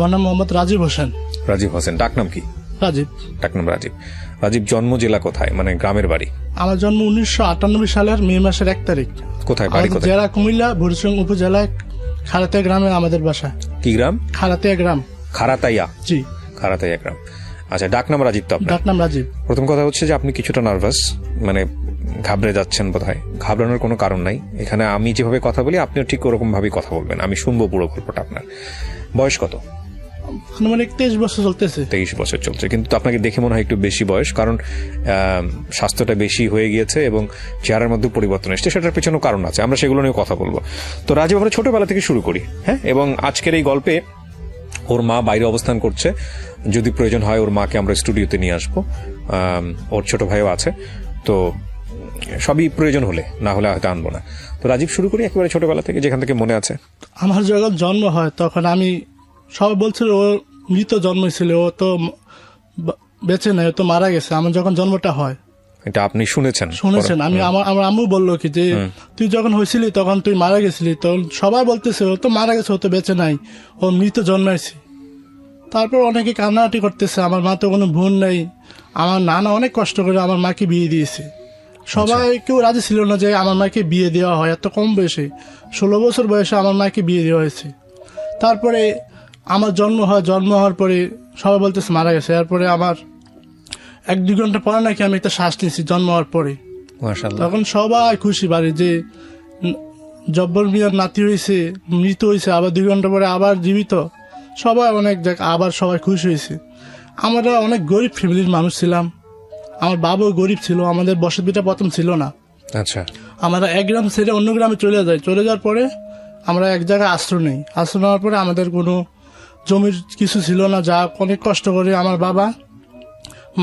আমার নাম মোহাম্মদ রাজীব হোসেন। রাজীব হোসেন, ডাক নাম কি? রাজীব। ডাক নাম রাজীব। রাজীব জন্ম জেলা কোথায়, মানে গ্রামের বাড়ি? আমার জন্ম 1998 সালের মে মাসের 1 তারিখ। কোথায় বাড়ি? কোথায়? জেলা কুমিল্লা, বুড়িচং উপজেলায় খারাতিয়া গ্রামে আমাদের বাসা। কি গ্রাম? খারাতিয়া গ্রাম। খারাতাইয়া? জি, খারাতাইয়া গ্রাম। আচ্ছা, ডাক নাম রাজীব তো আপনার? ডাক নাম রাজীব। প্রথম কথা হচ্ছে যে আপনি কিছুটা নার্ভাস, মানে ঘাবড়ে যাচ্ছেন বোধহয়। ঘাবড়ানোর কোনো কারণ নাই। এখানে আমি যেভাবে কথা বলি আপনিও ঠিক ওরকম ভাবেই কথা বলবেন। আমি শুনবো পুরো গল্পটা আপনার। বয়স কত? আনুমানিক 23 বছর চলতেছে। 23 বছর চলছে, কিন্তু আপনাকে দেখে মনে হয় একটু বেশি বয়স, কারণ স্বাস্থ্যটা বেশি হয়ে গিয়েছে এবং চেহারার মধ্যে পরিবর্তন এসছে। সেটার পেছনেও কারণ আছে, আমরা সেগুলো নিয়ে কথা বলবো। তো রাজীব, আমরা ছোটবেলা থেকে শুরু করি, হ্যাঁ? এবং আজকের এই গল্পে ওর মা বাইরে অবস্থান করছে, যদি প্রয়োজন হয় ওর মাকে আমরা স্টুডিওতে নিয়ে আসবো। ওর ছোট ভাইও আছে, তো সবই প্রয়োজন হলে, না হলে হয়তো আনবো না। তো রাজীব, শুরু করি একেবারে ছোটবেলা থেকে, যেখান থেকে মনে আছে। আমার যখন জন্ম হয় তখন আমি সবাই বলছিল ও মৃত জন্মেছিল, ও তো বেঁচে নেই, ও তো মারা গেছে। আমার যখন জন্মটা হয়, এটা আপনি শুনেছেন? আমি আমার আম্মু বললো কি যে তুই যখন হয়েছিলি তখন তুই মারা গেছিলি, তো সবাই বলতেছে ও তো মারা গেছে, ও তো বেঁচে নাই, ও মৃত জন্মাইছে। তারপর অনেকে কান্নাকাটি করতেছে, আমার মা তো কোনো ভুল নেই। আমার নানা অনেক কষ্ট করে আমার মাকে বিয়ে দিয়েছে। সবাই কেউ রাজি ছিল না যে আমার মাকে বিয়ে দেওয়া হয় এত কম বয়সে। 16 বছর বয়সে আমার মাকে বিয়ে দেওয়া হয়েছে। তারপরে আমার জন্ম হওয়ার পরে সবাই বলতেছে মারা গেছে। এরপরে আমার 1-2 ঘন্টা পরে নাকি আমি একটা শ্বাস নিয়েছি জন্ম হওয়ার পরে। মাশাআল্লাহ। তখন সবাই খুশি বাড়ি যে জব্বর মিয়ার নাতি হয়েছে, মৃত হয়েছে, আবার 2 ঘন্টা পরে আবার জীবিত। সবাই অনেক আবার সবাই খুশি হয়েছে। আমরা অনেক গরিব ফ্যামিলির মানুষ ছিলাম। আমার বাবাও গরিব ছিল, আমাদের বসতিটা প্রথম ছিল না। আচ্ছা। আমরা এক গ্রাম ছেড়ে অন্য গ্রামে চলে যাই। চলে যাওয়ার পরে আমরা এক জায়গায় আশ্রয় নেই। আশ্রয় নেওয়ার পরে আমাদের কোনো জমির কিছু ছিল না, যা অনেক কষ্ট করে আমার বাবা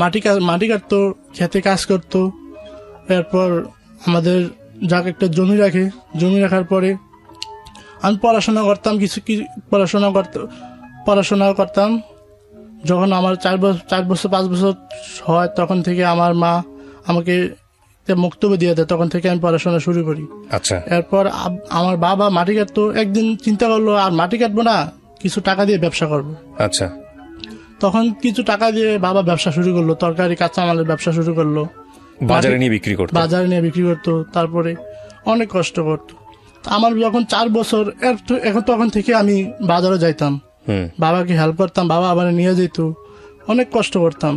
মাটি কাটতো, খেতে কাজ করতো। এরপর আমাদের যাকে একটা জমি রাখার পরে আমি পড়াশোনা করতাম, পড়াশোনা করতাম। যখন আমার 4 বছর 5 বছর হয় তখন থেকে আমার মা আমাকে মুক্তবে দিয়ে দেয়, তখন থেকে আমি পড়াশোনা শুরু করি। আচ্ছা। এরপর আমার বাবা মাটি কাটতো, একদিন চিন্তা করলো আর মাটি কাটবো না, কিছু টাকা দিয়ে ব্যবসা করবো। আচ্ছা। তখন কিছু টাকা দিয়ে বাবা ব্যবসা শুরু করলো, তরকারি কাঁচামালের ব্যবসা শুরু করলো। বাজারে নিয়ে বিক্রি করতো। তারপরে অনেক কষ্ট করতো। আমার যখন 4 বছর, তখন থেকে আমি বাজারে যাইতাম, বাবাকে হেল্প করতাম, বাবা আবার নিয়ে যেত, অনেক কষ্ট করতাম।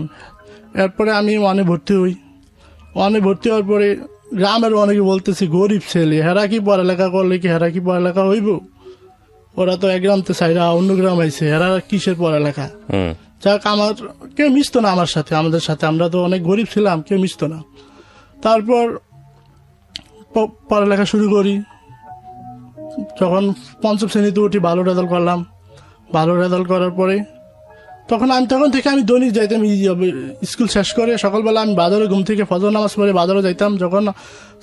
এরপরে আমি ভর্তি হওয়ার পরে গ্রামের অনেকে বলতেছি গরিব ছেলে, হেরা কি পড়ালেখা করলে কি হেরা কি পড়ালেখা হইব? ওরা তো এক গ্রামতে চাইরা অন্য গ্রাম আইছে, হেরা কিসের পড়ালেখা? যাক, আমার কেউ মিশতো না আমাদের সাথে, আমরা তো অনেক গরিব ছিলাম, কেউ মিশতো না। তারপর পড়ালেখা শুরু করি। যখন 5ম শ্রেণীতে উঠি, ভালো রেজাল্ট করলাম। ভালো রেজাল্ট করার পরে তখন থেকে আমি দৈনিক যাইতাম স্কুল শেষ করে সকালবেলা আমি বাজারে ঘুম থেকে ফজর নামাজ পড়ে বাজারে যাইতাম। যখন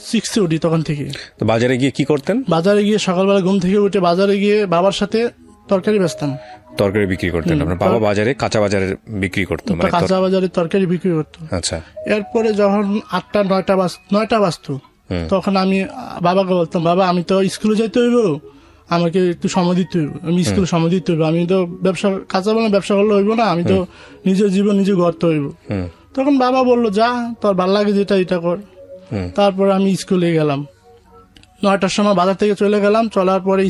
6-এ উঠি তখন থেকে। তো বাজারে গিয়ে কি করতেন? বাজারে গিয়ে সকালবেলা ঘুম থেকে উঠে বাজারে গিয়ে বাবার সাথে তরকারি বেচতাম। তরকারি বিক্রি করতেন আপনার বাবা? বাজারে কাঁচা বাজারে বিক্রি করতো? কাঁচা বাজারে তরকারি বিক্রি করতো। আচ্ছা। এরপরে যখন 8টা-9টা বাজতো তখন আমি বাবাকে বলতাম, বাবা আমি তো স্কুলে যাইতে হইব, আমাকে একটু সময় দিতে হইব, আমি স্কুলে সময় দিতে হইব, আমি তো কাঁচা বাজারে ব্যবসা করলে হইব না, আমি তো নিজের জীবন নিজে গড়তে হইব। তখন বাবা বললো, যা তোর ভাল লাগে যেটা এটা কর। তারপর আমি স্কুলে গেলাম। 9টার সময় বাজার থেকে চলে গেলাম। চলার পরে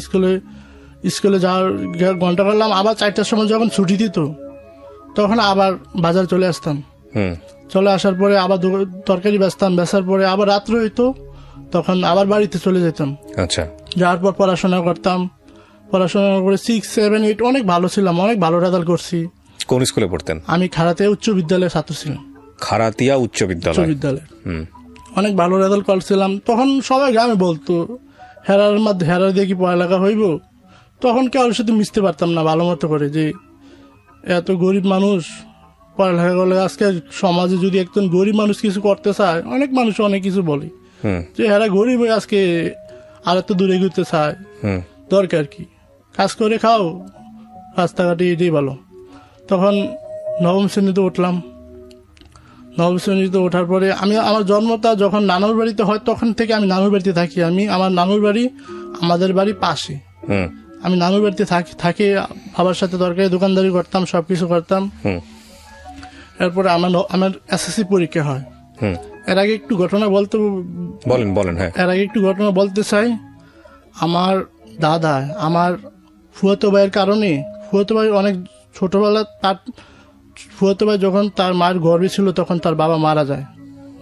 স্কুলে যাওয়ার ঘন্টা করলাম। আবার 4টার সময় যখন ছুটি দিত তখন আবার বাজার চলে আসতাম। চলে আসার পরে আবার তরকারি বেচার পরে আবার রাত্র হইতো, তখন আবার বাড়িতে চলে যেতাম। আচ্ছা। যাওয়ার পর পড়াশোনা করতাম। পড়াশোনা করে 6, 7, 8 অনেক ভালো ছিলাম, অনেক ভালো রেজাল্ট করছি। কোন স্কুলে পড়তেন? আমি খারাতিয়া উচ্চ বিদ্যালয়ের ছাত্র ছিলাম। খারাতিয়া উচ্চ বিদ্যালয়? অনেক ভালো রেজাল্ট করছিলাম। তখন সবাই গ্রামে বলতো হেরার দিয়ে কি পড়ালেখা হইব? তখন কারোর সাথে মিশতে পারতাম না ভালো মতো করে, যে এত গরিব মানুষ পড়ালেখা করলে। আজকে সমাজে যদি একজন গরিব মানুষ কিছু করতে চায়, অনেক মানুষ অনেক কিছু বলে যে হেরা গরিব হয়ে আজকে আর এত দূরে এগোতে চায়, দরকার কি? কাজ করে খাও, রাস্তাঘাটে এটাই ভালো। তখন 9ম শ্রেণীতে উঠলাম। 9ম শ্রেণীতে ওঠার পরে আমার জন্মটা যখন নানুর বাড়িতে হয় তখন থেকে আমি নানুর বাড়িতে থাকি। আমার নানুর বাড়ি আমাদের বাড়ি পাশে, আমি নানুর বাড়িতে থাকি বাবার সাথে দরকারি দোকানদারি করতাম, সবকিছু করতাম। এরপরে আমার এসএসসি পরীক্ষা হয়। এর আগে একটু ঘটনা বলেন। হ্যাঁ, এর আগে একটু ঘটনা বলতে চাই। আমার দাদা, আমার ফুয়াতো ভাইয়ের কারণে, ফুয়াতো ভাই অনেক ছোটবেলা, তার ফুয়াতো ভাই যখন তার মায়ের গর্ভে ছিল তখন তার বাবা মারা যায়।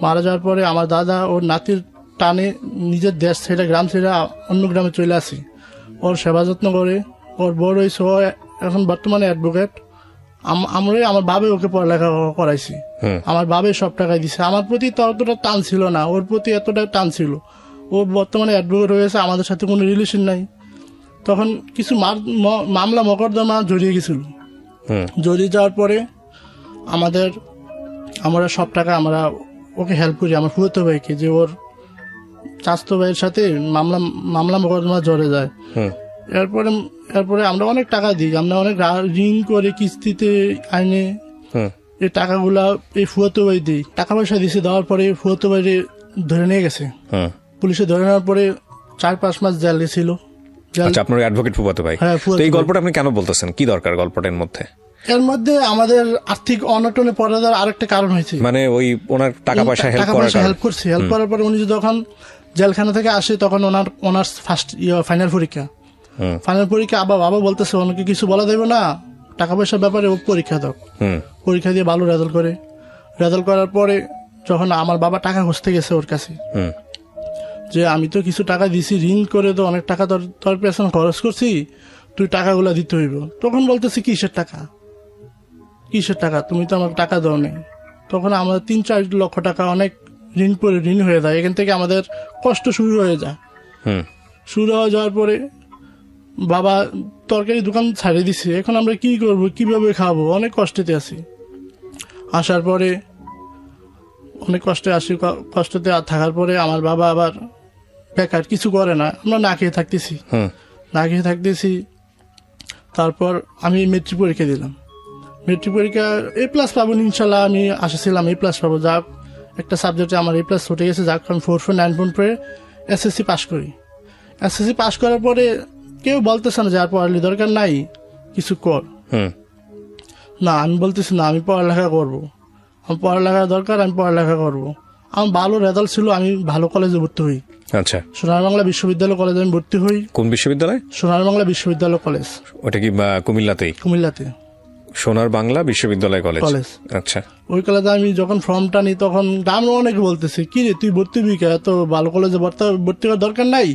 মারা যাওয়ার পরে আমার দাদা ওর নাতির টানে নিজের দেশ ছেড়ে, গ্রাম ছেড়ে অন্য গ্রামে চলে আসি। ওর সেবা যত্ন করে, ওর বড় হয়েছে, ও এখন বর্তমানে অ্যাডভোকেট। আমার বাবে ওকে পড়ালেখা করাইছি, আমার বাবে সব টাকাই দিছে। আমার প্রতি তো অতটা টান ছিল না, ওর প্রতি এতটা টান ছিল। ও বর্তমানে অ্যাডভোকেট হয়েছে, আমাদের সাথে কোনো রিলেশন নাই। তখন কিছু মামলা মকদ্দমা জড়িয়ে গেছিল। জড়িয়ে যাওয়ার পরে আমরা সব টাকা আমরা ওকে হেল্প করি, আমার ফুয়াতো ভাইকে, যে ওর চাচাতো ভাইয়ের সাথে মামলা মকদ্দমা জড়ে যায়। এরপরে আমরা অনেক টাকা দিই, আমরা অনেক ঋণ করে কিস্তিতে আইনে এই টাকাগুলা এই ফুয়াতো ভাই দিই। টাকা পয়সা দিছে, দেওয়ার পরে ফুয়াতো ভাই ধরে নিয়ে গেছে। পুলিশে ধরে নেওয়ার পরে 4-5 মাস জেল গেছিল। আপনার অ্যাডভোকেট ফুয়াতো ভাই। এই গল্পটা আপনি কেন বলতেছেন? কি দরকার গল্পটার মধ্যে? এর মধ্যে আমাদের আর্থিক অনটনে পড়ে যাওয়ার আরেকটা কারণ হয়েছে। মানে ওই ওনার টাকা পয়সা হেল্প করছে। হেল্প করার পরে উনি যখন জেলখানা থেকে আসে তখন ওনার ফার্স্ট ফাইনাল পরীক্ষা। আবার বাবা বলতেছে ওনাকে কিছু বলা দেবে না, টাকা পয়সার ব্যাপারে ও পরীক্ষা দাও। পরীক্ষা দিয়ে ভালো রেজাল্ট করে। রেজাল্ট করার পরে যখন আমার বাবা টাকা খুঁজতে গেছে ওর কাছে, যে আমি তো কিছু টাকা দিছি, ঋণ করে তো অনেক টাকা তোর পেছনে খরচ করছি, তুই টাকাগুলা দিতে হইব। তখন বলতেছি কিসের টাকা, তুমি তো আমাকে টাকা দাও নেই। তখন আমাদের 3-4 লক্ষ টাকা অনেক ঋণ হয়ে যায়। এখান থেকে আমাদের কষ্ট শুরু হয়ে যায়। শুরু হয়ে যাওয়ার পরে বাবা তরকারি দোকান ছাড়িয়ে দিছে। এখন আমরা কি করব, কিভাবে খাবো, অনেক কষ্টতে আছি। আসার পরে অনেক কষ্টতে থাকার পরে আমার বাবা আবার বেকার, কিছু করে না, আমরা না খেয়ে থাকতেছি। তারপর আমি মেট্রিক পরীক্ষা দিলাম। মেট্রিক পরীক্ষা A+ পাবো ইনশাল্লাহ, আমি আশাছিলাম A+ পাবো। যাক, একটা সাবজেক্টে আমার A+ উঠে গেছে। যাক, আমি 4.9 পেয়ে এসএসসি পাস করি। এসএসসি পাস করার পরে কেউ বলতেছে না যে আর পড়ালে দরকার নাই, কিছু কর। না, আমি বলতেছি না, আমি পড়ালেখা করবো, আমার পড়ালেখা দরকার, আমি পড়ালেখা করবো। আমার ভালো রেজাল্ট ছিল, আমি ভালো কলেজে ভর্তি হই। আচ্ছা, সোনার বাংলা বিশ্ববিদ্যালয় কলেজে আমি ভর্তি হই। কোন বিশ্ববিদ্যালয়? সোনার বাংলা বিশ্ববিদ্যালয় কলেজ। ওটা কি কুমিল্লাতে? সোনার বাংলা বিশ্ববিদ্যালয় কলেজ। আচ্ছা, ওই কলেজে আমি যখন ফর্মটা নিই তখন গ্রামে অনেকে বলতেছে, কি রে তুই ভর্তি হবি কে, এত ভালো কলেজে ভর্তি হওয়ার দরকার নাই,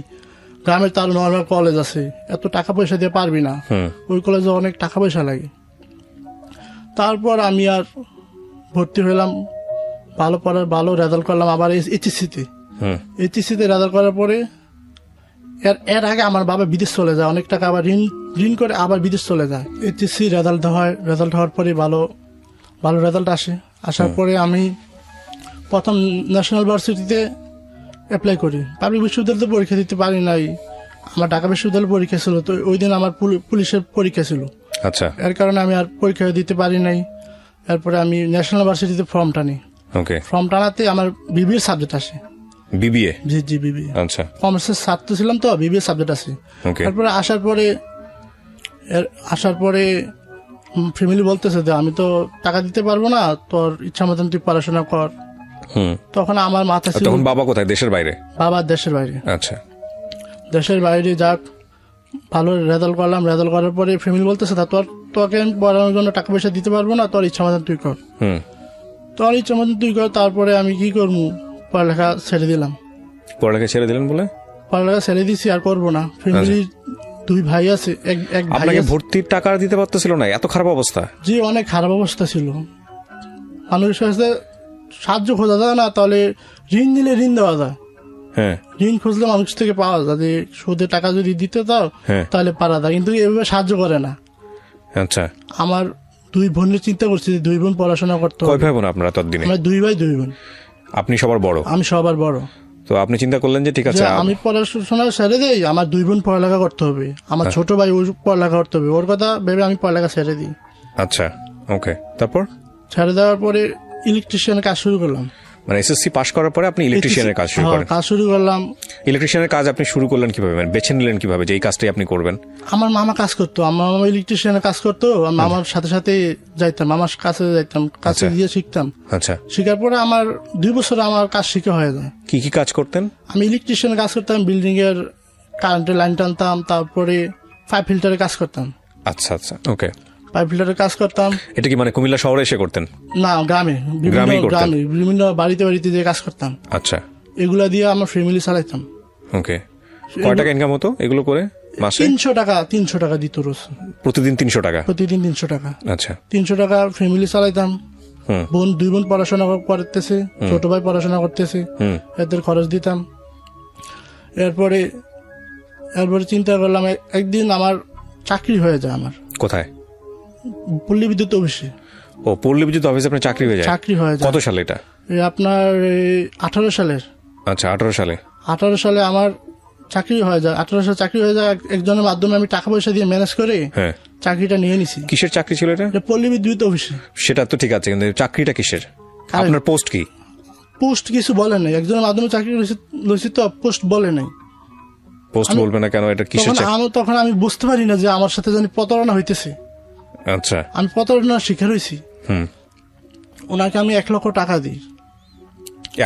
গ্রামের তার নর্মাল কলেজ আছে, এত টাকা পয়সা দিয়ে পারবি না, ওই কলেজে অনেক টাকা পয়সা লাগে। তারপর আমি আর ভর্তি হইলাম, ভালো রেজাল্ট করলাম। আবার এইচএসসিতে রেজাল্ট করার পরে এর আগে আমার বাবা বিদেশ চলে যায়, অনেক টাকা আবার ঋণ করে আবার বিদেশ চলে যায়। এইচএসসি রেজাল্ট হওয়ার পরে ভালো রেজাল্ট আসার পরে আমি প্রথম ন্যাশনাল ভার্সিটিতে অ্যাপ্লাই করি। পাবলিক বিশ্ববিদ্যালয়তে পরীক্ষা দিতে পারি নাই, আমার ঢাকা বিশ্ববিদ্যালয় পরীক্ষা ছিল। তো ওই দিন আমার পুলিশের পরীক্ষা ছিল। আচ্ছা, এর কারণে আমি আর পরীক্ষা দিতে পারি নাই। এরপরে আমি ন্যাশনাল ভার্সিটিতে ফর্ম টানি। ফর্ম টানাতে আমার বিবিএ সাবজেক্ট আসে। বিবিএ? জি, বিবিএ। আচ্ছা, কমার্সের ছাত্র ছিলাম তো, বিবিএ সাবজেক্ট আছে। তারপরে আসার পরে ফ্যামিলি বলতেছে যে আমি তো টাকা দিতে পারবো না, তোর ইচ্ছা মতন তুই পড়াশোনা কর। তখন আমার মাথা ছিল, তখন বাবা কোথায়? দেশের বাইরে? বাবা দেশের বাইরে। আচ্ছা, দেশের বাইরে। যাক, ভালো রেজাল্ট করলাম। রেজাল্ট করার পরে ফ্যামিলি বলতেছে তোকে আমি পড়ানোর জন্য টাকা পয়সা দিতে পারবো না, তোর ইচ্ছা মতন তুই কর। তারপরে আমি কি করবো, পড়ালেখা ছেড়ে দিলাম। পড়ালেখা ছেড়ে দিছি, আর করবো না। ফ্যামিলির 2 ভাই আছে, এক ভাই ভর্তির টাকা দিতে পারতেছিল না, এত খারাপ অবস্থা? জি, অনেক খারাপ অবস্থা ছিল। মানুষের সাথে সাহায্য খোঁজা যায় না, তাহলে ঋণ দিলে ঋণ দেওয়া যায়। ঋণ খুঁজলে মানুষ থেকে পাওয়া যায়, যে সুদে টাকা যদি দিতে চাও তাহলে পারা যায়, কিন্তু এভাবে সাহায্য করে না। আচ্ছা, আমার 2 বোনের চিন্তা করছি, 2 বোন পড়াশোনা করতে হবে। কয় ভাই বোন আপনারা ততদিনে? আমরা 2 ভাই 2 বোন। আপনি সবার বড়? আমি সবার বড়। তো আপনি চিন্তা করলেন যে ঠিক আছে আমি পড়াশোনা ছেড়ে দেই, আমার 2 বোন পড়ালেখা করতে হবে, আমার ছোট ভাই ওর পড়ালেখা করতে হবে, ওর কথা ভেবে আমি পড়ালেখা ছেড়ে দিই। আচ্ছা, ওকে। তারপর ছেড়ে দেওয়ার পরে ইলেকট্রিশিয়ান কাজ শুরু করলাম। মানে এসএসসি পাশ করার পরে আপনি ইলেকট্রিশিয়ানের কাজ শুরু করেন? কাজ শুরু করলাম। ইলেকট্রিশিয়ানের কাজ আপনি শুরু করলেন কিভাবে, মানে বেছে নিলেন কিভাবে যে এই কাজটাই আপনি করবেন? আমার মামা কাজ করতো, আমার মামা ইলেকট্রিশিয়ানের কাজ করতো, মামার সাথে সাথে যাইতাম, মামার কাছে যাইতাম, কাছে গিয়ে শিখতাম। আচ্ছা, শিখার পরে আমার 2 বছর আমার কাজ শিখে হয়ে যায়। কি কি কাজ করতেন? আমি ইলেকট্রিশিয়ানের কাজ করতাম, বিল্ডিং এর কারেন্টের লাইন টানতাম, তারপরে পাইপ ফিল্টারের কাজ করতাম। আচ্ছা আচ্ছা, ওকে। পাইপ ফিল্টারের কাজ করতাম। এটা কি মানে কুমিল্লা শহরে এসে করতেন? না, গ্রামে, বিভিন্ন বাড়িতে বাড়িতে যে কাজ করতাম। আচ্ছা, এগুলা দিয়ে আমার ফ্যামিলি চালাইতাম। ওকে। কয় টাকা ইনকাম হতো এগুলো করে মাসে? 300 টাকা দিত রোজ। প্রতিদিন 300 টাকা? প্রতিদিন 300 টাকা। আচ্ছা, 300 টাকা ফ্যামিলি চালাইতাম। বোন 2 বোন পড়াশোনা করতেছে, ছোট ভাই পড়াশোনা করতেছে, এদের খরচ দিতাম। এরপরে চিন্তা করলাম একদিন আমার চাকরি হয়ে যায়। আমার কোথায়? পল্লী বিদ্যুৎ অফিসে। ও, পল্লী বিদ্যুৎ অফিসে আপনার চাকরি হয়ে যায়? চাকরি হয়ে যায়। কত সালে এটা? আপনার 18 সালের। আচ্ছা, 18 সালে। 18 সালে আমার চাকরি হয়ে যায়। 18 সালে চাকরি হয়ে যায়। একজনের মাধ্যমে আমি টাকা পয়সা দিয়ে ম্যানেজ করে চাকরিটা নিয়ে নিছি। কিসের চাকরি ছিল এটা? পল্লী বিদ্যুৎ অফিসে। সেটা তো ঠিক আছে, কিন্তু চাকরিটা কিসের? আপনার পোস্ট কি? পোস্ট কিছু বলে নাই। একজনের মাধ্যমে চাকরি লইছি তো, পোস্ট বলে নাই। পোস্ট বলবে না কেন? এটা কিসের চাকরি? তখন আমি বুঝতে পারি না যে আমার সাথে জানি প্রতারণা হইতেছে। আচ্ছা, আমি প্রতারণার শিকার হয়েছি। ওনাকে আমি 1 লক্ষ টাকা দিই।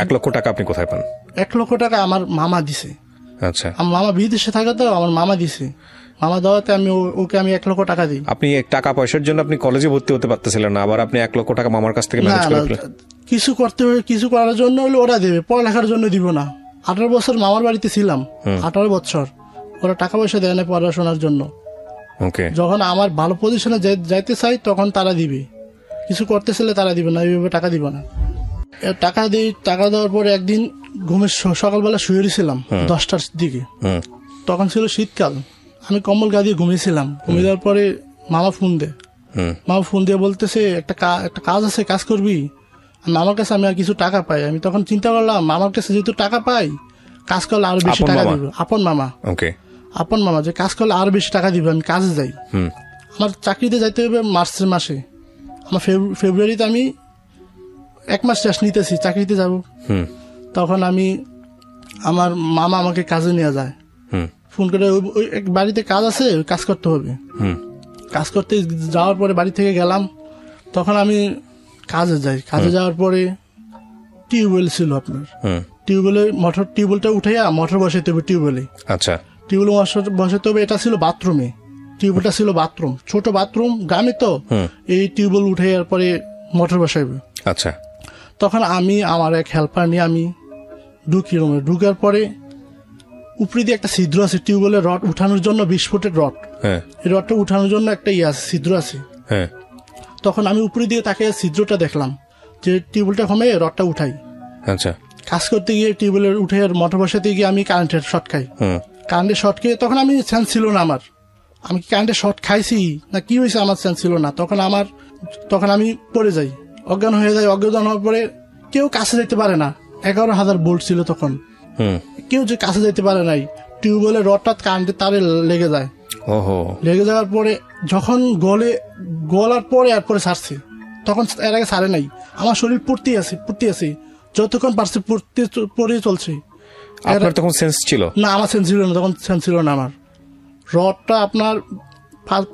1 লক্ষ টাকা আপনি কোথায় পান? 1 লক্ষ টাকা আমার মামা দিছে। আচ্ছা, আমার মামা বিদেশে থাকে তো, আমার মামা দিছে। মামা দেওয়াতে ওকে আমি 1 লক্ষ টাকা দিই। আপনি টাকা পয়সার জন্য আপনি কলেজে ভর্তি হতে পারতেছিলেন না, আবার আপনি 1 লক্ষ টাকা মামার কাছ থেকে ম্যানেজ করে ফেলেন? কিছু করতে হবে, কিছু করার জন্য হলে ওরা দেবে, পড়ালেখার জন্য দিব না। 18 বছর মামার বাড়িতে ছিলাম। 18 বছর ওরা টাকা পয়সা দেয় না পড়াশোনার জন্য। ওকে। যখন আমার ভালো পজিশনে যাইতে চাই তখন তারা দিবে, কিছু করতেছিলে তারা দিবে না, এইভাবে টাকা দিব না। টাকা দিই। টাকা দেওয়ার পরে একদিন ঘুমের সকালবেলা শুয়ে ছিলাম 10টার দিকে। তখন ছিল শীতকাল। আমি কম্বল গা দিয়ে ঘুমিয়েছিলাম। ঘুমিয়ে দেওয়ার পরে মামা ফোন দিয়ে বলতেছে একটা কাজ আছে, কাজ করবি? মামার কাছে আমি আর কিছু টাকা পাই। আমি তখন চিন্তা করলাম মামার কাছে যেহেতু টাকা পাই, কাজ করলে আরো বেশি টাকা দিবে। আপন মামা যে কাজ করলে আরো বেশি টাকা দিবে, আমি কাজে যাই। আমার চাকরিতে যাইতে হবে মার্চের মাসে। আমার ফেব্রুয়ারিতে আমি 1 মাস শেষ নিতেছি, চাকরিতে যাব। তখন আমার মামা আমাকে কাজে নিয়ে যায়। ফোন করে ওই বাড়িতে কাজ আছে, ওই কাজ করতে হবে। কাজ করতে যাওয়ার পরে বাড়ি থেকে গেলাম। তখন আমি কাজে যাই। কাজে যাওয়ার পরে টিউবওয়েল ছিল আপনার। টিউবওয়েলটা উঠাইয়া মোটর বসাইতে হবে টিউবওয়েলে। আচ্ছা, টিউবওয়েল বসাইতে হবে। এটা ছিল বাথরুমে। টিউবওয়েলটা ছিল বাথরুম, ছোট বাথরুম, গ্রামে তো। এই টিউবওয়েল উঠাইয়ার পরে মোটর বসাইবে। আচ্ছা, তখন আমার এক হেল্পার নিয়ে আমি ঢুকি রুমে। ঢুকার পরে উপরে দিয়ে একটা ছিদ্র আছে, টিউবওয়েলের রড উঠানোর জন্য 20 ফুটের রড। এই রডটা উঠানোর জন্য একটা আছে, ছিদ্র আছে। তখন আমি উপরে দিয়ে তাকে ছিদ্রটা দেখলাম যে টিউবওয়েলটা কমে রডটা উঠাই। আচ্ছা, কাজ করতে গিয়ে টিউবওয়েলের উঠে মোটর বসাতে গিয়ে আমি কারেন্টের শর্ট খাই। কারেন্টের শর্ট খেয়ে তখন আমি সেন্স ছিল না আমার, আমি কি কারেন্টের শর্ট খাইছি না কি হয়েছে আমার সেন্স ছিল না। তখন আমি পড়ে যাই, অজ্ঞান হয়ে যাই। অজ্ঞান হওয়ার পরে কেউ কাছে যেতে পারে না। 11,000 ভোল্ট ছিল তখন। কেউ যে কাছে যেতে পারে নাই। টিউবওয়েলের রডটা কারেন্টের তারে লেগে যায়। লেগে যাওয়ার পরে যখন গলার পরে এরপরে ছাড়ছে, তখন এর আগে ছাড়ে নাই। আমার শরীর পড়তে আছে যতক্ষণ পারছে পড়ে চলছে। আপনার তখন সেন্স ছিল না? আমার সেন্স ছিল না তখন, সেন্স ছিল না আমার। রডটা আপনার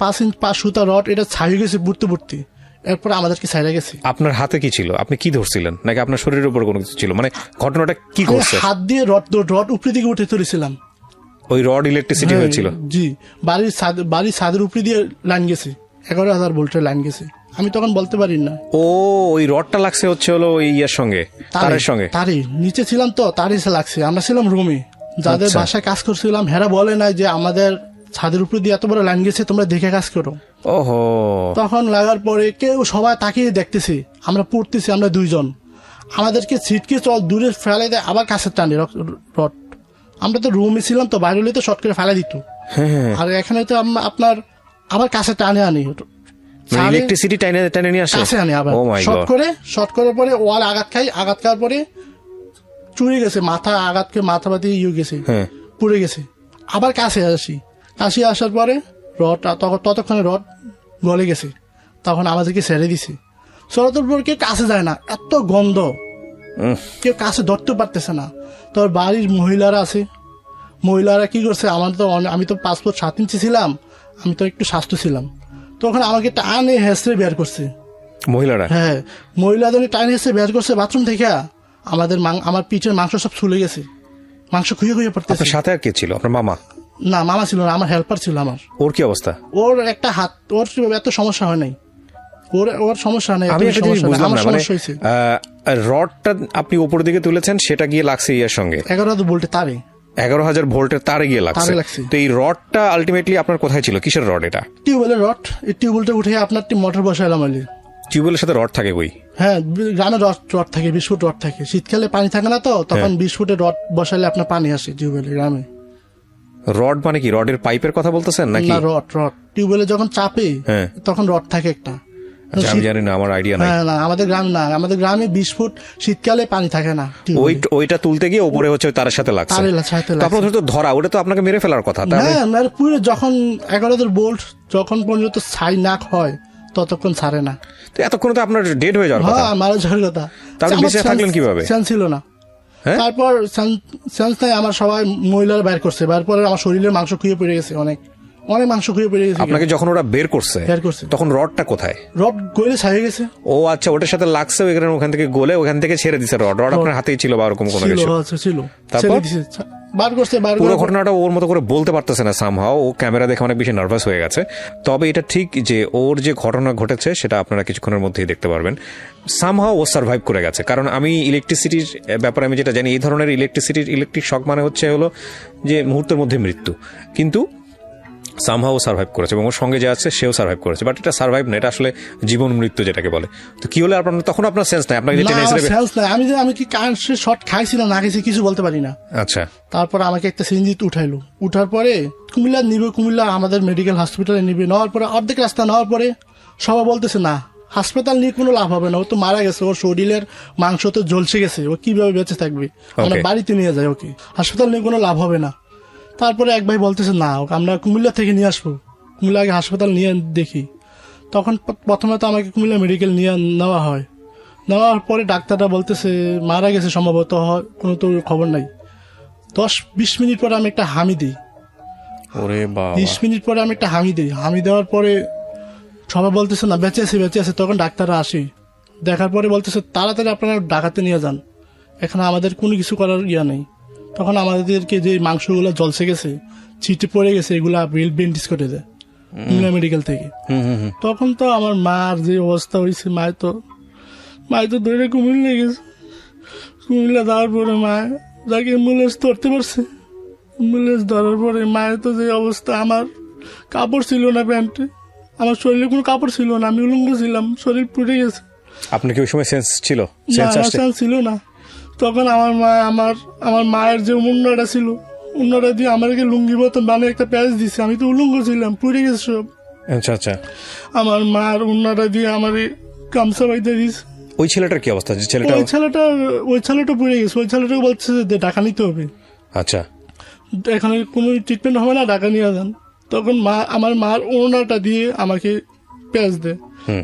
5 ইঞ্চ 5 সুতা রড, এটা ছাড়িয়ে গেছে পড়তে। এরপরে আমাদেরকে ছাড়া গেছে। আপনার হাতে কি ছিল? আপনি কি ধরছিলেন নাকি আপনার শরীরের উপর কোনো কিছু ছিল? মানে ঘটনাটা কি করছে? হাত দিয়ে রড উপরে দিকে উঠে তুলেছিলাম। ওই রড ইলেকট্রিসিটি হয়েছিল? জি, বাড়ির ছাদের উপরে দিয়ে লাইন গেছে, 11,000 ভোল্টের লাইন গেছে। আমি তখন বলতে পারি না। ওই রডটা লাগছে হলো ওই ইয়ার সঙ্গে, তারের সঙ্গে। তারই নিচে ছিলাম তো, তারই লাগছে। আমরা ছিলাম রুমে, যাদের বাসায় কাজ করছিলাম। হেরা বলে নাই যে আমাদের ছাদের উপরে দিয়ে এত বড় লাইন গেছে, তোমরা দেখে কাজ করো। তখন লাগার পরে সবাই তাকিয়ে দেখতেছি, আমরা পড়তেছি, আমরা 2 জন। আমাদেরকে ছিটকে দূরে ফেলে দেয়, আবার কাছে টানে রড। আমরা তো রুমে ছিলাম তো, বাইরে হলে তো শর্ট করে ফেলে দিত। আর এখানে তো আপনার আবার কাছে টানে আনি, ইলেকট্রিসিটি টানে নিয়ে আসে কাছে আনি আবার শর্ট করার পরে ওয়াল আঘাত খাওয়ার পরে চুরি গেছে, মাথা পাতি গেছে, পুড়ে গেছে। আবার কাছে আসার পরে ততক্ষণে রড গলে গেছে। তখন আমাদেরকে ছেড়ে দিছে। সরাতর পর কেউ কাছে যায় না, এত গন্ধ। কেউ কাছে ধরতে পারতেছে না। তোর বাড়ির মহিলারা আছে, মহিলারা কি করছে, আমি তো 5 ফুট 7 ইঞ্চি ছিলাম, আমি তো একটু স্বাস্থ্য ছিলাম, তখন আমাকে টানে হেসড়ে বের করছে মহিলারা। হ্যাঁ, মহিলাদের টানে হেসড়ে বের করছে বাথরুম থেকে। আমার পিঠের মাংস সব ছুলে গেছে, মাংস খুঁয়ে খুঁয়ে পড়তেছে। আপনার সাথে আর কে ছিল? আপনার মামা? না, মামা ছিল না, আমার হেল্পার ছিল। আমার ওর কি অবস্থা? ওর একটা হাত, ওর এত সমস্যা হয় নাই, ওর সমস্যা নেই। আমি একটা জিনিস বুঝলাম না, মানে রডটা আপনি উপরের দিকে তুলেছেন, সেটা গিয়ে লাগছে ইয়ার সঙ্গে 11,000 ভোল্টে তারে, 11,000 ভোল্টের তারে গিয়ে লাগছে। তো এই রডটা আলটিমেটলি আপনার কোথায় ছিল? কিসের রড এটা? টিউবওয়েলের রড। এই টিউবওয়েলটা উঠে আপনার মোটর বসাইলাম। টিউবওয়েলের সাথে রড থাকে কই? হ্যাঁ, গ্রামে রড থাকে, 20 ফুট রড থাকে। শীতকালে পানি থাকে না, তো তখন 20 ফুটের রড বসাইলে আপনার পানি আসে টিউবওয়েলে গ্রামে। রড মানে কি? রডের পাইপের কথা বলতেছেন নাকি? না, রড টিউবওয়েলে যখন চাপে তখন রড থাকে একটা। আমি জানি না, আমার আইডিয়া নাই। না, আমাদের গ্রামে না, আমাদের গ্রামে 20 ফুট শীতকালে পানি থাকে না। ওইটা তুলতে গিয়ে উপরে হচ্ছে তার সাথে লাগছে। আপনার তো ধরা, ওটা তো আপনাকে মেরে ফেলার কথা। হ্যাঁ, পুরো যখন 11,000 ভোল্ট যখন পর্যন্ত ছাই না হয় ততক্ষণ ছাড়ে না। তো এতক্ষণ তো আপনার ডেড হয়ে যাওয়ার কথা। মারা যাওয়ার কথা। তাহলে বেঁচে থাকলেন কিভাবে? সেন্স ছিল না। তারপর সেন্স নাই আমার, সবাই মহিলারা বাইর করছে। বাইর পরে আমার শরীরের মাংস খুঁয়ে পড়ে গেছে, অনেক মাংস খুঁয়ে পড়ে গেছে। আপনাকে যখন ওরা বের করছে তখন রডটা কোথায়? রড গলে ছাই গেছে। ও আচ্ছা, ওটার সাথে লাগছে, ওখান থেকে গলে ওখান থেকে ছেড়ে দিছে। রড আপনার হাতেই ছিল বা ওরকম কোনো কিছু ছিল? তারপর বার করছে। পুরো ঘটনাটা ওর মতো করে বলতে পারতেছে না সামহাও। ও ক্যামেরা দেখে অনেক বেশি নার্ভাস হয়ে গেছে। তবে এটা ঠিক যে ওর যে ঘটনা ঘটেছে সেটা আপনারা কিছুক্ষণের মধ্যেই দেখতে পারবেন। সামহাও ও সার্ভাইভ করে গেছে। কারণ আমি ইলেকট্রিসিটির ব্যাপারে আমি যেটা জানি, এই ধরনের ইলেকট্রিক শক মানে হলো যে মুহূর্তের মধ্যে মৃত্যু, কিন্তু সামহাও সার্ভাইভ করেছে এবং ওর সঙ্গে যে আছে সেও সার্ভাইভ করেছে। বাট এটা সার্ভাইভ না, এটা আসলে জীবন মৃত্যু যেটাকে বলে। তো কি হলে আপনার তখন আপনার সেন্স নাই? আপনাকে আমি কি কারেন্টের শট খাইছি না খাইছি কিছু বলতে পারি না। আচ্ছা, তারপর আমাকে একটা সিরিঞ্জিতে উঠাইলো। উঠার পরে কুমিল্লা আমাদের মেডিকেল হসপিটালে নিবে। নেওয়ার পরে অর্ধেক রাস্তা নেওয়ার পরে সবাই বলতেছে না, হাসপাতাল নিয়ে কোনো লাভ হবে না, ও তো মারা গেছে, ওর শরীরের মাংস তো ঝলসে গেছে, ও কিভাবে বেঁচে থাকবে, আমরা বাড়িতে নিয়ে যাই ওকে, হাসপাতাল নিয়ে কোনো লাভ হবে না। তারপরে এক ভাই বলতেছে না, আমরা কুমিল্লা থেকে নিয়ে আসবো, কুমিল্লা আগে হাসপাতাল নিয়ে দেখি। তখন প্রথমে তো আমাকে কুমিল্লা মেডিকেল নিয়ে নেওয়া হয়। নেওয়ার পরে ডাক্তাররা বলতেছে মারা গেছে সম্ভবত, কোনো তো খবর নাই। 10-20 মিনিট পরে আমি একটা হামি দিই। 20 মিনিট পরে আমি একটা হামি দিই। হামি দেওয়ার পরে সবাই বলতেছে না বেঁচে আছে। তখন ডাক্তাররা আসে, দেখার পরে বলতেছে তাড়াতাড়ি আপনারা ঢাকাতে নিয়ে যান, এখানে আমাদের কোনো কিছু করার ইয়া নেই। তখন আমাদেরকে যে মাংসগুলো জলসে গেছে, ছিটে পড়ে গেছে, এগুলা বেন্ডিজ করে দেয় কুমিল্লা মেডিকেল থেকে। তখন তো আমার মার যে অবস্থা হয়েছে, মায় তো ধরে কুমিল্লা গেছে। কুমিল্লা যাওয়ার পরে মায় যাকে অ্যাম্বুলেন্স ধরতে পারছে, অ্যাম্বুলেন্স ধরার পরে মায়ের তো যে অবস্থা, আমার কাপড় ছিল না প্যান্টে, আমার শরীরে কোনো কাপড় ছিল না, আমি উলঙ্গ ছিলাম, শরীর পুড়ে গেছে। আপনার কি ওই সময় সেন্স ছিল? সেন্স ছিল না। তখন আমার মা আমার মায়ের যে উন্নাটা ছিল, উন্নাটা দিয়ে আমাকে লুঙ্গি মতন বানিয়ে একটা প্যাচ দিছে, আমি তো উলঙ্গ ছিলাম, পুড়ে গেছে সব। আচ্ছা, আমার মার উন্নাটা দিয়ে আমার গামছা বাইতে দিছে। ওই ছেলেটার কি অবস্থা? যে ছেলেটা ওই ছেলেটা পুড়ে গেছে। ওই ছেলেটাকে বলছে যে ঢাকা নিতে হবে। আচ্ছা, এখানে কোনো ট্রিটমেন্ট হবে না, ঢাকা নিয়ে যান। তখন আমার মার ওড়নাটা দিয়ে আমাকে প্যাচ দেয়।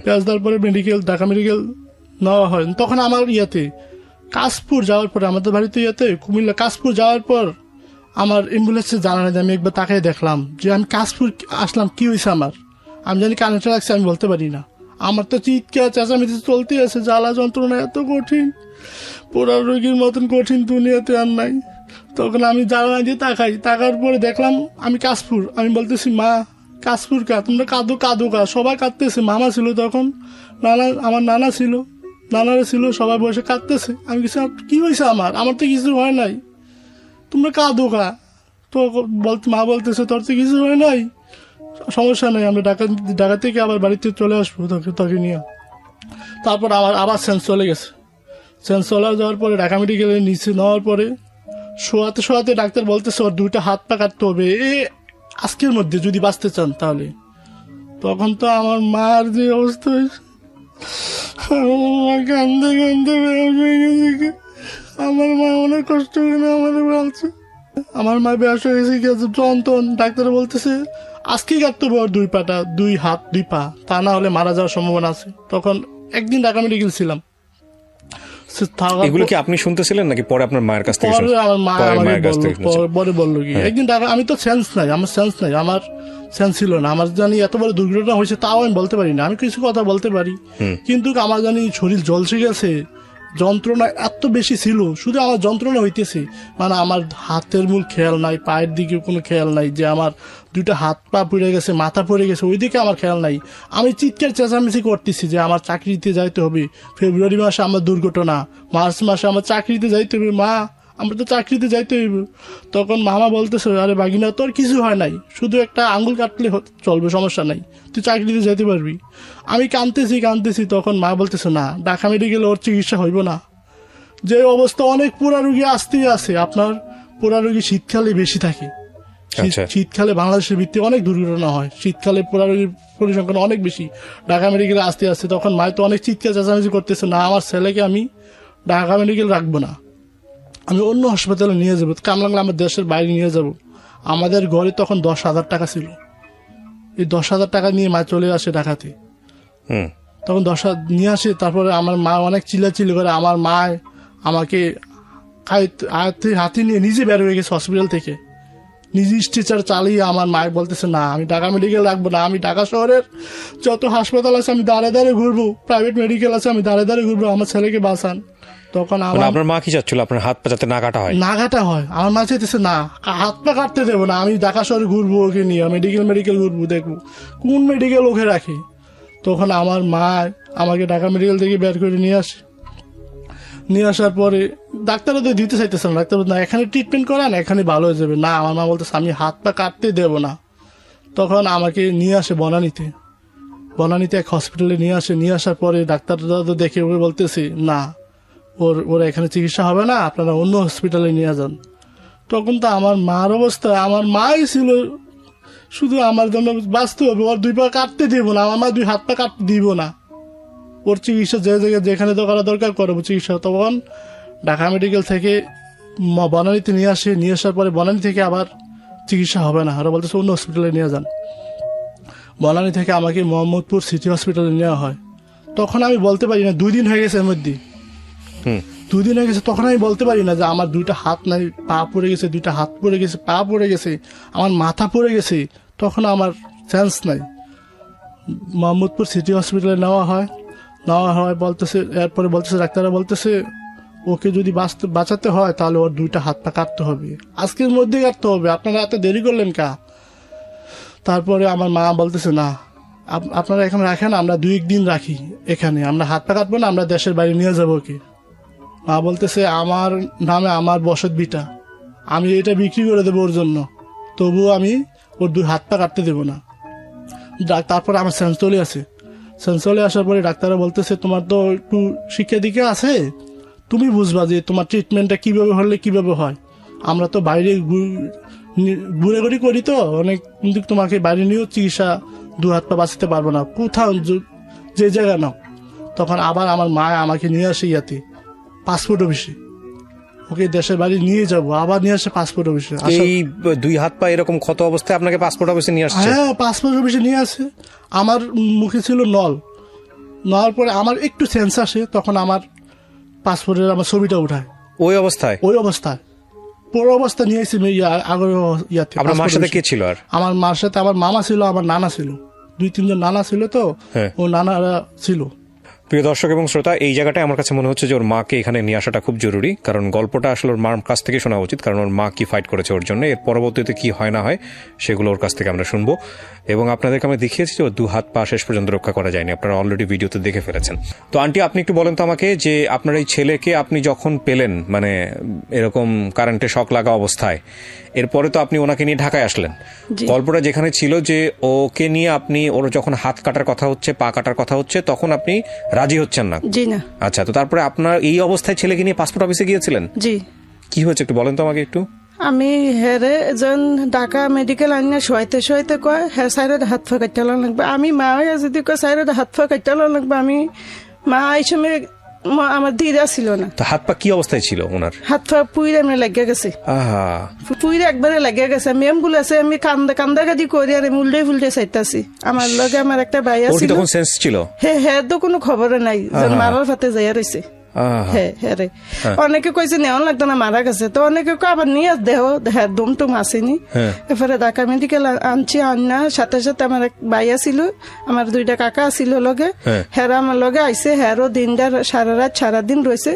প্যাচ দেওয়ার পরে ঢাকা মেডিকেল নেওয়া হয়। তখন আমার কাশপুর যাওয়ার পরে, আমাদের বাড়িতে কুমিল্লা কাশপুর যাওয়ার পর আমার অ্যাম্বুলেন্সে জানানো যায়, আমি একবার তাকাই দেখলাম যে আমি কাশপুর আসলাম, কি হয়েছে আমার, আমি জানি কানেক্টে লাগছে, আমি বলতে পারি না। আমার তো চিৎকার চেঁচামেচি চলতে আছে, জ্বালা যন্ত্রণা এত কঠিন, পোড়া রোগীর মতন কঠিন দুনিয়াতে আর নাই। তখন আমি জ্বালা দিয়ে তাকার পরে দেখলাম আমি কাশপুর। আমি বলতেছি মা, কাশপুর কা, তোমরা কাঁদো কা, সবাই কাঁদতেছে। মামা ছিল তখন, আমার নানা ছিল, নানারা ছিল, সবাই বসে কাঁদতেছে। আমি কিছু, কি হয়েছে আমার তো কিছু হয় নাই, তোমরা কাঁদো কা। তো মা বলতেছে তোর তো কিছু হয় নাই, সমস্যা নেই, আমরা ঢাকা থেকে আবার বাড়িতে চলে আসবো তোকে নিয়ে। তারপর আবার সেন্স চলে গেছে। সেন্স চলে যাওয়ার পরে ঢাকা মেডিকেলে নিচে নেওয়ার পরে শোয়াতে ডাক্তার বলতেছে ওর 2টা হাত পা কাটতে হবে আজকের মধ্যে যদি বাঁচতে চান তাহলে। তখন তো আমার মার যে অবস্থা হয়েছে, কান্দে আমার মা অনেক কষ্ট করে আমাদের বলছে, আমার মা বেশ হয়ে গেছে যন্ত্রণ। ডাক্তার বলতেছে আজকেই কাটতে হবে ওর 2 পাটা, 2 হাত 2 পা, তা না হলে মারা যাওয়ার সম্ভাবনা আছে। তখন একদিন ঢাকা মেডিকেল ছিলাম, এগুলো কি আপনি শুনতেছিলেন নাকি পরে আপনার মায়ের কাছ থেকে পরে আমার মা পরে আমাকে মায়ের কাছ থেকে বললো, পরে বললো কি একদিন ঢাকা, আমি তো সেন্স নাই, আমার সেন্স নাই, আমার সেন্স ছিল না, আমার জানি এত বড় দুর্ঘটনা হয়েছে তাও আমি বলতে পারি না, আমি কিছু কথা বলতে পারি কিন্তু আমার জানি শরীর জ্বলসে গেছে, যন্ত্রণা এত বেশি ছিল, শুধু আমার যন্ত্রণা হইতেছে, মানে আমার হাতের মূল খেয়াল নাই, পায়ের দিকে কোনো খেয়াল নাই, যে আমার দুইটা হাত পা পড়ে গেছে, মাথা পড়ে গেছে, ওইদিকে আমার খেয়াল নাই। আমি চিৎকার চেঁচামেচি করতেছি যে আমার চাকরিতে যাইতে হবে, ফেব্রুয়ারি মাসে আমার দুর্ঘটনা, মার্চ মাসে আমার চাকরিতে যাইতে হবে, মা আমরা তো চাকরিতে যাইতে হইব। তখন মামা বলতেছে, আরে বাগিনা তোর কিছু হয় নাই, শুধু একটা আঙ্গুল কাটলে চলবে, সমস্যা নাই, তুই চাকরিতে যেতে পারবি। আমি কাঁদতেছি, তখন মা বলতেছে না, ঢাকা মেডিকেলে ওর চিকিৎসা হইব না, যে অবস্থা অনেক পোড়া রোগী আসতেই আছে, আপনার পোড়া রোগী শীতকালে বেশি থাকে, শীতকালে বাংলাদেশের ভিত্তিতে অনেক দুর্ঘটনা হয়, শীতকালে পোড়া রোগীর পরিসংখ্যান অনেক বেশি, ঢাকা মেডিকেলে আসতে তখন মা তো অনেক চিৎকার চেঁচামেচি করতেছে, না আমার ছেলেকে আমি ঢাকা মেডিকেল রাখবো না, আমি অন্য হাসপাতালে নিয়ে যাবো, কামরাঙ্গলা আমার দেশের বাইরে নিয়ে যাব। আমাদের ঘরে তখন 10,000 টাকা ছিল, এই 10,000 টাকা নিয়ে মা চলে আসে ঢাকাতে। তখন 10,000 নিয়ে আসে, তারপরে আমার মা অনেক চিল্লাচিল্লি করে, আমার মা আমাকে হাতে নিয়ে নিজে বের হয়ে গেছে হসপিটাল থেকে, নিজে স্ট্রেচার চালিয়ে আমার মায়ের বলতেছে না আমি ঢাকা মেডিকেল রাখবো না, আমি ঢাকা শহরের যত হাসপাতাল আছে আমি দাঁড়ে দাঁড়ে ঘুরবো, প্রাইভেট মেডিকেল আছে আমি দাঁড়ে দাঁড়ে ঘুরবো, আমার ছেলেকে বাঁচান। তখন আপনার মা কি চাচ্ছিল আপনার হাত পা যাতে না কাটা হয়? না কাটা হয়, আমার মা চাইতেছে না হাত পা কাটতে দেবো না, আমি ঢাকা শহরে ঘুরবো, ওকে নিয়ে মেডিকেল ঘুরবো, দেখবো কোন মেডিকেল ওকে রাখে। তখন আমার মা আমাকে ঢাকা মেডিকেল থেকে বের করে নিয়ে আসার পরে ডাক্তারও তো দিতে চাইতেছে না, ডাক্তার না এখানে ট্রিটমেন্ট করান, এখানে ভালো হয়ে যাবে না, আমার মা বলতেছে আমি হাত পা কাটতে দেবো না। তখন আমাকে নিয়ে আসে বনানীতে এক হসপিটালে নিয়ে আসার পরে ডাক্তাররা তো দেখে ওকে বলতেছে না ওরা এখানে চিকিৎসা হবে না, আপনারা অন্য হসপিটালে নিয়ে যান। তখন তো আমার মার অবস্থা, আমার মাই ছিল শুধু আমার জন্য বাঁচতে হবে, ওর 2 পা কাটতে দিব না, আমার মা 2 হাত পা কাটতে দিব না, ওর চিকিৎসা যে জায়গায় যেখানে তো করা দরকার করবো চিকিৎসা। তখন ঢাকা মেডিকেল থেকে বনানীতে নিয়ে আসার পরে বনানী থেকে আবার চিকিৎসা হবে না, ওরা বলতেছে অন্য হসপিটালে নিয়ে যান। বনানী থেকে আমাকে মোহাম্মদপুর সিটি হসপিটালে নেওয়া হয়। তখন আমি বলতে পারি না, 2 দিন হয়ে গেছে এর মধ্যে, 2 দিন হয়ে গেছে, তখন আমি বলতে পারি না যে আমার 2টা হাত নাই, পা পড়ে গেছে, 2টা হাত পড়ে গেছে, পা পড়ে গেছে, আমার মাথা পড়ে গেছে, তখন আমার চান্স নাই। মোহাম্মদপুর সিটি হসপিটালে নেওয়া হয় বলতেছে, এরপরে বলতেছে ডাক্তাররা বলতেছে ওকে যদি বাঁচাতে হয় তাহলে ওর 2টা হাত পা কাটতে হবে, আজকের মধ্যে কাটতে হবে, আপনারা এত দেরি করলেন কা। তারপরে আমার মা বলতেছে না আপনারা এখানে রাখেন, আমরা 2-1 দিন রাখি এখানে, আমরা হাত পা কাটবো না, আমরা দেশের বাইরে নিয়ে যাবো ওকে। মা বলতেছে আমার নামে আমার বসত বিটা, আমি এটা বিক্রি করে দেবো ওর জন্য, তবুও আমি ওর 2 হাত পা কাটতে দেবো না। তারপরে আমার সেন্স চলে আসার পরে ডাক্তাররা বলতেছে তোমার তো একটু শিক্ষা দিকে আছে, তুমি বুঝবা যে তোমার ট্রিটমেন্টটা কিভাবে হলে কিভাবে হয়, আমরা তো বাইরে ঘুরে করি তো অনেক, কিন্তু তোমাকে বাইরে নিয়েও চিকিৎসা 2 হাত পা বাঁচাতে পারবো না, কোথাও যে জায়গা নাও। তখন আবার আমার মা আমাকে নিয়ে আসে পাসপোর্ট অফিসে, ওকে দেশের বাড়ি নিয়ে যাবো, আবার নিয়ে আসে পাসপোর্ট অফিসে। এই 2 হাত পা এরকম ক্ষত অবস্থায় আপনাকে পাসপোর্ট অফিসে নিয়ে আসছে? হ্যাঁ, পাসপোর্ট অফিসে নিয়ে আসে। আমার মুখে ছিল নল পরে আমার একটু সেন্স আসে, তখন আমার পাসপোর্টের আমার ছবিটা উঠায়, ওই অবস্থায় পুরো অবস্থা নিয়ে এসে ইয়াতে। আপনার মার সাথে কে ছিল? আর আমার মার সাথে আমার মামা ছিল, আমার নানা ছিল, 2-3 জন নানা ছিল, তো ও নানারা ছিল। প্রিয় দর্শক এবং শ্রোতা, এই জায়গাটায় আমার কাছে মনে হচ্ছে যে ওর মাকে এখানে নিয়ে আসাটা খুব জরুরি, কারণ গল্পটা আসলে ওর মার কাছ থেকে শোনা উচিত, কারণ ওর মা কি ফাইট করেছে ওর জন্য, এর পরবর্তীতে কি হয় না হয় সেগুলো ওর কাছ থেকে আমরা শুনবো। এবং আপনাদেরকে আমি দেখিয়েছি যে ওর 2 হাত পা শেষ পর্যন্ত রক্ষা করা যায়নি, আপনারা অলরেডি ভিডিওতে দেখে ফেলেছেন। তো আন্টি, আপনি একটু বলেন তো আমাকে যে আপনার এই ছেলেকে আপনি যখন পেলেন, মানে এরকম কারেন্টে শক লাগা অবস্থায়, এরপরে তো আপনি ওনাকে নিয়ে ঢাকায় আসলেন, গল্পটা যেখানে ছিল যে ওকে নিয়ে আপনি ওর যখন হাত কাটার কথা হচ্ছে, পা কাটার কথা হচ্ছে, তখন আপনি রাজি হচ্ছেন না? জি না। আচ্ছা, তো তারপরে আপনার এই অবস্থায় ছেলেকে নিয়ে পাসপোর্ট অফিসে গিয়েছিলেন? জি। কি হয়েছে একটু বলেন তো আমাকে একটু। আমি হেরে যেন ঢাকা মেডিকেল আনিয়া শোয়াইতে কয় হ্যাঁ সাইডে হাত ফা কাটতে লাগবে, আমি মা হয়ে যদি কয় সাইডে হাত ফা কাটতে লাগবে, আমি মা এই সময় আমার দিদা ছিল না। তো হাত পা কি অবস্থায় ছিল ওনার? হাত পা পুইরে আমি লাগিয়ে গেছে, পুইরে একবারে লাগিয়ে গেছে, মেম গুলো আছে, আমি কান্দা কাদি করি আর আমি উল্টে চাইতাছি। আমার লগে আমার একটা ভাই আছে, তখন সেন্স ছিল? হ্যাঁ তো কোনো খবর নাই, মারার ফাতে যাইয়া রয়েছে। হ্যাঁ হ্যাঁ রে অনেকে কইছে নেওয়া লাগতো না মারা গেছে তো অনেকে আবার নিয়ে দেহ হ্যাঁ দম টুম আসেনি এরপরে ঢাকা মেডিকেল আনছি আন্না সাথে সাথে আমার এক ভাইয়া ছিল আমার 2টা কাকা ছিল লগে হেরা আমার লগে আইসে হেরো দিনদার সারা রাত সারাদিন রয়েছে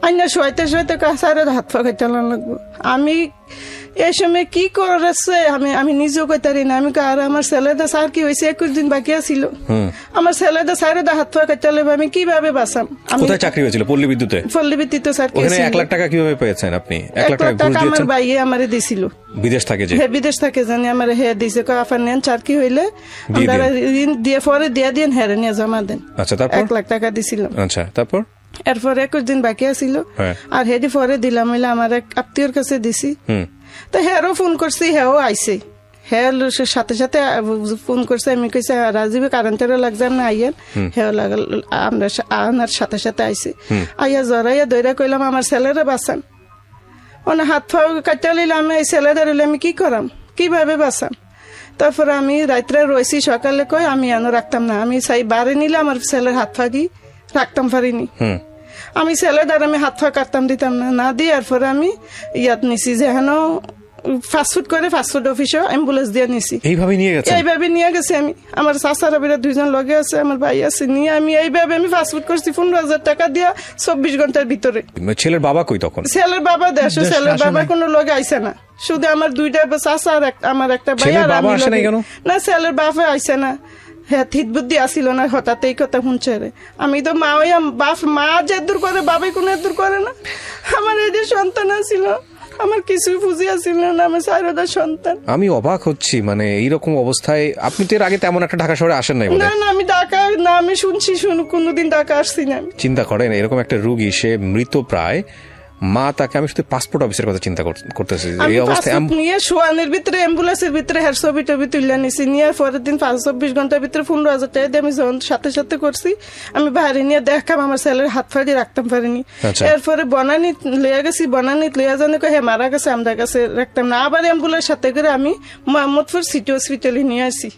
আন্না শোয়াইতে শোয়াইতে সারা হাত পা খাইতে লাগবো আমি এই সময় কি করেছে আমি নিজেও কইতারি না আমি আর আমার ছেলেটা স্যার কি হয়েছে 21 দিন বাকি আছিল আমার ছেলেটা স্যারের হাত পা কাটতে লাগবে আমি কিভাবে বাঁচাম কোথায় চাকরি হয়েছিল পল্লী বিদ্যুতে স্যার ওখানে 1 লাখ টাকা কিভাবে পেয়েছেন আপনি 1 লাখ টাকা ঘুষ আমার দিয়েছেন ভাইয়ে আমারে দিছিল বিদেশ থেকে যে হ্যাঁ বিদেশ থেকে জানি আমার হ্যাঁ দিছে আফার নেন চাকরি হইলে আমরা ঋণ দিয়ে পরে দিয়ে দিন হেরে নিয়ে জমা দেন আচ্ছা তারপর 1 লাখ টাকা দিছিল আচ্ছা তারপর এরপরে 21 দিন বাকি আছিল আর হেডি পরে দিলাম হইলে আমার এক আত্মীয়র কাছে দিছি তো হ্যারও ফোন করছি হ্যাঁ আইসে হ্যাঁ সাথে সাথে ফোন করছে আমি কইছে রাজীবে কারেন্টেরও লাগছে না আইয়েন হ্যাঁ আমরা আনার সাথে সাথে আইসে আইয়া জড়াইয়া দইরা কইলাম আমার ছেলেরে বাঁচান ওনা হাত পা কাটতে লইলাম এই ছেলে ধরলে আমি কি করাম কিভাবে বাঁচাম তারপরে আমি রাত্রে রয়েছি সকালে কই আমি এনে রাখতাম না আমি চাই বারে নিলে আমার ছেলের হাত ফাঁকি রাখতাম পারিনি আমি ছেলে দ্বারা আমি হাত পা কাটতাম দিতাম না দিয়ে এরপরে আমি ইয়াত নিছি যে হেন ফাস্টফুড করে ফাস্টফুড অফিসে অ্যাম্বুলেন্স দিয়ে নিছি এইভাবে নিয়ে গেছে আমি আমার চাচারা বিরা 2 জন লগে আছে আমার ভাই আছে নিয়ে আমি এইভাবে আমি ফাস্টফুড করছি 15,000 টাকা দিয়া 24 ঘন্টার ভিতরে ছেলের বাবা কই তখন ছেলের বাবা দেশে ছেলের বাবা কোনো লগে আইছে না শুধু আমার 2টা চাচা আর আমার একটা ভাই আর আমি না ছেলের বাবা আইছে না হ্যাঁ থিত বুদ্ধি আসিল না হঠাৎ এই কথা শুনছে রে আমি তো মা যে দূর করে বাবাই কোনো দূর করে না আমার এই যে সন্তান আসিল আমার কিছু বুঝি আসিল না আমার 4টা সন্তান আমি অবাক হচ্ছি মানে এইরকম অবস্থায় আপনি তো এর আগে তেমন একটা ঢাকা শহরে আসেন নাই না না আমি ঢাকা না আমি শুনছি কোনোদিন ঢাকা আসছি না চিন্তা করেন এরকম একটা রোগী সে মৃত প্রায় মা তাকে আমি শুধু পাসপোর্ট অফিসের কথা চিন্তা করতেছি এই অবস্থায় নিয়ে শোয়ানের ভিতরে অ্যাম্বুলেন্সের ভিতরে হেয়ার ছবি টবি তুলে নিছি নিয়ে পরের দিন 24 ঘন্টার ভিতরে 15,000 টাকা দিয়ে আমি যখন সাথে সাথে করছি আমি বাইরে নিয়ে দেখাম আমার ছেলের হাত ফাড়ি রাখতাম পারিনি এরপরে বনানি লইয়া গেছি বনানি লইয়া জানে হে মারা গেছে আমরা কাছে রাখতাম না আবার অ্যাম্বুলেন্স সাথে করে আমি মোহাম্মদপুর সিটি হসপিটালে নিয়ে আসি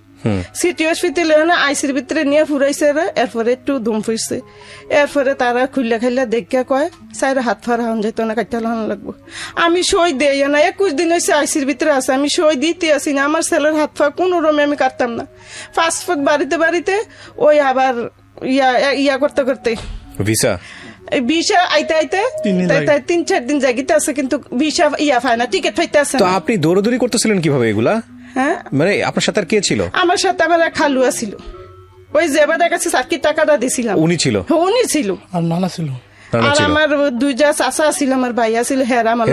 সিটি হসপিটালে আইসির ভিতরে নিয়ে ফুরাইছে এরপরে একটু ধুম ফুরছে এরপরে তারা খুললে খাইলে দেখিয়া কয় সাইরে হাত ফাড়া হন যেত না কাটতে হন লাগবো আমি সই দেই না 21 দিন হয়েছে আইসির ভিতরে আছে আমি সই দিতে আসি না আমার ছেলের হাত ফা কোন রমে আমি কাটতাম না ফাস্টফুড বাড়িতে ওই আবার ইয়া করতে করতে ভিসা আইতে 3-4 দিন জায়গাতে আছে কিন্তু ভিসা পায় না টিকিট পাইতে আছে তো আপনি দৌড়াদৌড়ি করতেছিলেন কিভাবে এগুলা হ্যাঁ মানে আপনার সাথে আর কে ছিল আমার সাথে আমার এক খালুয়া ছিল ওই যেবাদের কাছে 60 টাকাটা দিছিলাম উনি ছিল আর নানা ছিল আর আমার 2টা চাচা ছিল আমার ভাইয়া ছিল হেরা আমার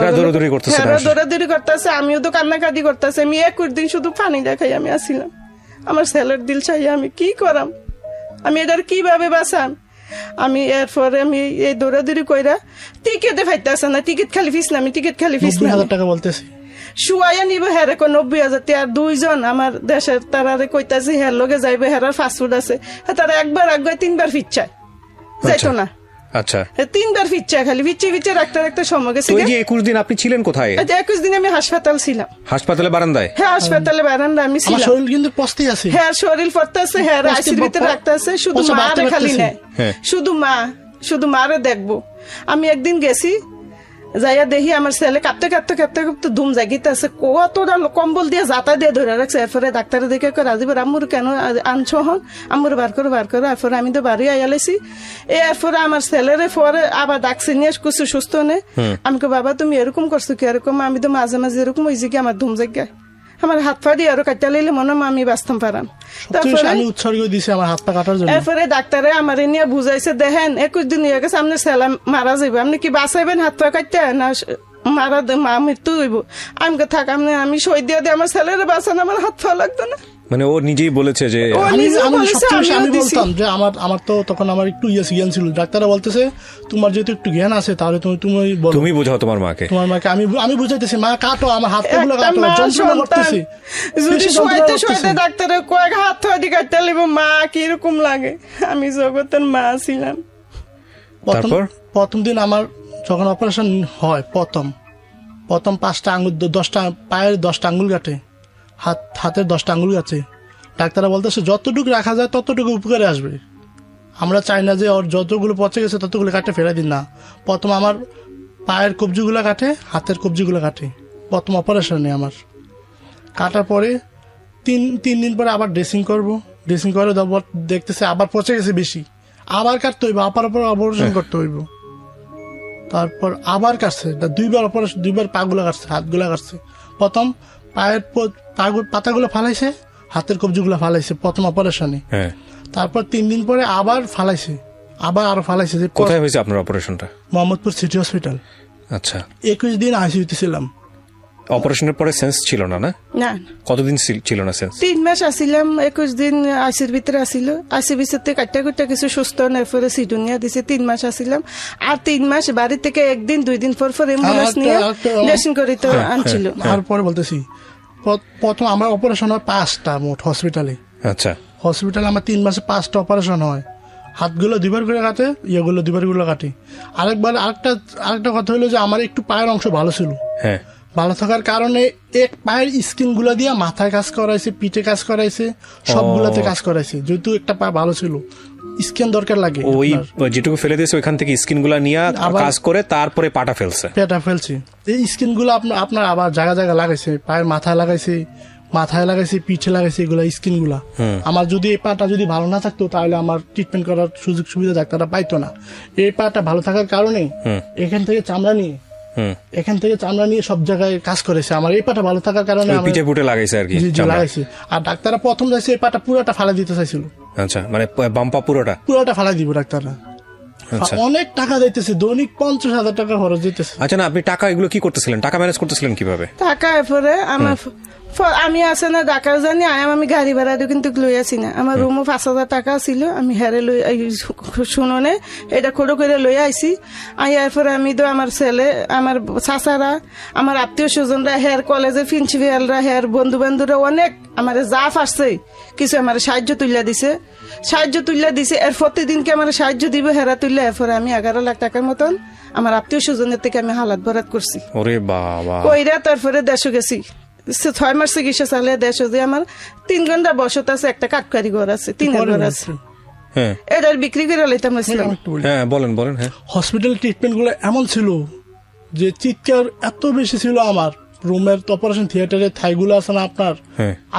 দৌড়াদৌড়ি করতেছে আমিও তো কান্নাকাটি করতেছে আমি 21 দিন শুধু পানি দেখাই আমি আসিলাম আমার ছেলের দিল চাই আমি কি করাম আমি এটার কিভাবে বাঁচাম আমি এরপরে আমি এই দৌড়াদৌড়ি কইরা টিকিটে ফাইতেছে না টিকিট খালি ফিস না আমি টিকিট খালি ফিস না 90,000 টাকা বলতেছি শুয়াইয়া নিব হেরে 90,000 আর 2 জন আমার দেশের তারারে কইতাছে হের লগে যাইবে হেরার ফাস্টফুড আছে তারা একবার 3বার ফিচ্ছায় যাইতো না আচ্ছা 3বার ফিচ্ছায় খালি ফিচ্ছে রাখতে সময় গেছে এই যে 21 দিন আপনি ছিলেন কোথায় 21 দিন আমি হাসপাতাল ছিলাম হাসপাতালে বারান্দায় হ্যাঁ হাসপাতালে বারান্দায় আমি ছিলাম আমার শরীর কিন্তু পস্তি আছে হ্যাঁ শরীর পড়তেছে হ্যাঁ আইসির ভিতরে রাখতে আছে শুধু মারে খালি নেয় শুধু মারে দেখবো আমি একদিন গেছি যাইয়া দেখি আমার ছেলে কাঁপতে ধুম জাগিতে আছে কতটা কম্বল দিয়ে জাতা দিয়ে ধরে রাখছে এরপরে ডাক্তারে দেখে রাজীব আম্মুর কেন আনছো হন আম্মুর বার করো এরপরে আমি তো বাড়ি আইয়ালেছি এরপরে আমার ছেলেরে পরে আবার ডাকছে নিয়ে কিছু সুস্থ নে আমি বাবা তুমি এরকম করছো কি এরকম আমি তো মাঝে মাঝে এরকম হয়েছে কি আমার ধুম জায়গায় আমার হাত পা দিয়ে আরো কাটা লাইলে মনে হয় আমি বাঁচতাম পারাম আমি উৎসর্গ দিছি আমার হাত পা কাটার জন্য এরপরে ডাক্তারে আমার নিয়ে বুঝাইছে দেখেন 21 দিন হয়ে গেছে আপনার ছেলে মারা যাবে আপনি কি বাঁচাইবেন হাত পা কাটতে না মারা মা মৃত্যু হইব আমি থাক আমি সই দিয়ে আমার ছেলের বাঁচান আমার হাত পা লাগতো না মানে ও নিজেই বলেছে যে আমি বলতাম যে আমার তো তখন আমার একটু জ্ঞান ছিল ডাক্তাররা বলতেছে তোমার যেহেতু একটু জ্ঞান আছে তাহলে তুমি বোঝাও তোমার মাকে আমি বুঝাইতেছি মা কাটো আমার হাত গুলো কাটো যন্ত্রণা করতেছি যদি শোয়াইতে ডাক্তারে কয়েক হাত ধরে কাটতে লিব মা কিরকম লাগে আমি জগতের মা ছিলাম প্রথম দিন আমার যখন অপারেশন হয় প্রথম 5টা আঙ্গুল 10টা পায়ের 10টা আঙ্গুল কাটে হাতের 10টা আঙ্গুল আছে ডাক্তাররা বলতেছে যতটুকু রাখা যায় ততটুকু উপকারে আসবে আমরা চাই না যে ওর যতগুলো পচে গেছে ততগুলো কাটে ফেলে দিন না। প্রথম আমার পায়ের কবজিগুলো কাটে, হাতের কবজিগুলো কাটে, প্রথম অপারেশনে আমার কাটার পরে তিন দিন পরে আবার ড্রেসিং করব। ড্রেসিং করে দেখতেছে আবার পচে গেছে বেশি, আবার কাটতে হইব, আবার অপারেশন করতে হইব। তারপর আবার কাটছে, দুইবার অপারেশন, দুইবার পাগুলো কাটছে, হাতগুলা কাটছে। প্রথম পায়ের পাতাগুলো ফালাইছে, হাতের কবজিগুলো ফালাইছে প্রথম অপারেশনে। তারপর 3 দিন পরে আবার ফালাইছে, আবার আরো ফালাইছে। কোথায় হয়েছে আপনার অপারেশনটা? Mohammadpur city hospital. আচ্ছা, 21 দিন আইসিইউতে ছিলাম। অপারেশনের পরে সেন্স ছিল না? না, না। কতদিন ছিল না সেন্স? 3 মাস আসিলাম, 21 দিন আইসির ভিতরে আসিল। আইসির ভিতরে কাটটা কিছু সুস্থ এরপরে সিডুনিয়া দিছে। 3 মাস আসিলাম, আর 3 মাস বাড়ি থেকে 1 দিন 2 দিন পর অ্যাম্বুলেন্স নিয়ে ড্রেসিং করে তো আনছিল। তারপরে বলতেছি প্রথম আমার অপারেশন হয় 5টা মোট হসপিটালে। আচ্ছা, হসপিটালে আমার 3 মাসে 5টা অপারেশন হয়। হাতগুলো 2বার করে কাটে, ইয়েগুলো 2বার করে কাটে। আরেকটা কথা হলো যে আমার একটু পায়ের অংশ ভালো ছিল। হ্যাঁ, ভালো থাকার কারণে এক পায়ের স্কিন গুলা দিয়ে মাথায় কাজ করাইছে, পিঠে কাজ করাইছে, সবগুলাতে কাজ করাইছে। যেহেতু একটা পা ভালো ছিল, স্কিন দরকার লাগে। ওই যেটুকু ফেলে দিয়েছে ওইখান থেকে স্কিন গুলা নিয়ে কাজ করে তারপরে পাটা ফেলছে। এই স্কিন গুলো আপনার আবার জায়গা জায়গা লাগাইছে, পায়ের মাথায় লাগাইছে, পিঠে লাগাইছে, এগুলা স্কিন গুলা। আমার যদি এই পাটা যদি ভালো না থাকতো তাহলে আমার ট্রিটমেন্ট করার সুযোগ সুবিধা ডাক্তাররা পাইতো না। এই পাটা ভালো থাকার কারণে এখান থেকে চামড়া নিয়ে সব জায়গায় কাজ করেছে। আমার এই পাটা ভালো থাকার কারণে পিঠে পুটে লাগাইছে আর কি, লাগাইছে। আর ডাক্তাররা প্রথম যাইছে এই পাটা পুরোটা ফালা দিতে চাইছিল। আচ্ছা, মানে বাম্পা পুরোটা ফালা দিব ডাক্তাররা। অনেক টাকা দিতেছে, দৈনিক 50,000 টাকা খরচ দিতেছে। আচ্ছা, না আপনি টাকা এগুলো কি করতেছিলেন? টাকা ম্যানেজ করতেছিলেন কিভাবে? টাকা এরপরে আমি আছে না ঢাকা জানি আমি গাড়ি ভাড়া কিন্তু লই আসি না। আমার রুমও 5,000 টাকা ছিল, আমি হেরে লই শুনে এটা খোড়ো করে লই আইসি। এরপরে আমি তো আমার ছেলে, আমার চাচারা, আমার আত্মীয় স্বজনরা, হের কলেজের প্রিন্সিপালরা, হের বন্ধু বান্ধবরা অনেক আমার যা আসছে কিছু আমার সাহায্য তুলিয়া দিছে। এর প্রতিদিনকে আমার সাহায্য দিব হেরা তুললে। এরপরে আমি 11 লাখ টাকার মতন আমার আত্মীয় স্বজনের থেকে আমি হালাত ভরাত করছি। ওরে বাবা! কইরা তারপরে দেশে গেছি। 6 মাস চিকিৎসা চালিয়ে দেশে যে আমার 3 ঘন্টা বসত আছে, একটা কাঠকারি ঘর আছে, 3 ঘর আছে। হ্যাঁ, এটার বিক্রি করে লাইতাম। হ্যাঁ, বলেন। হ্যাঁ, হসপিটাল ট্রিটমেন্ট গুলো এমন ছিল যে চিৎকার এত বেশি ছিল। আমার রুমের অপারেশন থিয়েটারে থাইগুলো আছে না আপনার,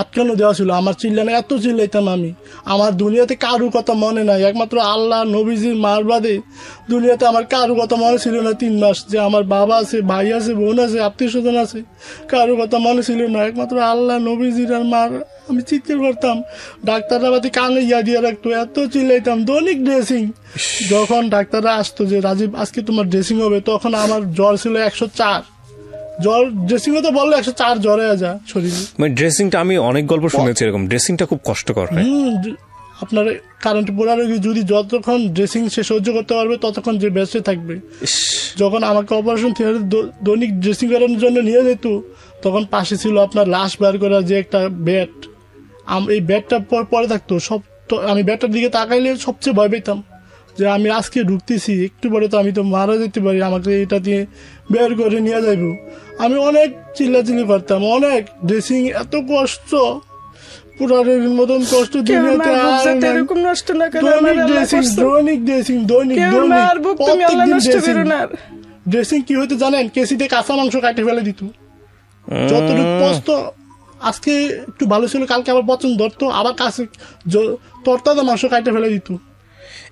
আটকানো দেওয়া ছিল। আমার চিল্লানো এত চিল্লাইতাম আমি, আমার দুনিয়াতে কারু কথা মনে নাই, একমাত্র আল্লাহ নবীজির মার বাদে দুনিয়াতে আমার কারু কথা মনে ছিল না। 3 মাস যে আমার বাবা আছে, ভাই আছে, বোন আছে, আত্মীয় স্বজন আছে, কারু কথা মনে ছিল না, একমাত্র আল্লাহ নবীজির আর মার। আমি চিৎকার করতাম, ডাক্তাররা বাদে কানে ইয়া দিয়ে রাখতো, এত চিল্লাইতাম। দৈনিক ড্রেসিং। যখন ডাক্তাররা আসতো যে রাজীব আজকে তোমার ড্রেসিং হবে, তখন আমার জ্বর ছিল 104। জ্বর ড্রেসিং তো বললো 104 জ্বরে যা শরীরে। মানে ড্রেসিংটা আমি অনেক গল্প শুনেছি এরকম, ড্রেসিংটা খুব কষ্টকর হয়। আপনার কারেন্ট পোড়া রোগী যদি যতক্ষণ ড্রেসিং সে সহ্য করতে পারবে ততক্ষণ যে বেঁচে থাকবে। যখন আমাকে অপারেশন থিয়েটারে দৈনিক ড্রেসিং করানোর জন্য নিয়ে যেত, তখন পাশে ছিল আপনার লাশ বার করার যে একটা বেড। এই বেডটা পরে থাকতো সব। আমি বেডটার দিকে তাকাইলে সবচেয়ে ভয় পেতাম যে আমি আজকে ঢুকতেছি, একটু পরে তো আমি তো মারা যেতে পারি, আমাকে এটা দিয়ে বের করে নিয়ে যাইব। আমি অনেক চিল্লাচিল্লি করতাম, অনেক। ড্রেসিং এত কষ্ট, পুরারের মতন কষ্ট দুনিয়াতে ড্রেসিং কি হইতে জানেন? কেসিতে কাঁচা মাংস কাটে ফেলে দিত। যতটুকু কষ্ট আজকে একটু ভালো ছিল, কালকে আবার পছন্দ ধরতো, আবার কাছে তরতাজা মাংস কাটে ফেলে দিত।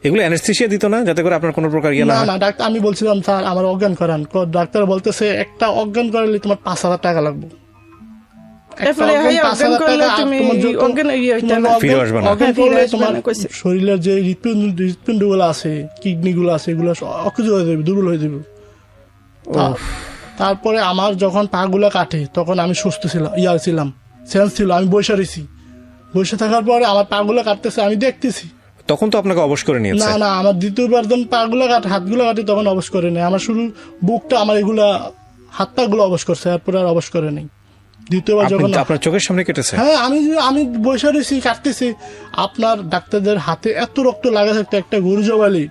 এগুলো অ্যানেস্থেসিয়া দিত না যাতে করে আপনার কোনো প্রকার ইয়ে না? না ডাক্তার, আমি বলছিলাম স্যার আমার অজ্ঞান করান। ডাক্তার বলতেছে একটা অজ্ঞান করালে তোমার 5,000 টাকা লাগবে। শরীরের যে হৃৎপিণ্ড গুলো আছে, কিডনি গুলো আছে, এগুলো অকেজ হয়ে যাবে, দুর্বল হয়ে যাবে। তারপরে আমার যখন পা গুলা কাটে তখন আমি সুস্থ ছিলাম, সেন্স ছিল। আমি বসে থাকার পরে আমার পা গুলো কাটতেছে, আমি দেখতেছি। তখন তো আপনাকে অবশ করে নিয়েছে? না, আমার দ্বিতীয়বার যখন পাগুলো কাটে, হাতগুলো কাটে, তখন অবশ করে নেই। আমার শুধু বুকটা, আমার এগুলা হাত পা গুলো অবশ করছে, এরপরে আর অবশ করে নেই। দ্বিতীয়বার যখন আপনার চোখের সামনে কেটেছে? হ্যাঁ, আমি বসে রয়েছি, কাটতেছি। আপনার ডাক্তারদের হাতে এত রক্ত লাগা থাকতো, একটা গরু জবালি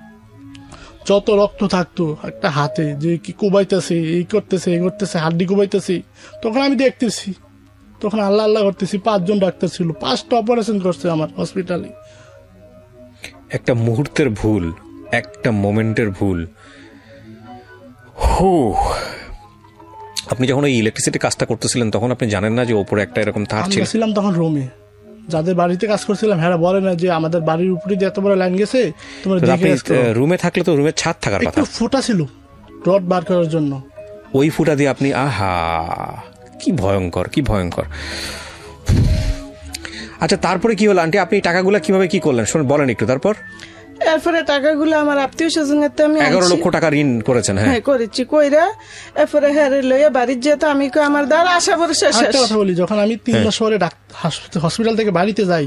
যত রক্ত থাকতো একটা হাতে, যে কি কোবাইতেছে, এই করতেছে, হাড্ডি কোবাইতেছি। তখন আমি দেখতেছি, তখন আল্লাহ করতেছি। 5 জন ডাক্তার ছিল, 5টা অপারেশন করছে আমার হসপিটালে। একটা মুহূর্তের ভুল, একটা মোমেন্টের ভুল। আপনি যখন ওই ইলেকট্রিসিটি কাজটা করতেছিলেন তখন আপনি জানেন না যে ওপরে একটা এরকম তার ছিল? ছিলাম তখন রুমে, যাদের বাড়িতে কাজ করছিলাম হ্যাঁ বলে না যে আমাদের বাড়ির উপরে দিয়ে এত বড় লাইন গেছে তোমরা দেখে আসতো। রুমে থাকলে তো রুমের ছাদ থাকার কথা। একটু ফুটা ছিল রড বার করার জন্য, ওই ফুটা দিয়ে আপনি আহা কি ভয়ঙ্কর, কি ভয়ঙ্কর। আচ্ছা তারপরে কি হলো আন্টি? আপনি টাকাগুলো কিভাবে কি করলেন শুনুন, বলেন একটু। তারপর এরপরে টাকাগুলো আমার আত্মীয় স্বজনের তো আমি 11 লক্ষ টাকা ঋণ করেছেন? হ্যাঁ করেছি। কইরা এরপরে হ্যাঁ লইয়া বাড়ির যেতে আমি আমার দ্বারা আশা ভরসা শেষ। একটা কথা বলি, যখন আমি 3 মাস পরে হসপিটাল থেকে বাড়িতে যাই,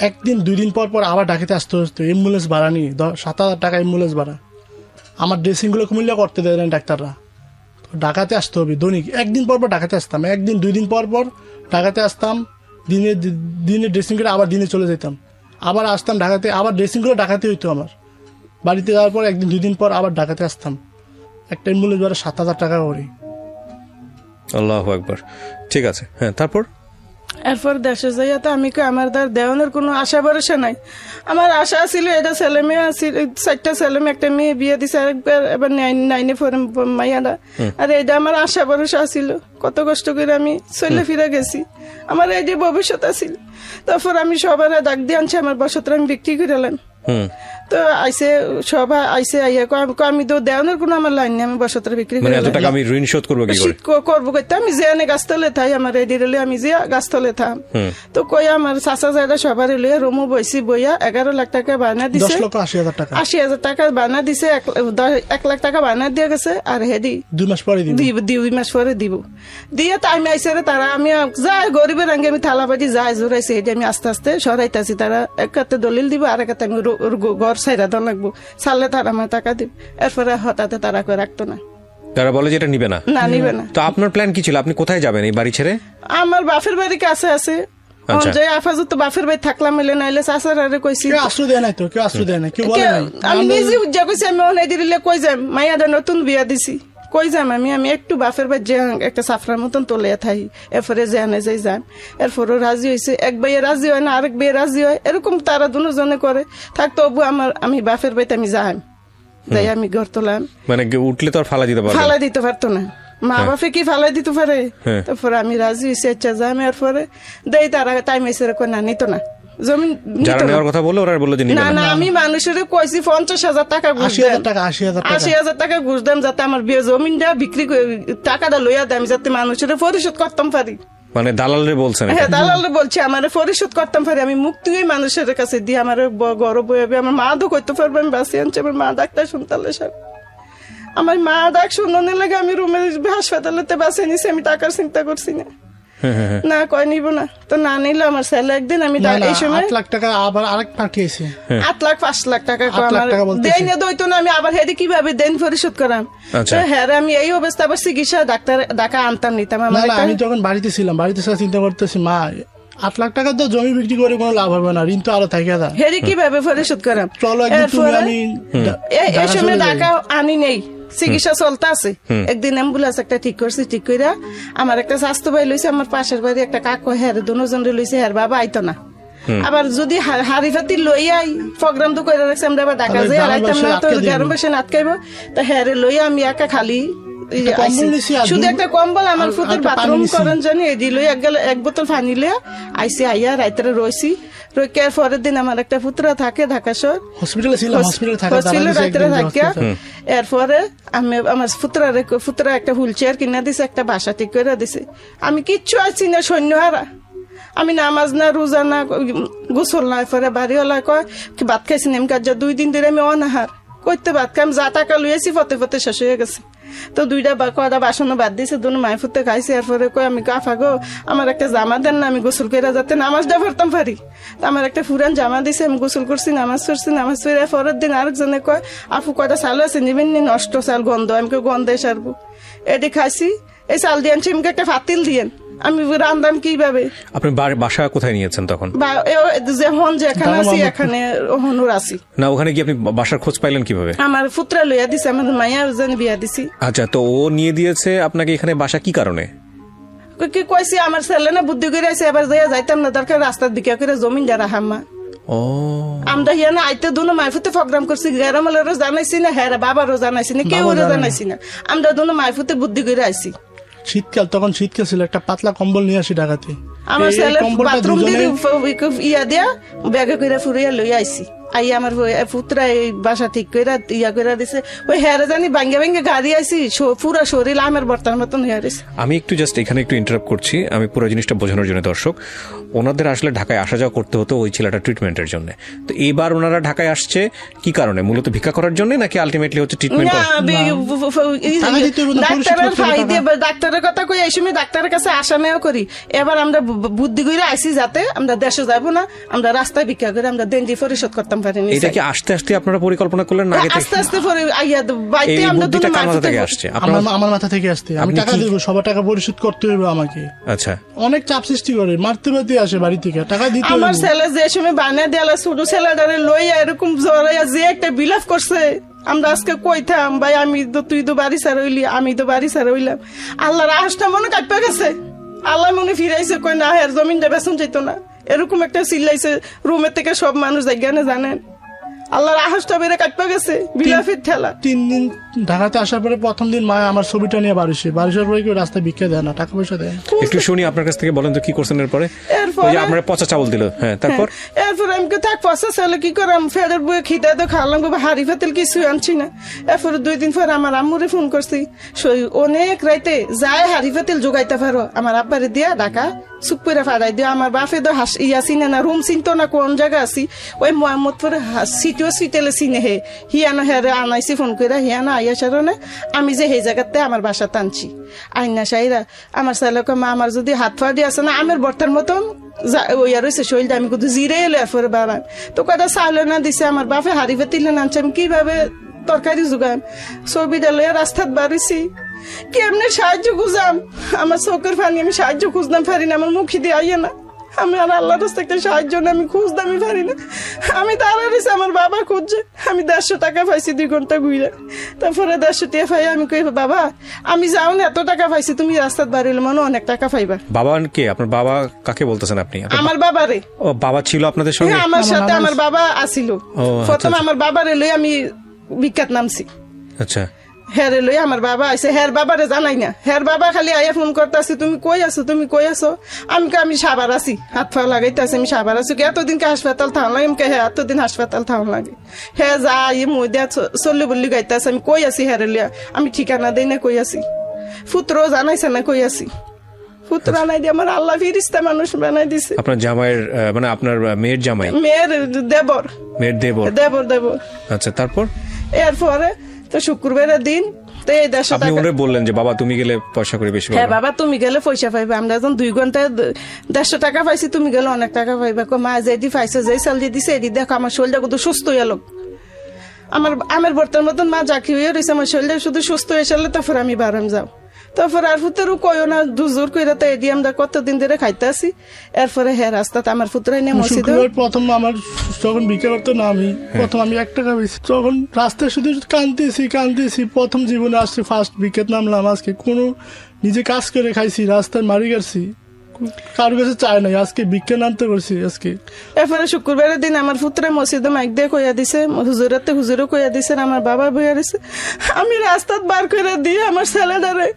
একদিন 2 দিন পর পর আবার ডাকিতে আসতে হতো অ্যাম্বুলেন্স ভাড়া নিয়ে, 7,000 টাকা অ্যাম্বুলেন্স ভাড়া। আমার ড্রেসিং গুলো কুমিল্লা করতে দেয় ডাক্তাররা, ঢাকাতে আসতে হবে দৈনিক। একদিন পর পর ঢাকাতে আসতাম, একদিন 2 দিন পর পর ঢাকাতে আসতাম, দিনে ড্রেসিং করে আবার দিনে চলে যেতাম, আবার আসতাম ঢাকাতে, আবার ড্রেসিং করে ঢাকাতে হইতো আমার। বাড়িতে যাওয়ার পর একদিন 2 দিন পর আবার ঢাকাতে আসতাম, একটা অ্যাম্বুলেন্স ভাড়া 7,000 টাকা করে। আল্লাহু আকবার। ঠিক আছে, হ্যাঁ তারপর? এরপর দেশে যাইয়া তো আমি আমার দ্বার দেওয়ানোর কোনো আশা ভরসা নাই। আমার আশা ছিল এটা ছেলে মেয়ে আছে, 4টা ছেলে মেয়ে, একটা মেয়ে বিয়ে দিছে, আরেকবার এবার 9-এ পড়ে মাইয়াটা। আর এটা আমার আশা ভরসা ছিল, কত কষ্ট করে আমি চলে ফিরে গেছি, আমার এই যে ভবিষ্যৎ আছিল। তারপর আমি সবার ডাক দিয়ে আনছি, আমার বসতটা আমি বিক্রি করে এলাম। তো আইসে সবাই আইসে আইয়া আমি তো দেওয়ানোর কোনো আমার লাইন নেই, আমি বসতটা বিক্রি করে এত টাকা আমি ঋণ শোধ করবো কি করে? করবো করতে আমি যে আনে গাছতলে থাই, আমার রেডি রেলে আমি যে গাছতলে থাম। তো কই আমার চাচা জায়গা সবার লইয়া রুমু বইছি, বইয়া 11 লাখ টাকা বানা দিছে, 80,000 টাকা বানা দিছে, 1 লাখ টাকা বানা দিয়ে গেছে। আর হেডি 2 মাস পরে দিব, 2 মাস পরে দিব দিয়ে তো আমি আইসে তারা আমি যাই গরিবের আগে আমি থালা বাজি যাই জোরাইছি, হেডি আমি আস্তে আস্তে সরাইতেছি। তারা এক হাতে দলিল দিব, আর এক হাতে আমি ঘর সাইরা দন লাগবো, সালে তারা আমার টাকা দিব। এরপরে হঠাৎ তারা করে রাখতো না, তারা বলে যে এটা নিবে না, নিবে না। তো আপনার প্ল্যান কি ছিল? আপনি কোথায় যাবেন এই বাড়ি ছেড়ে? আমার বাপের বাড়ি কাছে আছে, আপাতত বাপের বাড়ি থাকলাম, এলে নাইলে চাচার আরে কইছি আশ্রয় দেয় নাই, তো কেউ আশ্রয় দেয় না, কেউ বলে নাই। আমি নিজে উজ্জা কইছি আমি অনেক দিলে কই যাম, মাইয়াটা নতুন বিয়া দিছি, কই যাম আমি একটু বাপের বাড়ি যে একটা সাফরার মতন তোলে থাই, এরপরে যে আনে যাই যাম। এরপরও রাজি হয়েছে, এক ভাইয়ে রাজি হয় না, আরেক ভাইয়ে রাজি হয়, এরকম তারা দুজনে করে থাকতো। আমি বাপের বাড়িতে আমি যাই, যাই আমি ঘর তোলাম, মানে উঠলে তো আর ফালা দিতে পারতো না, মা বাপে কি ফালাই দিতে পারে। তারপরে আমি রাজি হয়েছি, আচ্ছা যাম। এরপরে দেই তারা টাইম এসে না নিত না জমি, আমি মানুষের কইছি 50,000 টাকা ঘুষ দেন, 80,000 টাকা ঘুষ দেন, যাতে আমার বিয়ে জমিনটা বিক্রি টাকাটা লইয়া দেন, যাতে মানুষের পরিশোধ করতাম পারি। মানে দালালরে বলছেন? হ্যাঁ দালালরে বলছি, আমার পরিশোধ করতাম পারি, আমি মুক্তি মানুষের কাছে দিয়ে আমার গর্ব হবে। আমার মা তো করতে পারবে, আমি বাঁচিয়ে আনছি, আমার মা ডাক্তার শুনতালে সব, আমার মা ডাক শুনানোর লাগে আমি রুমের হাসপাতালেতে বাঁচিয়ে নিছি, আমি টাকার চিন্তা করছি না। না কয় নিব না, তো না নিলে আমার ছেলে একদিন আমি এই সময় 8 লাখ টাকা আবার আরেক পাঠিয়েছে, 8 লাখ 5 লাখ টাকা দেন দইতো না, আমি আবার হেদি কিভাবে দেন পরিশোধ করাম। হ্যাঁ আমি এই অবস্থা আবার চিকিৎসা ডাক্তার ডাকা আনতাম নিতাম। আমি যখন বাড়িতে ছিলাম, বাড়িতে চিন্তা করতেছি মা 8 লাখ টাকা তো জমি বিক্রি করে কোনো লাভ হবে না, ঋণ তো আরো থাকে না, হেদি কিভাবে পরিশোধ করাম। চলো আমি এই সময় টাকা আনি নেই, চিকিৎসা চলতে আছে। একদিন অ্যাম্বুলেন্স একটা ঠিক করছি, ঠিক করে আমার একটা স্বাস্থ্য ভাই লইছে, আমার পাশের বাড়ি একটা কাকু হ্যাঁ দুজন লইছে, হ্যাঁ বাবা আইতো না। আবার যদি হাড়ি ফাতি লইয়াই প্রোগ্রাম তো করে রাখছি, আমরা আবার ঢাকা যাই আর আইতাম না, তো গরম বেশি আটকাইব, তা হ্যাঁ লইয়া আমি একা খালি শুধু একটা কম্বল আমার ফুটের বাথরুম করেন জানি দিল, এক বোতল পানি লিয়া আইসি, আইয়া রাইতারে রয়েছি, রইকার পরের দিন আমার একটা পুত্রা থাকে ঢাকা শহর হসপিটালে রাইতারে থাকিয়া। এরপরে আমি আমার পুত্রা একটা হুইল চেয়ার কিনা দিছে, একটা বাসা ঠিক করে দিছে। আমি কিচ্ছু আছি না, সৈন্য হারা, আমি নামাজ না রোজা না গোসল না। এরপরে বাড়িওয়ালা কয় ভাত খাইছি নেম কাজ, 2 দিন ধরে আমি অনাহার করতে ভাত খাই, আমি যা টাকা লইয়াছি ফতে ফতে শেষ হয়ে গেছে। তো 2টা কয়টা বাসন বাদ দিয়েছে, 2 মায় ফুটতে খাইছি। এরপরে কই আমি কাফা গো আমার একটা জামা দেন না, আমি গোসল করে যাতে নামাজটা পড়তাম পারি। তো আমার একটা ফুরান জামা দিছে, আমি গোসল করছি, নামাজ পড়ছি, নামাজ পড়ে পরের দিন আরেকজনে কয় আপু কয়টা চাল আছে নিবেন নি, নষ্ট চাল গন্ধ, আমি গন্ধে সারবো, এটি খাইছি। এই চাল দিয়ে আনছি, আমাকে একটা ফাতিল দিয়েন, আমি রান্দাম কিভাবে। আপনি বাসা কোথায় নিয়েছেন তখন? যেখানে আছি এখানে আছি না, ওখানে কি আপনি বাসার খোঁজ পাইলেন কিভাবে? আমার পুত্রা লইয়া দিছে, আমার মাইয়া বিয়া দিছি। আচ্ছা, তো ও নিয়ে দিয়েছে আপনাকে এখানে বাসা কি কারণে? কি কইছি আমার ছেলে না বুদ্ধি করে আছে, এবার যাইতাম না, দরকার রাস্তার দিকে করে জমিন যারা হাম্মা ও আমরা হিয়ানা আইতে দুনো মাইফুতে প্রোগ্রাম করছি, গেরামালেরও জানাইছি না, হ্যাঁ বাবারও জানাইছি না, কেউ জানাইছি না, আমরা দুনো মাইফুতে বুদ্ধি করে আইছি। শীতকাল, তখন শীতকাল ছিল, একটা পাতলা কম্বল নিয়ে আসি ঢাকাতে। আমার ছেলে বাথরুম দিয়ে ইয়া দিয়া ব্যাগে করে ফুরিয়া লই আইছি। আই আমার পুত্রা এই বাসা ঠিক করে ইয়া করে দিছে, ওই হেরে জানি ভাঙ্গে ভাঙ্গে গাড়ি আইছি, পুরা শরীর আমার বর্তার মতন হয়ে গেছে। আমি একটু জাস্ট এখানে একটু ইন্টারাপ্ট করছি, আমি পুরো জিনিসটা বোঝানোর জন্য দর্শক। ওনাদের আসলে ঢাকায় আসা যাওয়া করতে হতো ওই ছেলেটা ট্রিটমেন্টের জন্য। তো এইবার ওনারা ঢাকায় আসছে কি কারণে? মূলত ভিক্ষা করার জন্য নাকি আলটিমেটলি হচ্ছে ট্রিটমেন্ট? ডাক্তারের কথা কই, এই সময় ডাক্তারের কাছে আসা নেওয়া করি। এবার আমরা বুদ্ধি করে আইসি যাতে আমরা দেশে যাবো না, আমরা রাস্তায় ভিক্ষা করে আমরা দেনজি পরিশোধ করতাম পারিনি। এটা কি আস্তে আস্তে আপনারা পরিকল্পনা করলেন না? আস্তে আস্তে পরে আইয়া বাইতে আমরা দুটো মাথা থেকে আসছে, আমার মাথা থেকে আসছে। আমি টাকা দিব, সবার টাকা পরিশোধ করতে হবে আমাকে। আচ্ছা, অনেক চাপ সৃষ্টি করে, মারতে মারতে আসে বাড়ি থেকে, টাকা দিতে হবে। আমার ছেলে যে সময় বানিয়ে দেয়ালে ছোট ছেলেটারে লইয়া এরকম জড়াইয়া যে একটা বিলাপ করছে, আমরা আজকে কইতাম ভাই আমি তো, তুই তো বাড়ি ছাড়া হইলি, আমি তো বাড়ি ছাড়া হইলাম। আল্লাহর আহাসটা মনে কাটপা গেছে, আল্লাহ মনে ফিরাইছে, কই না হের জমিনটা বেসন যেত না, এরকম একটা চিল্লাইছে রুমের থেকে সব মানুষ জায়গানে জানেন। আল্লাহর আহাসটা বেড়ে কাটপা গেছে, বিলাফির ঠেলা। 3 দিন ঢাকাতে আসার পরে প্রথম দিন মা আমার ছবিটা নিয়ে বাড়িছে, বাড়ির পরে কেউ রাস্তায় ভিক্ষা দেয় না, টাকা পয়সা দেয় না। একটু শুনি আপনার কাছ থেকে, বলেন তো কি করছেন এরপরে? ওই যে আপনারা পচা চাউল দিল, হ্যাঁ তারপর? এরপর আমি থাক পচা চাউলে কি করাম, ফেরের বয়ে খিদা তো খাওয়ালাম, বাবা হাড়ি ফাতেল কিছু আনছি না। এরপরে 2 দিন পর আমার আম্মুরে ফোন করছি, অনেক রাইতে যায় হাড়ি ফাতেল জোগাইতে পারো, আমার আব্বারে দিয়া ঢাকা চুপ করে ফাড়াই দিও। আমার বাপে তো ইয়া চিনে না, রুম চিনতো না কোন জায়গা আছি, ওই মোহাম্মদপুরে সিটিও সিটেলে চিনে হে, হিয়ানো হেরে আনাইছি ফোন করে, হিয়ানো আইয়া সারনে আমি যে সেই জায়গাতে আমার বাসা টানছি। আইনা সাইরা আমার ছেলেকে মা আমার যদি হাত ফাড়ি আছে না আমার বর্তার মতন ওইয়া রয়েছে শরীরটা, আমি কিন্তু জিরে এলো এরপরে বাবা তো কটা চাউলে না দিছে, আমার বাপে হাড়ি ফেতিলে নানছে, আমি কিভাবে তরকারি যোগাম? ছবিটা লইয়া রাস্তাত বাড়িছি, কেমনে সাহায্য খুঁজাম? আমার চোখের পানি আমি সাহায্য খুঁজতাম পারি না, আমার মুখে দিয়ে আইয়া না, আমি আর আল্লাহর রাস্তায় একটা সাহায্য না, আমি খুঁজতামই পারি না। আমি দাঁড়াইছি, আমার বাবা খুঁজছে, আমি 150 টাকা পাইছি 2 ঘন্টা ঘুরে, তারপরে 150 টাকা পাই, আমি কই বাবা আমি যাও না, এত টাকা পাইছি, তুমি রাস্তাত বাড়িলে মনে অনেক টাকা পাইবা। বাবা কে? আপনার বাবা কাকে বলতেছেন আপনি? আমার বাবারে। ও বাবা ছিল আপনাদের সঙ্গে? আমার সাথে আমার বাবা আসিল, প্রথমে আমার বাবারে লই আমি বিখ্যাত নামছি। আচ্ছা, হেরে লই আমার বাবা আইসে, হের বাবারে জানাই না, হের বাবা খালি আইয়া ফোন করতেছে, তুমি কই আছো, তুমি কই আছো? আমি সাবার আছি, হাত পা লাগাইতেছি, আমি সাবার আছি। এতদিনকে হাসপাতাল থাম লাগে, আমি হ্যাঁ এতদিন হাসপাতাল থাম লাগে, হ্যাঁ যাই মই দিয়া চল্লি বললি গাইতেছে, আমি কই আছি হেরে লিয়া, আমি ঠিকানা দেই না কই আছি, পুত্র জানাইছে না কই আছি, পুত্র আনাই দিয়ে আমার আল্লাহ ফিরিস্তা মানুষ বানাই দিছে। আপনার জামাইয়ের মানে আপনার মেয়ের জামাই? মেয়ের দেবর। মেয়ের দেবর? দেবর। আচ্ছা, তারপর? এরপরে তো শুক্রবারের দিন তো এই 150 আপনি টাকা ওরে বললেন যে বাবা তুমি গেলে পয়সা করে বেশি পাবে। হ্যাঁ বাবা তুমি গেলে পয়সা পাইবে, আমরা যখন 2 ঘন্টায় 150 টাকা পাইছি, তুমি গেলে অনেক টাকা পাইবে। মা যেদি পাইছে, যেই স্যালারি দিছে এদি দেখো আমার শরীরটা কত সুস্থ হয়ে এলো, আমার বর্তার মতন মা জাকি হয়ে রয়েছে, আমার শরীরটা শুধু সুস্থ হয়ে সারলে তারপর আমি বারাম যাও, তারপর আর পুত্রেরও কয়ও না দুজোর করে তো এদি আমরা কতদিন ধরে খাইতে আসি। এরপরে হ্যাঁ রাস্তাতে আমার পুত্রাই নিয়ে মসজিদে প্রথম আমার যখন বিক্রি করতো না, আমি প্রথম আমি 1 টাকা পেয়েছি, তখন রাস্তায় শুধু কানতেছি, প্রথম জীবনে আসছে ফার্স্ট বিকেট নামলাম। আজকে কোনো নিজে কাজ করে খাইছি, রাস্তায় মারি গেছি, কারোর কাছে চায় নাই, আজকে বিজ্ঞান আনতে করছি আজকে। এরপরে শুক্রবারের দিন আমার পুত্রে মসজিদে মাইক দিয়ে কইয়া দিছে, হুজুরও কইয়া দিছে, আমার বাবা বইয়া দিছে, আমি রাস্তাত বার করে দিয়ে আমার ছেলেটারে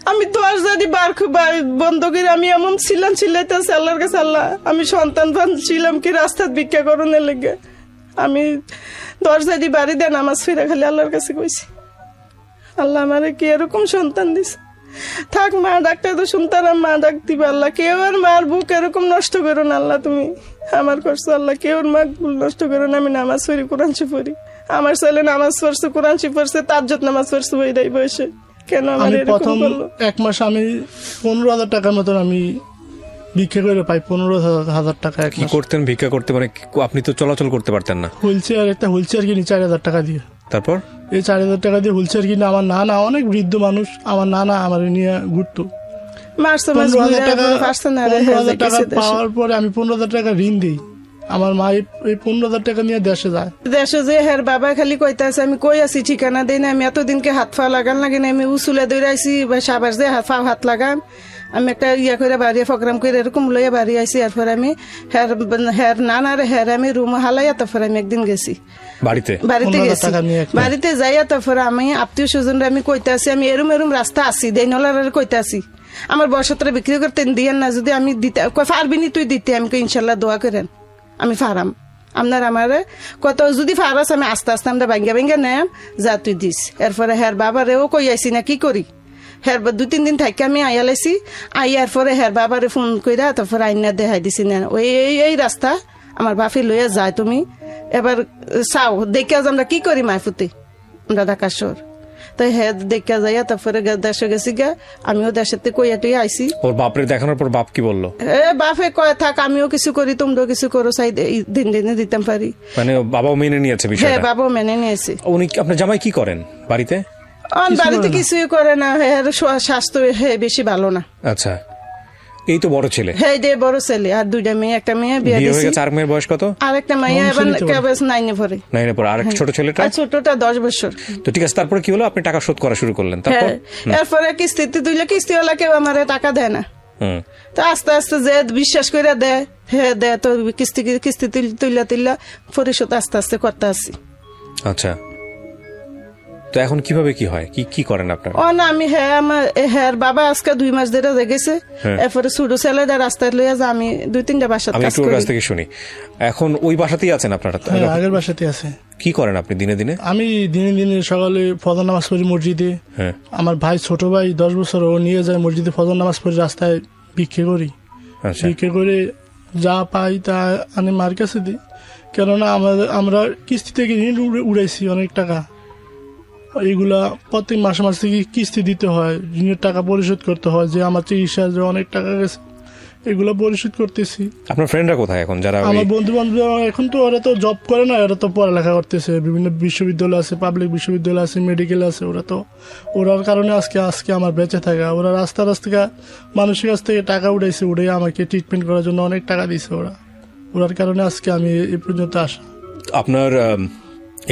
আমি দরজা দিয়ে বন্ধ করে আমি এমন চিল্লাইতেছি আল্লাহর কাছে, আল্লাহ আমি সন্তান ছিলাম কি রাস্তাত ভিক্ষা করণের লেগে, আমি দরজা দিয়ে বাড়ি দেন নামাজ ফিরে খালি আল্লাহর কাছে কইছি, আল্লাহ আমারে কি এরকম সন্তান দিছে। থাক মা ডাক্তার তো শুনতাম, মা ডাক দিবে, আল্লাহ কেউ আর মার বুক এরকম নষ্ট করো না, আল্লাহ তুমি আমার করছো, আল্লাহ কেউ আর মা নষ্ট করো না। আমি নামাজ পড়ি, কোরআন শরীফ পড়ি, আমার ছেলে নামাজ পড়ছে, কোরআন শরীফ পড়ছে, তাজ্জুদ নামাজ পড়ছে ওইটাই বয়সে, কেন আমার এরকম করলো? 1 মাস আমি 15,000 টাকার মতন আমি ভিক্ষা করে পাই, 15,000 টাকা। কি করতেন ভিক্ষা করতে? মানে আপনি তো চলাচল করতে পারতেন না। একটা হুইলচেয়ার কিনি 4,000 টাকা দিয়ে। তারপর এই 4,000 টাকা দিয়ে হুইলচেয়ার কিনে আমার নানা, অনেক বৃদ্ধ মানুষ, আমার নানা আমার নিয়ে ঘুরতো। 15,000 টাকা পাওয়ার পরে আমি 15,000 টাকা ঋণ দিই, আমার মা এই 15,000 টাকা নিয়ে দেশে যায়। দেশে যে হের বাবা খালি কইতাছে, আমি কই আছি ঠিকানা দেই না, আমি এতদিনকে হাত পা লাগান লাগে না, আমি উসুলে দৌড়াইছি সাবার যে হাত লাগাম, আমি একটা করে বাড়ি প্রোগ্রাম করে এরকম লইয়া বাড়ি আইছি। এরপর আমি হের নানারে হের আমি রুম হালাইয়া তারপর আমি একদিন গেছি বাড়িতে গেছি। বাড়িতে যাইয়া তারপর আমি আত্মীয় স্বজনরা আমি কইতে আসি আমি এরম রাস্তা আসি দেনলার কইতে আসি আমার বয়সত্র বিক্রি করতে দিয়েন না, যদি আমি দিতে পারবিনি তুই দিতে, আমি ইনশাল্লাহ দোয়া করেন আমি ফারাম আপনার আমারে কত যদি ফারাস আমি আস্তে আস্তে আমরা ভাঙ্গা নেন যা তুই দিস। এরপরে হের বাবারেও কই আইসি না কি করি, হের 2-3 দিন থাকি আমি আইয়া লাইছি। আইয়ার পরে হের বাবারে ফোন কইরা তারপর আইনা দেখাই দিছি না ওই এই রাস্তা আমার বাপি লইয়া যায়, তুমি এবার চাও দেখে আমরা কি করি মাইফুতে আমরা ঢাকা শহর। তাই হ্যাঁ দেখা যাইয়া তারপরে দেশে গেছি গা, আমিও দেশের কইয়া টইয়া আইসি। ওর বাপরে দেখানোর পর বাপ কি বললো? বাপে কয় থাক আমিও কিছু করি তোমরাও কিছু করো, চাই দিন দিনে দিতাম পারি। মানে বাবাও মেনে নিয়েছে বিষয়টা? হ্যাঁ বাবাও মেনে নিয়েছে। উনি আপনার জামাই কি করেন বাড়িতে? বাড়িতে কিছুই করে না, স্বাস্থ্য বেশি ভালো না। আচ্ছা, এই তো বড় ছেলে? হ্যাঁ বড় ছেলে, আর 2টা মেয়ে, একটা মেয়ে বিয়ে হয়ে গেছে। আর মেয়ের বয়স কত? আরেকটা মেয়ে এবার 9-এ পড়ে। 9-এ পড়ে। আর ছোট ছেলেটা? ছোটটা 10 বছর। তো ঠিক আছে, তারপরে কি হলো? আপনি টাকা শোধ করা শুরু করলেন, তারপর? এরপরে কিস্তিতে তুইলে কিস্তিওয়ালা কেউ আমারে টাকা দেয় না, তো আস্তে আস্তে যে বিশ্বাস করে দেয় হ্যাঁ দেয়, তো কিস্তি তুইলা পরিশোধ আস্তে আস্তে করতে আসি। আচ্ছা, তো এখন কিভাবে কি হয়, কি করেন আপনারা? না আমি আমার বাবা আজকে 2 মাস ধরে গেছে, এরপরে ছোট ছেলেটা রাস্তায় লইয়া যা আমি 2-3টা বাসা আমি একটু কাছ থেকে শুনি। এখন ওই বাসাতেই আছেন আপনারা? আগের বাসাতেই আছে। কি করেন আপনি দিনে দিনে? আমি দিনে দিনে সকালে ফজর নামাজ পড়ি মসজিদে। আমার ভাই ছোট ভাই 10 বছর, ও নিয়ে যায় মসজিদে ফজর নামাজ পড়ি, রাস্তায় ভিক্ষে করি। ভিক্ষে করে যা পাই তা আমি মার কাছে দিই, কেননা আমরা কিস্তি থেকে ঋণ উড়াইছি অনেক টাকা, এইগুলা প্রত্যেক মাসে মাসে কিস্তি দিতে হয়, ঋণের টাকা পরিশোধ করতে হয়, যে আমার চিকিৎসা যে অনেক টাকা গেছে এগুলো পরিশোধ করতেছি। আপনার ফ্রেন্ডরা কোথায় এখন? যারা আমার বন্ধু বান্ধব এখন তো ওরা তো জব করে না, ওরা তো পড়ালেখা করতেছে, বিভিন্ন বিশ্ববিদ্যালয় আছে, পাবলিক বিশ্ববিদ্যালয় আছে, মেডিকেল আছে, ওরার কারণে আজকে আমার বেঁচে থাকা। ওরা রাস্তা মানুষের কাছ থেকে টাকা উঠাইছে, উঠে আমাকে ট্রিটমেন্ট করার জন্য অনেক টাকা দিয়েছে ওরার কারণে আজকে আমি এই পর্যন্ত আসা। আপনার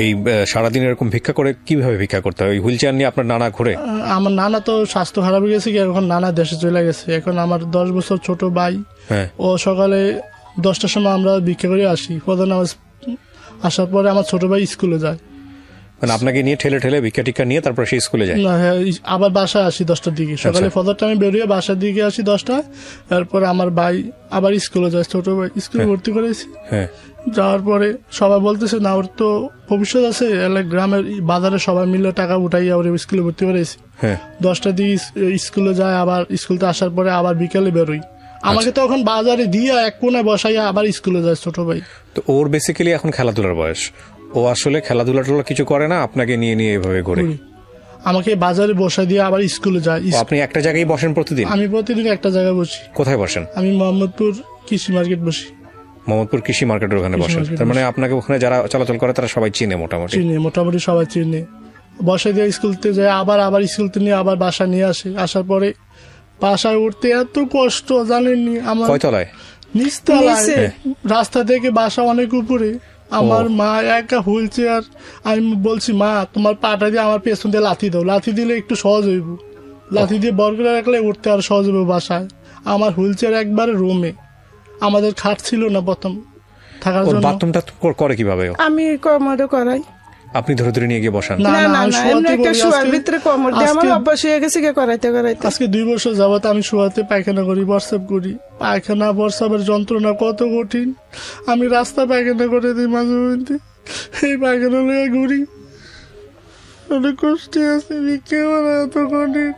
এই সারাদিন এরকম ভিক্ষা করে কিভাবে ভিক্ষা করতে হয়? হুইল চেয়ার নিয়ে আপনার নানা ঘুরে? আমার নানা তো স্বাস্থ্য খারাপ হয়ে গেছে, এখন নানা দেশে চলে গেছে। এখন আমার 10 বছর ছোট ভাই, ও সকালে 10টার সময় আমরা ভিক্ষা করে আসি, প্রধান নামাজ আসার পরে আমার ছোট ভাই স্কুলে যায়। মানে আপনাকে নিয়ে ঠেলে ঠেলে ভিক্ষা টিক্ষা নিয়ে তারপর সে স্কুলে যায়? না, হ্যাঁ, আবার বাসায় আসি 10টার দিকে, সকালে ফজর টাইমে বেরিয়ে বাসার দিকে আসি 10টা, তারপর আমার ভাই আবার স্কুলে যায়, ছোট ভাই স্কুলে ভর্তি করেছি। যাওয়ার পরে সবাই বলতেছে না ওর তো ভবিষ্যৎ আছে, গ্রামের বাজারে সবাই মিলে টাকা উঠাই ওর স্কুলে ভর্তি করেছি। 10টার দিকে স্কুলে যায়, আবার স্কুলতে আসার পরে আবার বিকেলে বেরোই। আমাকে তখন বাজারে দিয়ে এক কোনায় বসাইয়া আবার স্কুলে যায় ছোট ভাই। তো ওর বেসিক্যালি এখন খেলাধুলার বয়স, ও আসলে খেলাধুলা কিছু করে না, আপনাকে নিয়ে নিয়ে এভাবে ঘুরে। আমাকে বাজারে বসাই দিয়ে আবার স্কুলে যায়। আপনি একটা জায়গায় বসেন প্রতিদিন? আমি প্রতিদিন একটা জায়গায় বসি। কোথায় বসেন? আমি মোহাম্মদপুর কৃষি মার্কেট বসি। মোহাম্মদপুর কৃষি মার্কেটের ওখানে বসেন? তার মানে আপনাকে ওখানে যারা চলাচল করে তারা সবাই চিনে? মোটামুটি সবাই চিনে। বসাই দিয়ে স্কুলতে যায়, আবার স্কুলতে নিয়ে আবার বাসা নিয়ে আসে। আসার পরে বাসায় উঠতে এত কষ্ট জানেননি আমার। কয়তলায়? নিচতলায়, রাস্তা থেকে বাসা অনেক উপরে। আমার মা একা হুইল চেয়ার, আমি বলছি মা তোমার পাটা দিয়ে আমার পেছন দিয়ে লাথি দাও, লাথি দিলে একটু সহজ হইব, লাথি দিয়ে বর করে রাখলে উঠতে আর সহজ হইব বাসায়। আমার হুইল চেয়ার একবারে রুমে, আমাদের খাট ছিল না প্রথম থাকার জন্য। বাথরুমটা করে কিভাবে? আমি কমরে করাই। আপনি ধরে ধরে নিয়ে গিয়ে বসান? না না, এমনি একটা শোয়ার ভিতরে কমর দিয়ে আমার অভ্যাস হয়ে গেছে করাইতে। আজকে 2 বছর যাবত আমি শোয়াতে পায়খানা করি, প্রস্রাব করি। পায়খানা প্রস্রাবের যন্ত্রণা কত কঠিন। আমি রাস্তা পায়খানা করে দিই মাঝে মধ্যে, এই পায়খানা লইয়া ঘুরি, অনেক কষ্টে আছে। ভিক্ষে করা এত কঠিন,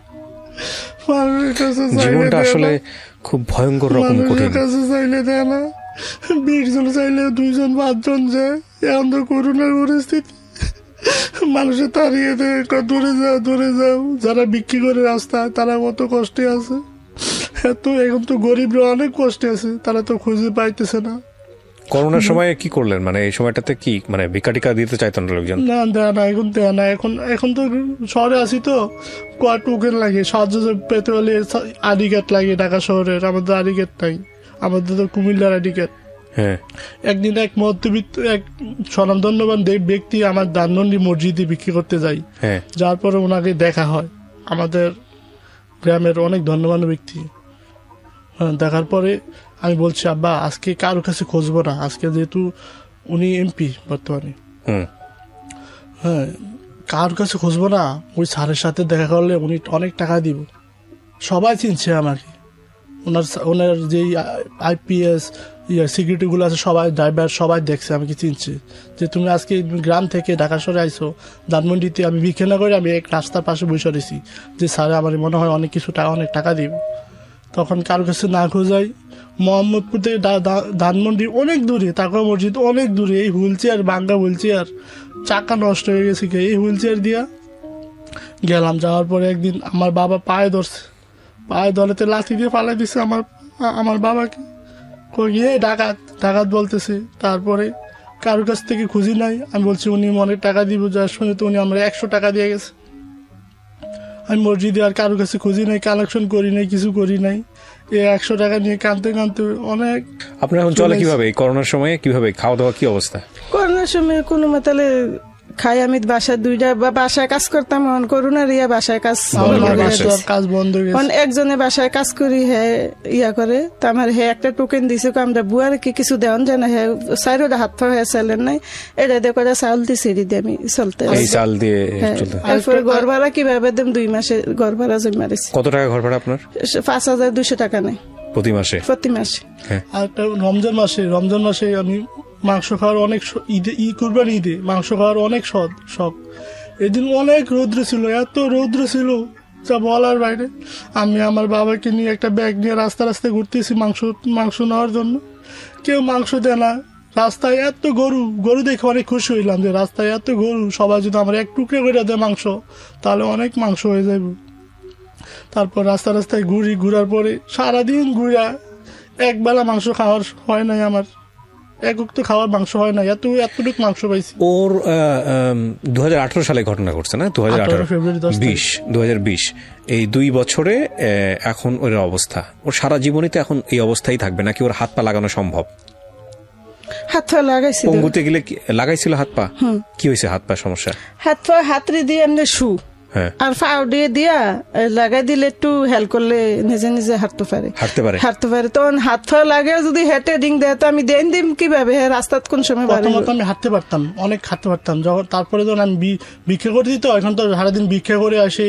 মানুষের কাছে জীবনটা আসলে খুব ভয়ঙ্কর রকম কঠিন। মানুষের কাছে চাইলে দেয় না, 20 জন চাইলে 2 জন 5 জন যায়। এখন তো করোনার পরিস্থিতি, মানুষের তাড়িয়ে দেয়, দূরে যাও। যারা বিক্রি করে রাস্তায় তারা কত কষ্টে আছে। এখন তো গরিবরা অনেক কষ্টে আছে, তারা তো খুঁজে পাইতেছে না। করোনার সময় কি করলেন? মানে এই সময়টাতে কি মানে ভিক্ষা টিকা দিতে চাইতেন লোকজন? না, দেয় না, এখন দেয় না। এখন তো শহরে আছি তো, টোকেন লাগে, সাহায্য পেতে হলে আইডি কার্ড লাগে। ঢাকা শহরের আমাদের আইডি কার্ড নাই, আমাদের তো কুমিল্লার আইডি কার্ড। একদিন এক মধ্যবিত্ত এক স্বনামধন্যবান ব্যক্তি আমার ধানমন্ডি মসজিদে বিক্রি করতে যাই, যার পরে ওনাকে দেখা হয়। আমাদের গ্রামের অনেক ধন্যবান ব্যক্তি, হ্যাঁ, দেখার পরে আমি বলছি আব্বা আজকে কারোর কাছে খুঁজবো না, আজকে যেহেতু উনি এমপি বর্তমানে, হ্যাঁ কারোর কাছে খুঁজবো না, ওই স্যারের সাথে দেখা করলে উনি অনেক টাকা দিব। সবাই চিনছে আমাকে, ওনার যেই আইপিএস সিকিউরিটিগুলো আছে সবাই, ড্রাইভার সবাই দেখছে আমাকে চিনছে, যে তুমি আজকে গ্রাম থেকে ঢাকা শহরে আইসো ধানমন্ডিতে। আমি বিক্রি না করে আমি এক রাস্তার পাশে বসে রয়েছি, যে স্যার আমার মনে হয় অনেক কিছু টাকা, অনেক টাকা দিব। তখন কারোর কাছে না খোঁজাই মোহাম্মদপুর থেকে ধানমন্ডি অনেক দূরে, তারপর মসজিদ অনেক দূরে, এই হুইল চেয়ার ভাঙ্গা হুইল চেয়ার, চাকা নষ্ট হয়ে গেছে, এই হুইল চেয়ার দিয়া গেলাম। যাওয়ার পরে একদিন আমার বাবা পায়ে ধরছে, পায়ে ধরেতে লাঠি দিয়ে পালাই দিছে আমার বাবাকে, গিয়ে ডাকাত বলতেছে। তারপরে কারোর কাছ থেকে খুঁজি নাই, আমি বলছি উনি অনেক টাকা দিব, যার শুনে তো উনি আমরা 100 টাকা দিয়ে গেছে। আমি মসজিদে আর কারোর কাছে খুঁজি নাই, কালেকশন করি নাই, কিছু করি নাই, এই 100 টাকা নিয়ে কাঁদতে কাঁদতে অনেক। আপনার এখন চলে কিভাবে? করোনার সময়ে কিভাবে খাওয়া দাওয়া কি অবস্থা? করোনার সময় কোনো মতালে খাই, আমি বাসায় 2টা বা বাসায় কাজ করতাম, করোনার বাসায় কাজ কাজ বন্ধ হয়ে গেছে। একজনে বাসায় কাজ করি, হ্যাঁ ইয়া করে, তো আমার হ্যাঁ একটা টোকেন দিছে, আমরা বুয়ার কি কিছু দেওয়ান যায় না, হ্যাঁ সাইডে হাত পা হয়ে চালেন নাই, এটা দিয়ে করে চাউল দিয়ে ছেড়ে দিয়ে আমি চলতে। এই চাল দিয়ে তারপরে ঘর ভাড়া কিভাবে দেম, 2 মাসে ঘর ভাড়া জমা রেছি। কত টাকা ঘর ভাড়া আপনার? 5200 টাকা নেই প্রতি মাসে। আর একটা রমজান মাসে আমি মাংস খাওয়ার অনেক কুরবানি ঈদে মাংস খাওয়ার অনেক শখ। এদিন অনেক রৌদ্র ছিল, এত রৌদ্র ছিল যা বলার বাইরে। আমি আমার বাবাকে নিয়ে একটা ব্যাগ নিয়ে রাস্তায় ঘুরতেছি মাংস নেওয়ার জন্য, কেউ মাংস দেয় না। রাস্তায় এত গরু দেখে অনেক খুশি হইলাম যে রাস্তায় এত গরু, সবাই যদি আমার এক টুকরো করে দেয় মাংস তাহলে অনেক মাংস হয়ে যাবে। তারপর রাস্তায় ঘুরার পরে সারাদিন ঘুরা একবেলা মাংস খাওয়ার হয় নাই, আমার একক তো খাওয়ার মাংস হয় না, এতটুকু মাংস পাইছি। ওর 2018 সালে ঘটনা ঘটছে না? 2020 এই 2 বছরে এখন ওর অবস্থা, ওর সারা জীবনীতে এখন এই অবস্থায় থাকবে নাকি ওর হাত পা লাগানো সম্ভব? হাত পা লাগাইছি, পঙ্গুতে গেলে লাগাইছিল হাত পা, কি হয়েছে হাত পা সমস্যা? হাতরে দিয়ে এমনি শু আর ফাও দিয়া লাগাই দিলে একটু হেল্প করলে নিজে হাঁটতে পারে। তখন হাত পা লাগে যদি হেঁটে ডিং দেয় তো আমি দিম কিভাবে, রাস্তাত কোন সময় আমি হাঁটতে পারতাম, অনেক হাঁটতে পারতাম। যখন তারপরে যখন আমি ভিক্ষা করে দিত, এখন তো সারাদিন ভিক্ষা করে আসি,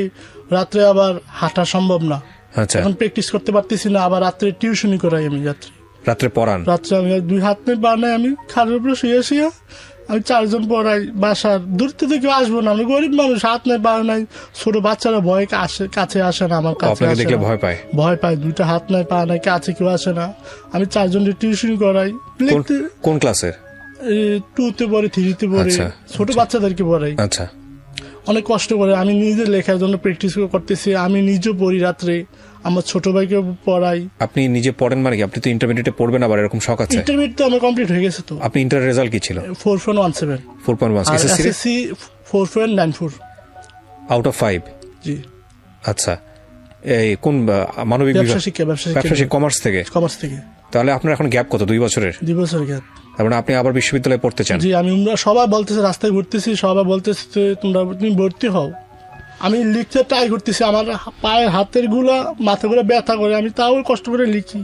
রাত্রে আবার হাঁটা সম্ভব না, এখন প্র্যাকটিস করতে পারতেছি না। আবার রাত্রে টিউশনি করাই আমি, রাত্রে পড়ান, রাত্রে আমি 2 হাত নেই পা নাই, আমি খাটের উপরে শুয়ে আমি 4 জন পড়াই। বাসার দূর থেকে কেউ আসবো না, আমি গরিব মানুষ, হাত নেই পা নাই, ছোট বাচ্চারা কাছে আসে না, আমার কাছে ভয় পায়, 2টা হাত নাই পা নাই, কাছে কেউ আসে না। আমি 4 জনের টিউশন করাই। কোন ক্লাসের? 2তে পড়ে, 3তে পড়ে, ছোট বাচ্চাদেরকে পড়াই। আচ্ছা, অনেক কষ্ট করে আমি নিজে লেখার জন্য প্র্যাকটিস করতেছি, আমি নিজে পড়ি রাত্রে, আমার ছোট ভাইকে পড়াই। আপনি নিজে পড়েন মানে কি? আপনি তো ইন্টারমিডিয়েটে পড়বেন, আবার এরকম শখ আছে? ইন্টারমিডিয়েট তো আমার কমপ্লিট হয়ে গেছে। তো আপনি ইন্টার রেজাল্ট কি ছিল? 4.17 এসএসসি 4.94 আউট অফ 5। জি আচ্ছা, এই কোন মানবিক ব্যবসা শিক্ষা কমার্স থেকে? তাহলে আপনার এখন গ্যাপ কত? 2 বছরের? 2 বছরের গ্যাপ। তারপরে আপনি আবার বিশ্ববিদ্যালয়ে পড়তে চান? জি, আমি সবাই বলতেছে, রাস্তায় ঘুরতেছি, সবাই বলতেছে তুমি ভর্তি হও। আমি লিখতে ট্রাই করতেছি, আমার পায়ের হাতের গুলা মাথাগুলো ব্যথা করে, আমি তাও কষ্ট করে লিখি,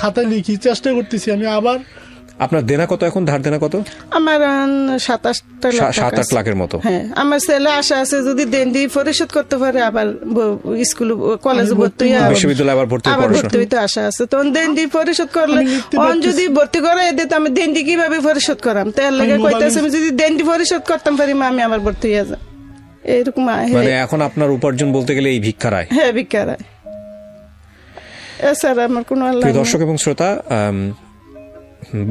খাতায় লিখি, চেষ্টা করতেছি আমি। আবার আপনার দেনা কত এখন? ধার দেনা কত? আমার 7-8 লাখের মতো। হ্যাঁ, আমার ছেলে আশা আছে যদি দেনদি পরিশোধ করতে পারে, আবার স্কুল কলেজে ভর্তি বিশ্ববিদ্যালয়ে আবার ভর্তি হইতে আশা আছে। তখন দেনদি পরিশোধ করলে যদি ভর্তি করে দিত, আমি দেনদি কিভাবে পরিশোধ করাম? তার লাগে কইতাছে আমি যদি দেনদি পরিশোধ করতাম পারি আমি আমার ভর্তি হয়ে যাই। এরকম মানে এখন আপনার উপার্জন বলতে গেলে এই ভিক্ষারায়? হ্যাঁ, ভিক্ষারায় এছাড়া আমার কোনো। দর্শক এবং শ্রোতা,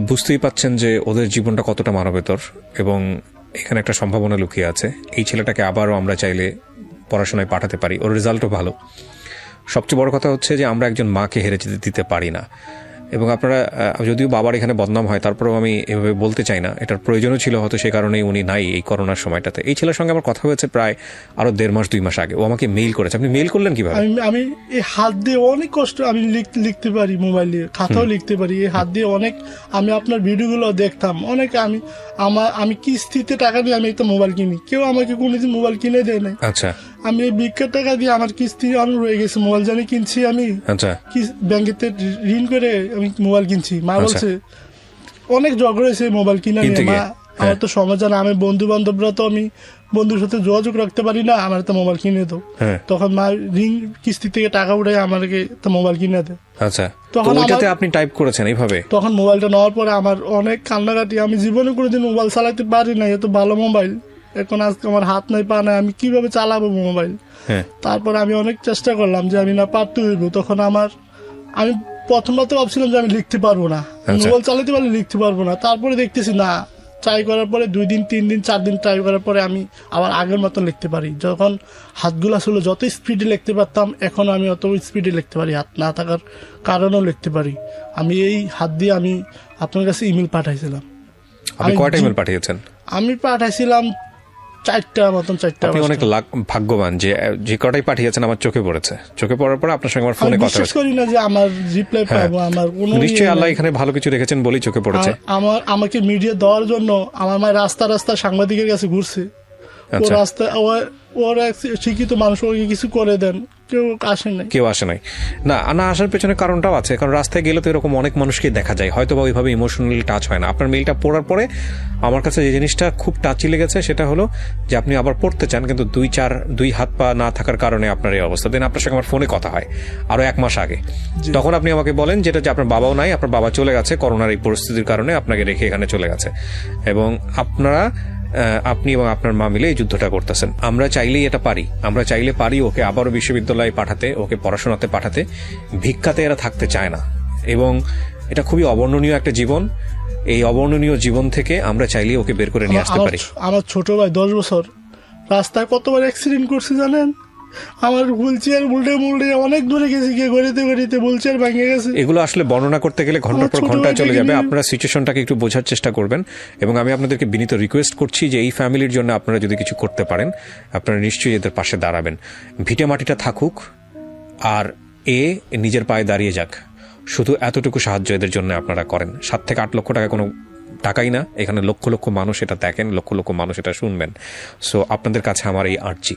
বুঝতেই পাচ্ছেন যে ওদের জীবনটা কতটা মানবেতর এবং এখানে একটা সম্ভাবনা লুকিয়ে আছে। এই ছেলেটাকে আবারও আমরা চাইলে পড়াশোনায় পাঠাতে পারি, ওর রেজাল্টও ভালো। সবচেয়ে বড় কথা হচ্ছে যে আমরা একজন মাকে হেরে যেতে দিতে পারি না। এবং আপনারা, যদিও বাবার এখানে বদনাম হয়, তারপরেও আমি এভাবে বলতে চাই না, এটার প্রয়োজনও ছিল হয়তো, সেই কারণেই উনি নাই এই করোনার সময়টাতে। এই ছেলের সঙ্গে আমার কথা হয়েছে প্রায় আরো 1.5 মাস 2 মাস আগে। ও আমাকে মেইল করেছে। আপনি মেইল করলেন কিভাবে? আমি এই হাত দিয়ে অনেক কষ্ট, আমি লিখতে পারি, মোবাইলে খাতাও লিখতে পারি, এই হাত দিয়ে অনেক। আমি আপনার ভিডিওগুলো দেখতাম অনেক। আমি কিস্তিতে টাকা দিয়ে আমি একটা মোবাইল কিনি, কেউ আমাকে কোনোদিন মোবাইল কিনে দেয় নাই। আচ্ছা, আমি এই ভিক্ষার টাকা দিয়ে আমার কিস্তি অনেক রয়ে গেছে, মোবাইল জানি কিনছি আমি, আচ্ছা ব্যাংকেতে ঋণ করে আমি মোবাইল কিনছি। মা আচ্ছা। বলছে অনেক ঝগড়া হয়েছে মোবাইল কিনা কিনতে নিয়ে। গিয়ে, মা আমার তো সময় জানা, আমি বন্ধু বান্ধবরা তো আমি বন্ধুর সাথে যোগাযোগ রাখতে পারি না, আমার তো মোবাইল কিনে দাও। হ্যাঁ। তখন মা ঋণ কিস্তি থেকে টাকা উঠে আমাকে তো মোবাইল কিনে দেয়। আচ্ছা, তো তখন ওইটাতে আমার- আপনি টাইপ করেছেন এইভাবে? তখন মোবাইলটা নেওয়ার পরে আমার অনেক কান্নাকাটি, আমি জীবনে কোনোদিন মোবাইল চালাতে পারি না, এত ভালো মোবাইল, এখন আজকে আমার হাত নাই পা নাই, আমি কিভাবে চালাবো মোবাইল। হ্যাঁ তারপর আমি অনেক চেষ্টা করলাম যে আমি না পারতে হইব। তখন আমি প্রথমবার তো ভাবছিলাম যে আমি লিখতে পারবো না, আচ্ছা। মোবাইল চালাতে পারলে লিখতে পারবো না। তারপরে দেখতেছি না, ট্রাই করার পরে 2 দিন 3 দিন 4 দিন ট্রাই করার পরে আমি আবার আগের মতো লিখতে পারি। যখন হাতগুলা ছিল যত স্পিডে লিখতে পারতাম, এখন আমি অত স্পিডে লিখতে পারি, হাত না থাকার কারণেও লিখতে পারি। আমি এই হাত দিয়ে আমি আপনার কাছে ইমেল পাঠাইছিলাম। আপনি আমি কয়টা জি- ইমেল পাঠিয়েছেন? আমি পাঠাইছিলাম 4টা মতন, 4টা। আপনি অনেক ভাগ্যবান যে যে কটাই পাঠিয়েছেন আমার চোখে পড়েছে। চোখে পড়ার পর আপনার সঙ্গে আমার ফোনে আমি কথা বিশ্বাস হয়েছে। করি না যে আমার রিপ্লাই হ্যাঁ। পাবো, আমার কোনো নিশ্চয়ই ইয়ে আল্লাহ নাই। এখানে ভালো কিছু রেখেছেন বলেই চোখে পড়েছে। আমাকে মিডিয়া দেওয়ার জন্য আমার মা রাস্তা সাংবাদিকের কাছে ঘুরছে। ও আচ্ছা। রাস্তায় ওর এক শিক্ষিত মানুষ ওকে কিছু করে দেন, কেউ আসে নাই। কেউ আসে নাই না, না আসার পেছনে কারণটাও আছে, কারণ রাস্তায় গেলে তো এরকম অনেক মানুষকে দেখা যায়, হয়তো বা ওইভাবে ইমোশনালি টাচ হয় না। আপনার মেইলটা পড়ার পরে আমার কাছে যে জিনিসটা খুব টাচি লেগেছে সেটা হলো যে আপনি আবার পড়তে চান, কিন্তু 2 হাত পা না থাকার কারণে আপনার এই অবস্থা। দেন আপনার সঙ্গে আমার ফোনে কথা হয় আরো 1 মাস আগে। তখন আপনি আমাকে বলেন যেটা যে আপনার বাবাও নাই, আপনার বাবা চলে গেছে করোনার এই পরিস্থিতির কারণে, আপনাকে রেখে এখানে চলে গেছে, এবং আপনি এবং আপনার মা মিলে এই যুদ্ধটা করতেছেন। আমরা চাইলেই এটা পারি, আমরা চাইলে পারি ওকে আবারও বিশ্ববিদ্যালয়ে পাঠাতে, ওকে পড়াশোনাতে পাঠাতে। ভিক্ষাতে এরা থাকতে চায় না, এবং এটা খুবই অবর্ণনীয় একটা জীবন। এই অবর্ণনীয় জীবন থেকে আমরা চাইলেই ওকে বের করে নিয়ে আসতে পারি। আমার ছোট ভাই 10 বছর রাস্তায় কতবার অ্যাক্সিডেন্ট করছে জানেন? আমার হুইল চেয়ার উল্টে অনেক দূরে গেছি, গিয়ে গড়িতে হুইল চেয়ার ভেঙে গেছে। এগুলো আসলে বর্ণনা করতে গেলে ঘন্টার পর আমার ছোট ঘন্টা চলে ভাইটাকে যাবে। নিয়ে- আপনারা সিচুয়েশনটাকে একটু বোঝার চেষ্টা করবেন, এবং আমি আপনাদেরকে বিনীত রিকোয়েস্ট করছি যে এই ফ্যামিলির জন্য আপনারা যদি কিছু করতে পারেন, আপনারা নিশ্চয়ই এদের পাশে দাঁড়াবেন। ভিটে মাটিটা থাকুক, আর নিজের পায়ে দাঁড়িয়ে যাক। শুধু এতটুকু সাহায্য এদের জন্য আপনারা করেন। 7 থেকে 8 লক্ষ টাকা কোনো টাকাই না, এখানে লক্ষ লক্ষ মানুষ এটা দেখেন, লক্ষ লক্ষ মানুষ এটা শুনবেন। সো আপনাদের কাছে আমার এই আর্জি।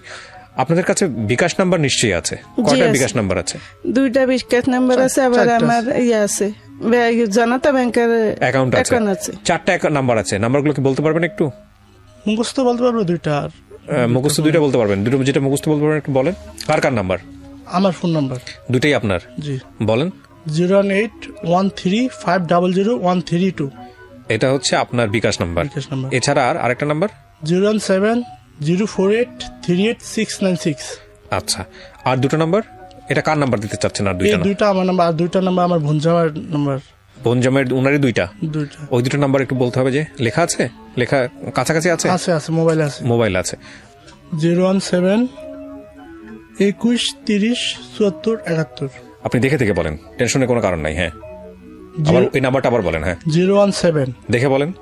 আপনাদের কাছে বিকাশ নাম্বার নিশ্চয়ই আছে? কয়টা আছে। বিকাশ নাম্বার আছে? 2টা বিকাশ নাম্বার আছে, আবার 4টা আমার আছে জনতা ব্যাংকের অ্যাকাউন্ট আছে, অ্যাকাউন্ট আছে। 4টা নাম্বার আছে। নাম্বারগুলো কি বলতে পারবেন একটু? মুখস্থ বলতে পারবো 2টা, আর মুখস্থ 2টা বলতে পারবেন? দুটো যেটা মুখস্থ বলতে পারবেন একটু বলেন। কার নাম্বার? আমার ফোন নাম্বার। 2টাই আপনার? জি, বলেন। 01813513132। এটা হচ্ছে আপনার বিকাশ নাম্বার। বিকাশ নাম্বার। এছাড়া আর আরেকটা নাম্বার? 01704838696। আচ্ছা, আর 2টা নাম্বার? এটা কার নাম্বার দিতে চাচ্ছেন? আর এই 2টা না? 2টা আমার নাম্বার, আর 2টা নাম্বার আমার ভঞ্জামার নাম্বার। বনজামের উনারই 2টা? 2টা ওই 2টা নাম্বার একটু বলতে হবে। যে লেখা আছে, লেখা কাছাকাছি আছে? আছে মোবাইল আছে। মোবাইল আছে? 01721307471। আপনি দেখে দেখে বলেন, টেনশনের কোনো কারণ নাই। হ্যাঁ, আবার এই নাম্বারটা আবার বলেন। হ্যাঁ, 017 দেখে বলেন,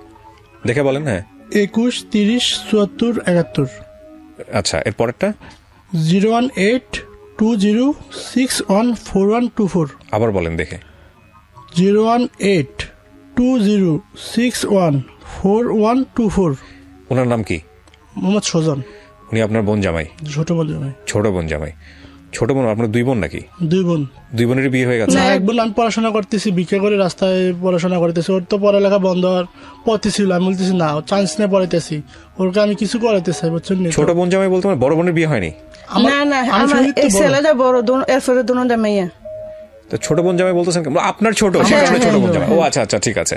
দেখে বলেন। হ্যাঁ, 21307471। আচ্ছা, এর পরেরটা? 01820614124। আবার বলেন দেখে। 01820614124। ওনার নাম কি? মোহাম্মদ সুজন। উনি আপনার বোন জামাই? ছোট বোন জামাই। ছোট বোন জামাই। ছোট বোন? আপনার 2 বোন নাকি? 2 বোন। 2 বোনেরই বিয়ে হয়ে গেছে? এক বোন আমি পড়াশোনা করতেছি, ভিক্ষা করে রাস্তায় পড়াশোনা করতেছি। ওর তো পড়ালেখা বন্ধ হওয়ার পথে ছিল। আমি বলতেছি না, চান্স নিয়ে পড়াইতেছি, ওরকে আমি কিছু করাইতে চাই, বুঝছেন? ছোট বোন জামাই বলতে মানে বড় বোনের বিয়ে হয়নি? না না, আমি আমার শুনি তো এই বড়। ছেলেটা বড়, এরপরে দুটা মেয়ে। তো ছোট বোন জামাই বলতেছেন কেন? আপনার ছোট, সেই কারণে ছোট বোন জামাই। ও আচ্ছা আচ্ছা, ঠিক আছে।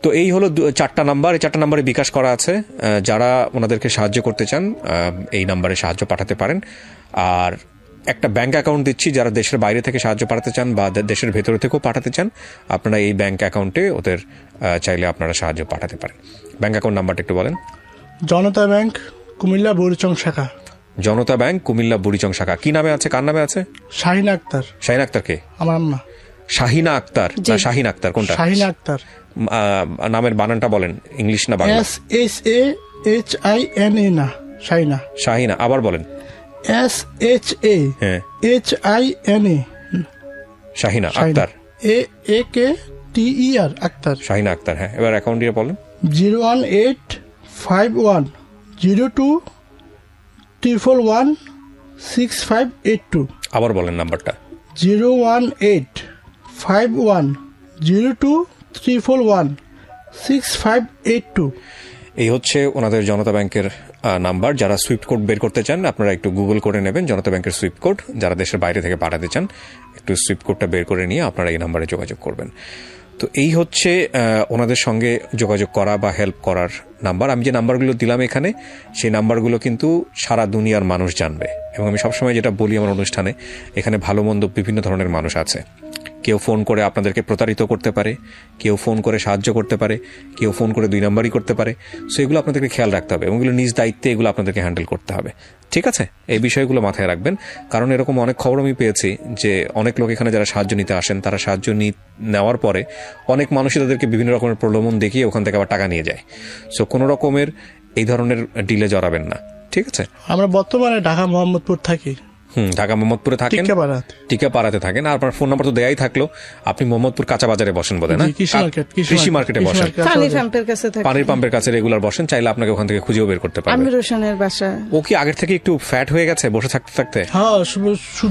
তো এই হলো 4টা নাম্বার। এই 4টা নাম্বারে বিকাশ করা আছে। যারা ওনাদেরকে সাহায্য করতে চান এই নাম্বারে সাহায্য পাঠাতে পারেন। আর একটা ব্যাংক অ্যাকাউন্ট দিচ্ছি, যারা দেশের বাইরে থেকে সাহায্য পাঠাতে চান বা দেশের ভেতরে থেকেও পাঠাতে চান, আপনারা এই ব্যাংক অ্যাকাউন্টে ওদের চাইলে আপনারা সাহায্য পাঠাতে পারেন। ব্যাংক অ্যাকাউন্ট নাম্বারটা একটু বলেন। জনতা ব্যাংক, কুমিল্লা বুড়িচং শাখা। জনতা ব্যাংক, কুমিল্লা বুড়িচং শাখা। কি নামে আছে, কার নামে আছে? শাহিনা আক্তার। শাহিনা আক্তার কে? আমার আম্মা। শাহিনা আক্তার না শাহিন আক্তার? কোনটা? শাহিনা আক্তার। নামের বানানটা বলেন, ইংলিশ না বাংলা? SHAHINA না, শাহিনা। শাহিনা। আবার বলেন। হ্যাঁ, SHAHINA। শাহিনা আক্তার। AKTER আক্তার। শাহিনা আক্তার। হ্যাঁ, এবার অ্যাকাউন্ট দিয়ে বলেন। 0185102 018516582। আবার বলেন নাম্বারটা। 0185102341658 এই হচ্ছে ওনাদের জনতা ব্যাংকের নাম্বার। যারা সুইফট কোড বের করতে চান আপনারা একটু গুগল করে নেবেন জনতা ব্যাংকের সুইফট কোড। যারা দেশের বাইরে থেকে পাঠাতে চান একটু সুইফট কোডটা বের করে নিয়ে আপনারা এই নাম্বারে যোগাযোগ করবেন। তো এই হচ্ছে ওনাদের সঙ্গে যোগাযোগ করা বা হেল্প করার নাম্বার। আমি যে নাম্বারগুলো দিলাম এখানে, সেই নাম্বারগুলো কিন্তু সারা দুনিয়ার মানুষ জানবে। এবং আমি সবসময় যেটা বলি আমার অনুষ্ঠানে, এখানে ভালো মন্দ বিভিন্ন ধরনের মানুষ আছে। কেউ ফোন করে আপনাদেরকে প্রতারিত করতে পারে, কেউ ফোন করে সাহায্য করতে পারে, কেউ ফোন করে 2 নাম্বারই করতে পারে। সো এগুলো আপনাদেরকে খেয়াল রাখতে হবে এবং এগুলো নিজ দায়িত্বে এগুলো আপনাদেরকে হ্যান্ডেল করতে হবে। ঠিক আছে, এই বিষয়গুলো মাথায় রাখবেন। কারণ এরকম অনেক খবর আমি পেয়েছি যে অনেক লোক এখানে যারা সাহায্য নিতে আসেন, তারা সাহায্য নেওয়ার পরে অনেক মানুষই তাদেরকে বিভিন্ন রকমের প্রলোভন দেখিয়ে ওখান থেকে আবার টাকা নিয়ে যায়। সো কোনো রকমের এই ধরনের ডিলে জড়াবেন না। ঠিক আছে, আমরা বর্তমানে ঢাকা মোহাম্মদপুর থাকি। ঢাকা মোহাম্মদপুরে থাকেন, টিকাপাড়াতে থাকেন। আর আপনার ফোন নাম্বার তো দেয়াই থাকলো। আপনি মোহাম্মদপুর কাঁচা বাজারে বসেন বোধ হয় না? কৃষি মার্কেটে বসেন, পানির পাম্পের কাছে রেগুলার বসেন। চাইলে আপনাকে ওখান থেকে খুঁজেও বের করতে পারবেন। ও কি আগের থেকে একটু ফ্যাট হয়ে গেছে বসে থাকতে থাকতে? হ্যাঁ,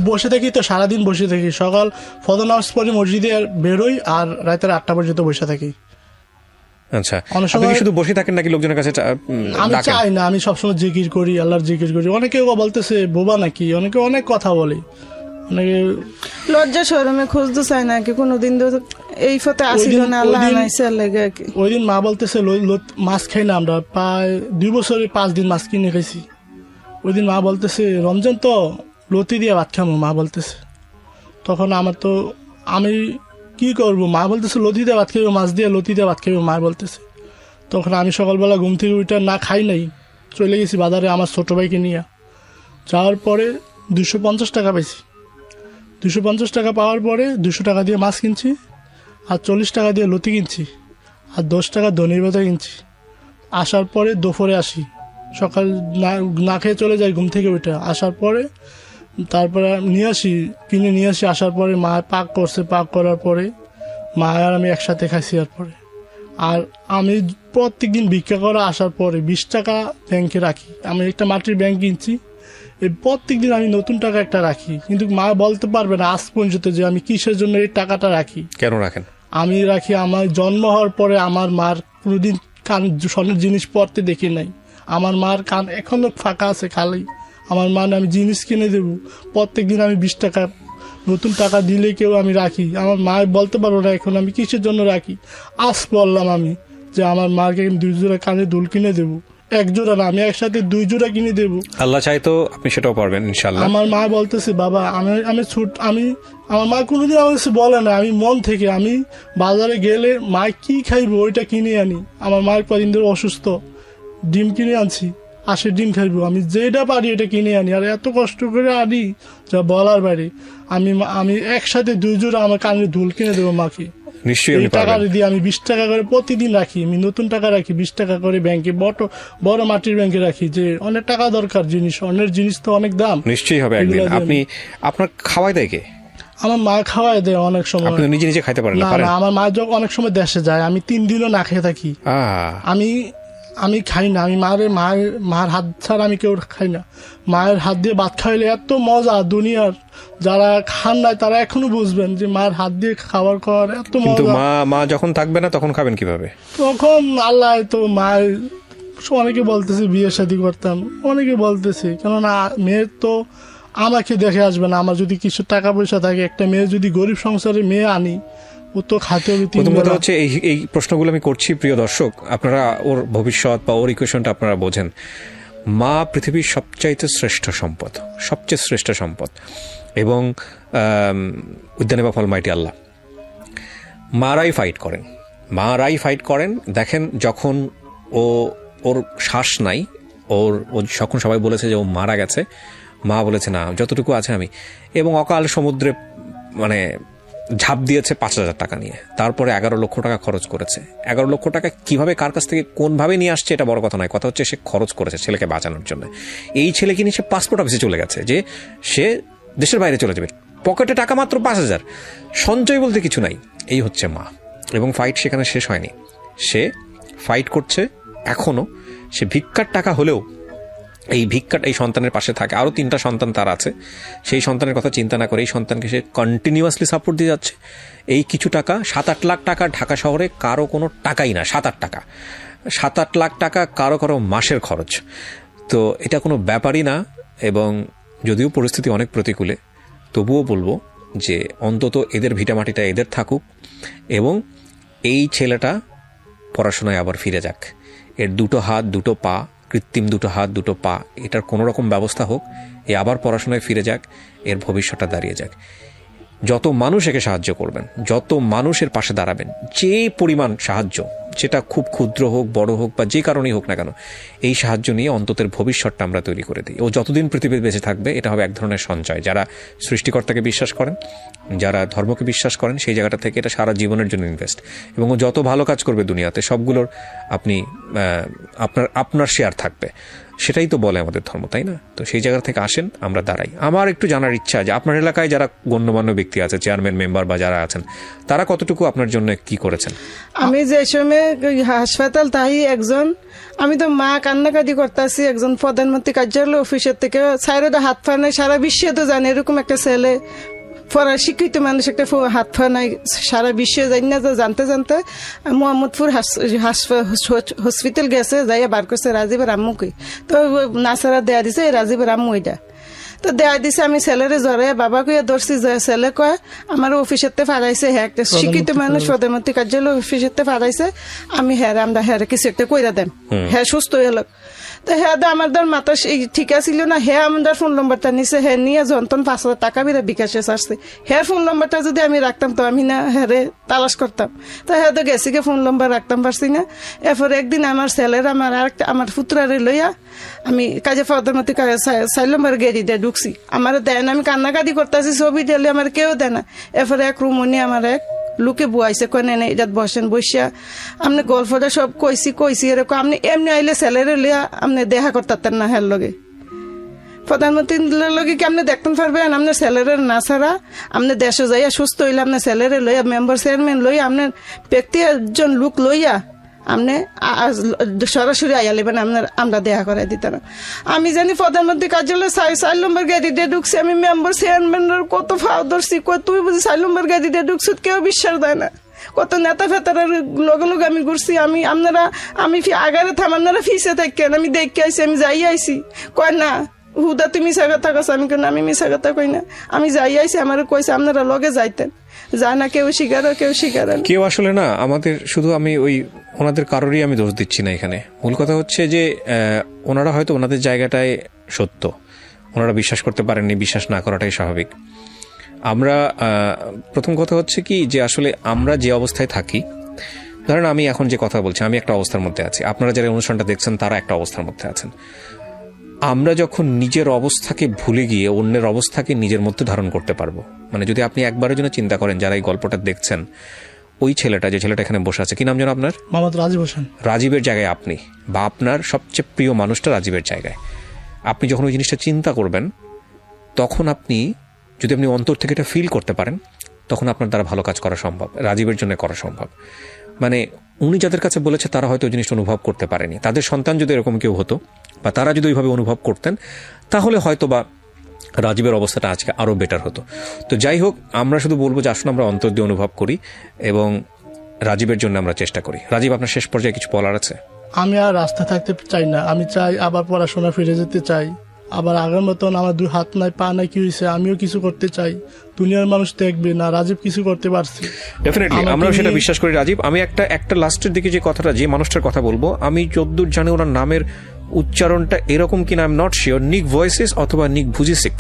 বসে থাকি তো, সারাদিন বসে থাকি। সকাল ফজর নামাজ পড়ে মসজিদে বেরোই আর রাতের 8টা পর্যন্ত বসে থাকি। আচ্ছা, আপনি কি শুধু বসে থাকেন নাকি লোকজনের কাছে? আমি চাই না, আমি সবসময় জিকির করি, আল্লাহর জিকির করি। অনেকে বলতেছে বোবা নাকি, অনেকে অনেক কথা বলে, অনেকে লজ্জা শরমে খুঁজতে চায় না কি কোনোদিন এই ফতে আসিল না, আল্লাহ আনাইছে লাগে কি। ওই দিন মা বলতেছে মাছ খাই না, আমরা প্রায় 2 বছরে 5 দিন মাছ কিনে খাইছি। ওই দিন মা বলতেছে রমজান তো লতি দিয়ে ভাত খাবো, মা বলতেছে। তখন আমার তো আমি কি করবো, মা বলতেছে লতি দিয়ে ভাত খাইবো, মাছ দিয়ে লতি দিয়ে ভাত খাইবো, মা বলতেছে। তখন আমি সকালবেলা ঘুম থেকে ওইটা না খাই নাই, চলে গেছি বাজারে আমার ছোট ভাইকে নিয়ে। যাওয়ার পরে 250 টাকা পাইছি। 250 টাকা পাওয়ার পরে 200 টাকা দিয়ে মাছ কিনছি, আর 40 টাকা দিয়ে লতি কিনছি, আর 10 টাকা ধনির পাতা কিনছি। আসার পরে দুপুরে আসি, সকাল না খেয়ে চলে যাই ঘুম থেকে ওইটা। আসার পরে তারপরে কিনে নিয়ে আসি। আসার পরে মা পাক করছে, পাক করার পরে মা আর আমি একসাথে খাইছি। আর আমি প্রত্যেকদিন ভিক্ষা করে আসার পরে 20 টাকা ব্যাংকে রাখি। আমি একটা মাটির ব্যাংক কিনছি, এই প্রত্যেকদিন আমি নতুন টাকা একটা রাখি। কিন্তু মা বলতে পারবে না আজ পর্যন্ত যে আমি কিসের জন্য এই টাকাটা রাখি। কেন রাখেন? আমি রাখি, আমার জন্ম হওয়ার পরে আমার মার কোনোদিন কান স্বর্ণের জিনিস পরতে দেখি নাই। আমার মার কান এখনো ফাঁকা আছে খালি। আমার মা আমি জিনিস কিনে দেবো, প্রত্যেকদিন আমি 20 টাকা নতুন টাকা দিলে কেউ আমি রাখি। আমার মা বলতে পারবো না এখন আমি কিসের জন্য রাখি। আজ বললাম আমি যে আমার মাকে 2 জোড়া কানে দুল কিনে দেবো, 1 জোড়া না, আমি একসাথে 2 জোড়া কিনে দেবো। আল্লাহ চাই তো আপনি সেটাও পারবেন ইনশাল্লাহ। আমার মা বলতেছে বাবা আমি আমার মা কোনোদিন আমার কাছে বলে না, আমি মন থেকে আমি বাজারে গেলে মা কি খাইবো ওইটা কিনে আনি। আমার মায়ের কদিন ধরে অসুস্থ, ডিম কিনে আনছি, আসে ডিম খাইবো, আমি যেটা পারি এটা কিনে আনি। আর এত কষ্ট করে আনি যা বলার বাইরে। আমি একসাথে 2 জোড়া আমার কানে দুল কিনে দেবো মাকে। নিশ্চয়ই টাকা দিয়ে আমি 20 টাকা করে প্রতিদিন রাখি। আমি নতুন টাকা রাখি 20 টাকা করে ব্যাংকে, বড় মাটির ব্যাংকে রাখি। যে অনেক টাকা দরকার, অন্যের জিনিস তো অনেক দাম। নিশ্চয়ই হবে একদিন। আপনি আপনার খাওয়াই দেয় কে? আমার মা খাওয়াই দেয় অনেক সময়। আপনি নিজে নিজে খাইতে পারেন না? আমার মা যখন অনেক সময় দেশে যায়, আমি 3 দিনও না খেয়ে থাকি। আমি খাই না, আমি মার হাত ছাড়া আমি কেউ খাই না। মায়ের হাত দিয়ে ভাত খাইলে এত মজা, দুনিয়ার যারা খান নাই তারা এখনো বুঝবেন যে মার হাত দিয়ে খাবার খাওয়ার এত মজা। কিন্তু মা যখন থাকবে না তখন খাবেন কিভাবে? তখন আল্লাহ তো মায়ের অনেকে বলতেছে বিয়ে শাদী করতাম, অনেকে বলতেছে, কেননা মেয়ের তো আমাকে দেখে আসবে না। আমার যদি কিছু টাকা পয়সা থাকে, একটা মেয়ে যদি গরিব সংসারে মেয়ে আনি, ও তো খাতে হবে। প্রথমত হচ্ছে এই প্রশ্নগুলো আমি করছি প্রিয় দর্শক, আপনারা ওর ভবিষ্যৎ বা ওর ইকুয়েশনটা আপনারা বোঝেন। মা পৃথিবীর সবচাইতে শ্রেষ্ঠ সম্পদ, সবচেয়ে শ্রেষ্ঠ সম্পদ। এবং উদ্যানে বা ফলমাইটি আল্লাহ, মারাই ফাইট করেন। দেখেন যখন ওর শ্বাস নাই, ও যখন সবাই বলেছে যে ও মারা গেছে, মা বলেছে না যতটুকু আছে আমি, এবং অকাল সমুদ্রে মানে ঝাঁপ দিয়েছে 5,000 টাকা নিয়ে। তারপরে 11 লক্ষ টাকা খরচ করেছে। 11 লক্ষ টাকা কিভাবে কার কাছ থেকে কোনভাবে নিয়ে আসছে এটা বড় কথা নয়, কথা হচ্ছে সে খরচ করেছে ছেলেকে বাঁচানোর জন্য। এই ছেলেকে নিয়ে সে পাসপোর্ট অফিসে চলে গেছে যে সে দেশের বাইরে চলে যাবে, পকেটে টাকা মাত্র 5,000, সঞ্চয় বলতে কিছু নাই। এই হচ্ছে মা। এবং ফাইট সেখানে শেষ হয়নি, সে ফাইট করছে এখনো। সে ভিক্ষার টাকা হলেও এই ভিক্ষাটা এই সন্তানের পাশে থাকে, আরও 3টা সন্তান তার আছে, সেই সন্তানের কথা চিন্তা না করে এই সন্তানকে সে কন্টিনিউয়াসলি সাপোর্ট দিয়ে যাচ্ছে। এই কিছু টাকা 7-8 লাখ টাকা ঢাকা শহরে কারো কোনো টাকাই না, 7-8 লাখ টাকা কারো মাসের খরচ। তো এটা কোনো ব্যাপারই না। এবং যদিও পরিস্থিতি অনেক প্রতিকূলে, তবুও বলবো যে অন্তত এদের ভিটামাটিটা এদের থাকুক এবং এই ছেলেটা পড়াশোনায় আবার ফিরে যাক। এর 2 হাত 2 পা, কৃত্রিম 2 হাত 2 পা, এটার কোনো রকম ব্যবস্থা হোক, এ আবার পড়াশোনায় ফিরে যাক, এর ভবিষ্যৎটা দাঁড়িয়ে যাক। যত মানুষ একে সাহায্য করবেন, যত মানুষের পাশে দাঁড়াবেন, যে পরিমাণ সাহায্য, সেটা খুব ক্ষুদ্র হোক বড় হোক বা যে কারণেই হোক না কেন, এই সাহায্য নিয়ে অন্ততের ভবিষ্যৎটা আমরা তৈরি করে দিই। ও যতদিন পৃথিবীতে বেঁচে থাকবে এটা হবে এক ধরনের সঞ্চয়। যারা সৃষ্টিকর্তাকে বিশ্বাস করেন, যারা ধর্মকে বিশ্বাস করেন, সেই জায়গাটা থেকে এটা সারা জীবনের জন্য ইনভেস্ট। এবং ও যত ভালো কাজ করবে দুনিয়াতে, সবগুলোর আপনি আপনার শেয়ার থাকবে। সেটাই তো বলে আমাদের ধর্ম, তাই না? তো সেই জায়গা থেকে আসেন, আমরা দাঁড়াই। আমার একটু জানার ইচ্ছা যে আপনার এলাকায় যারা গণ্যমান্য ব্যক্তি আছে, চেয়ারম্যান, মেম্বার বা যারা আছেন, তারা কতটুকু আপনার জন্য কি করেছেন? আমি যে সময় হাসপাতাল তাই একজন, আমি তো মা কান্নাকাটি করতেছি, একজন প্রধানমন্ত্রী কার্যালয় অফিসের থেকে সাইডে হাত পা নাই, সারা বিশ্বে তো জানে এরকম একটা ছেলে, পড়ার শিক্ষিত মানুষ একটা হাত পা নাই, সারা বিশ্বে জানি না, জানতে মোহাম্মদপুর হসপিটাল গেছে, যাইয়া বার করছে রাজীবের আম্মুকে। তো নাসারা দেয়া দিছে রাজীবের আম্মু এটা, তো দেয়া দিছে। আমি ছেলেরে জ্বরে বাবা কইয়া ধরছি, ছেলে কয় আমার অফিসেতে ফাড়াইছে, হ্যাঁ একটা শিক্ষিত মানুষ প্রধানমন্ত্রী কার্যালয় অফিসেতে ফাড়াইছে, আমি আমরা কিছু একটা কইরা দেন, হ্যাঁ সুস্থ হয়ে লোক। তো হ্যাঁ আমার ধর মাথা ঠিক আছিল না, হ্যাঁ আমার ফোন নম্বরটা নিছে, হ্যাঁ নিয়ে যন্ত্রণ 5,000 টাকা বেড়ে বিকাশে আসছে। হ্যাঁ ফোন নম্বরটা যদি আমি রাখতাম তো আমি না হ্যাঁ তালাশ করতাম। তো হ্যাঁ তো গেছি গে ফোন নম্বর রাখতাম পারছি না। এরপরে একদিন আমার ছেলের আমার পুত্রারে লইয়া আমি কাজে প্রধানমন্ত্রী 4 নম্বর গেড়িতে ঢুকছি, আমার দেয় না, আমি কান্নাকাটি করতেছি, ছবি ঢেলে আমার কেউ দেয় না। এরপরে এক রুমনি আমার এক লোকে বুয়াইছে, কয় না এটা বসেন, বসিয়া আপনি গল্পটা সব কইছি এরকম, আপনি এমনি আইলে ছেলেরে লিয়া আপনি দেখা করতেন না, হ্যার লগে প্রধানমন্ত্রীর লগে কি আপনি দেখতে পারবেন? আপনার ছেলেরে না ছাড়া আপনি দেশে যাইয়া সুস্থ হইলে আপনার ছেলেরে লইয়া মেম্বার চেয়ারম্যান লইয়া আপনার ব্যক্তি একজন লোক লইয়া আপনি সরাসরি আইয়া লেবেন, আমরা দেখা করাই দিতাম। আমি জানি প্রধানমন্ত্রী কার্যালয়ে 4 নম্বর গাড়িতে ঢুকছি, আমি মেম্বার চেয়ারম্যানের কত ফাও ধরছি, তুই বুঝি 4 নম্বর গাড়িতে ঢুকছি, কেউ বিশ্বাস দেয় না। কত নেতা ফেতারের লগে আমি ঘুরছি, আমি আগারে থাম, আপনারা ফিসে থাকেন, আমি দেখে আইসি, আমি যাই আইসি। কয় না হুদা তুই মিশা কথা কস, আমি কেন আমি মিশা কথা কই না, আমি যাই আইসি, আমার কইছে আপনারা লগে যাইতেন, যায় না কেউ শিকার কেউ আসলে না আমাদের, শুধু আমি ওনাদের কারোরই আমি দোষ দিচ্ছি না এখানে। মূল কথা হচ্ছে যে ওনারা হয়তো ওনাদের জায়গাটায় সত্য, ওনারা বিশ্বাস করতে পারেননি, বিশ্বাস না করাটাই স্বাভাবিক। আমরা প্রথম কথা হচ্ছে কি যে আসলে আমরা যে অবস্থায় থাকি, ধরেন আমি এখন যে কথা বলছি, আমি একটা অবস্থার মধ্যে আছি, আপনারা যারা অনুষ্ঠানটা দেখছেন তারা একটা অবস্থার মধ্যে আছেন। আমরা যখন নিজের অবস্থাকে ভুলে গিয়ে অন্যের অবস্থাকে নিজের মধ্যে ধারণ করতে পারবো, মানে যদি আপনি একবারের জন্য চিন্তা করেন, যারা এই গল্পটা দেখছেন, ওই ছেলেটা, যে ছেলেটা এখানে বসে আছে, কি নাম যেন আপনার? মোহাম্মদ রাজীব হোসেন। রাজীবের জায়গায় আপনি, বা আপনার সবচেয়ে প্রিয় মানুষটা রাজীবের জায়গায়, আপনি যখন ওই জিনিসটা চিন্তা করবেন, তখন আপনি যদি অন্তর থেকে এটা ফিল করতে পারেন, তখন আপনার দ্বারা ভালো কাজ করা সম্ভব, রাজীবের জন্য করা সম্ভব। মানে উনি যাদের কাছে বলেছে তারা হয়তো জিনিসটা অনুভব করতে পারেনি, তাদের সন্তান যদি এরকম কেউ হতো বা তারা যদি ওইভাবে অনুভব করতেন, তাহলে হয়তো বা রাজীবের অবস্থাটা আজকে আরো বেটার হতো। তো যাই হোক, আমরা শুধু বলবো যে আসলে আমরা অন্তর দিয়ে অনুভব করি এবং রাজীবের জন্য আমরা চেষ্টা করি। রাজীব, আপনার শেষ পর্যায়ে কিছু বলার আছে? আমি আর রাস্তা থাকতে চাই না, আমি চাই আবার পড়াশোনা ফিরে যেতে চাই, আবার আগের মতন আমার 2 হাত নাই পা নাই, কি হয়েছে আমিও কিছু করতে চাই, দুনিয়ার মানুষ দেখবে না রাজীব কিছু করতে পারছি। ডেফিনেটলি আমরাও সেটা বিশ্বাস করি রাজীব। আমি একটা লাস্টের দিকে যে কথাটা, যে মানুষটার কথা বলবো, আমি যদ্দূর জানি ওনার নামের উচ্চারণটা এরকম কিনা আই এম নট শিওর, নিক ভয়েসেস অথবা নিক ভুজিসিক,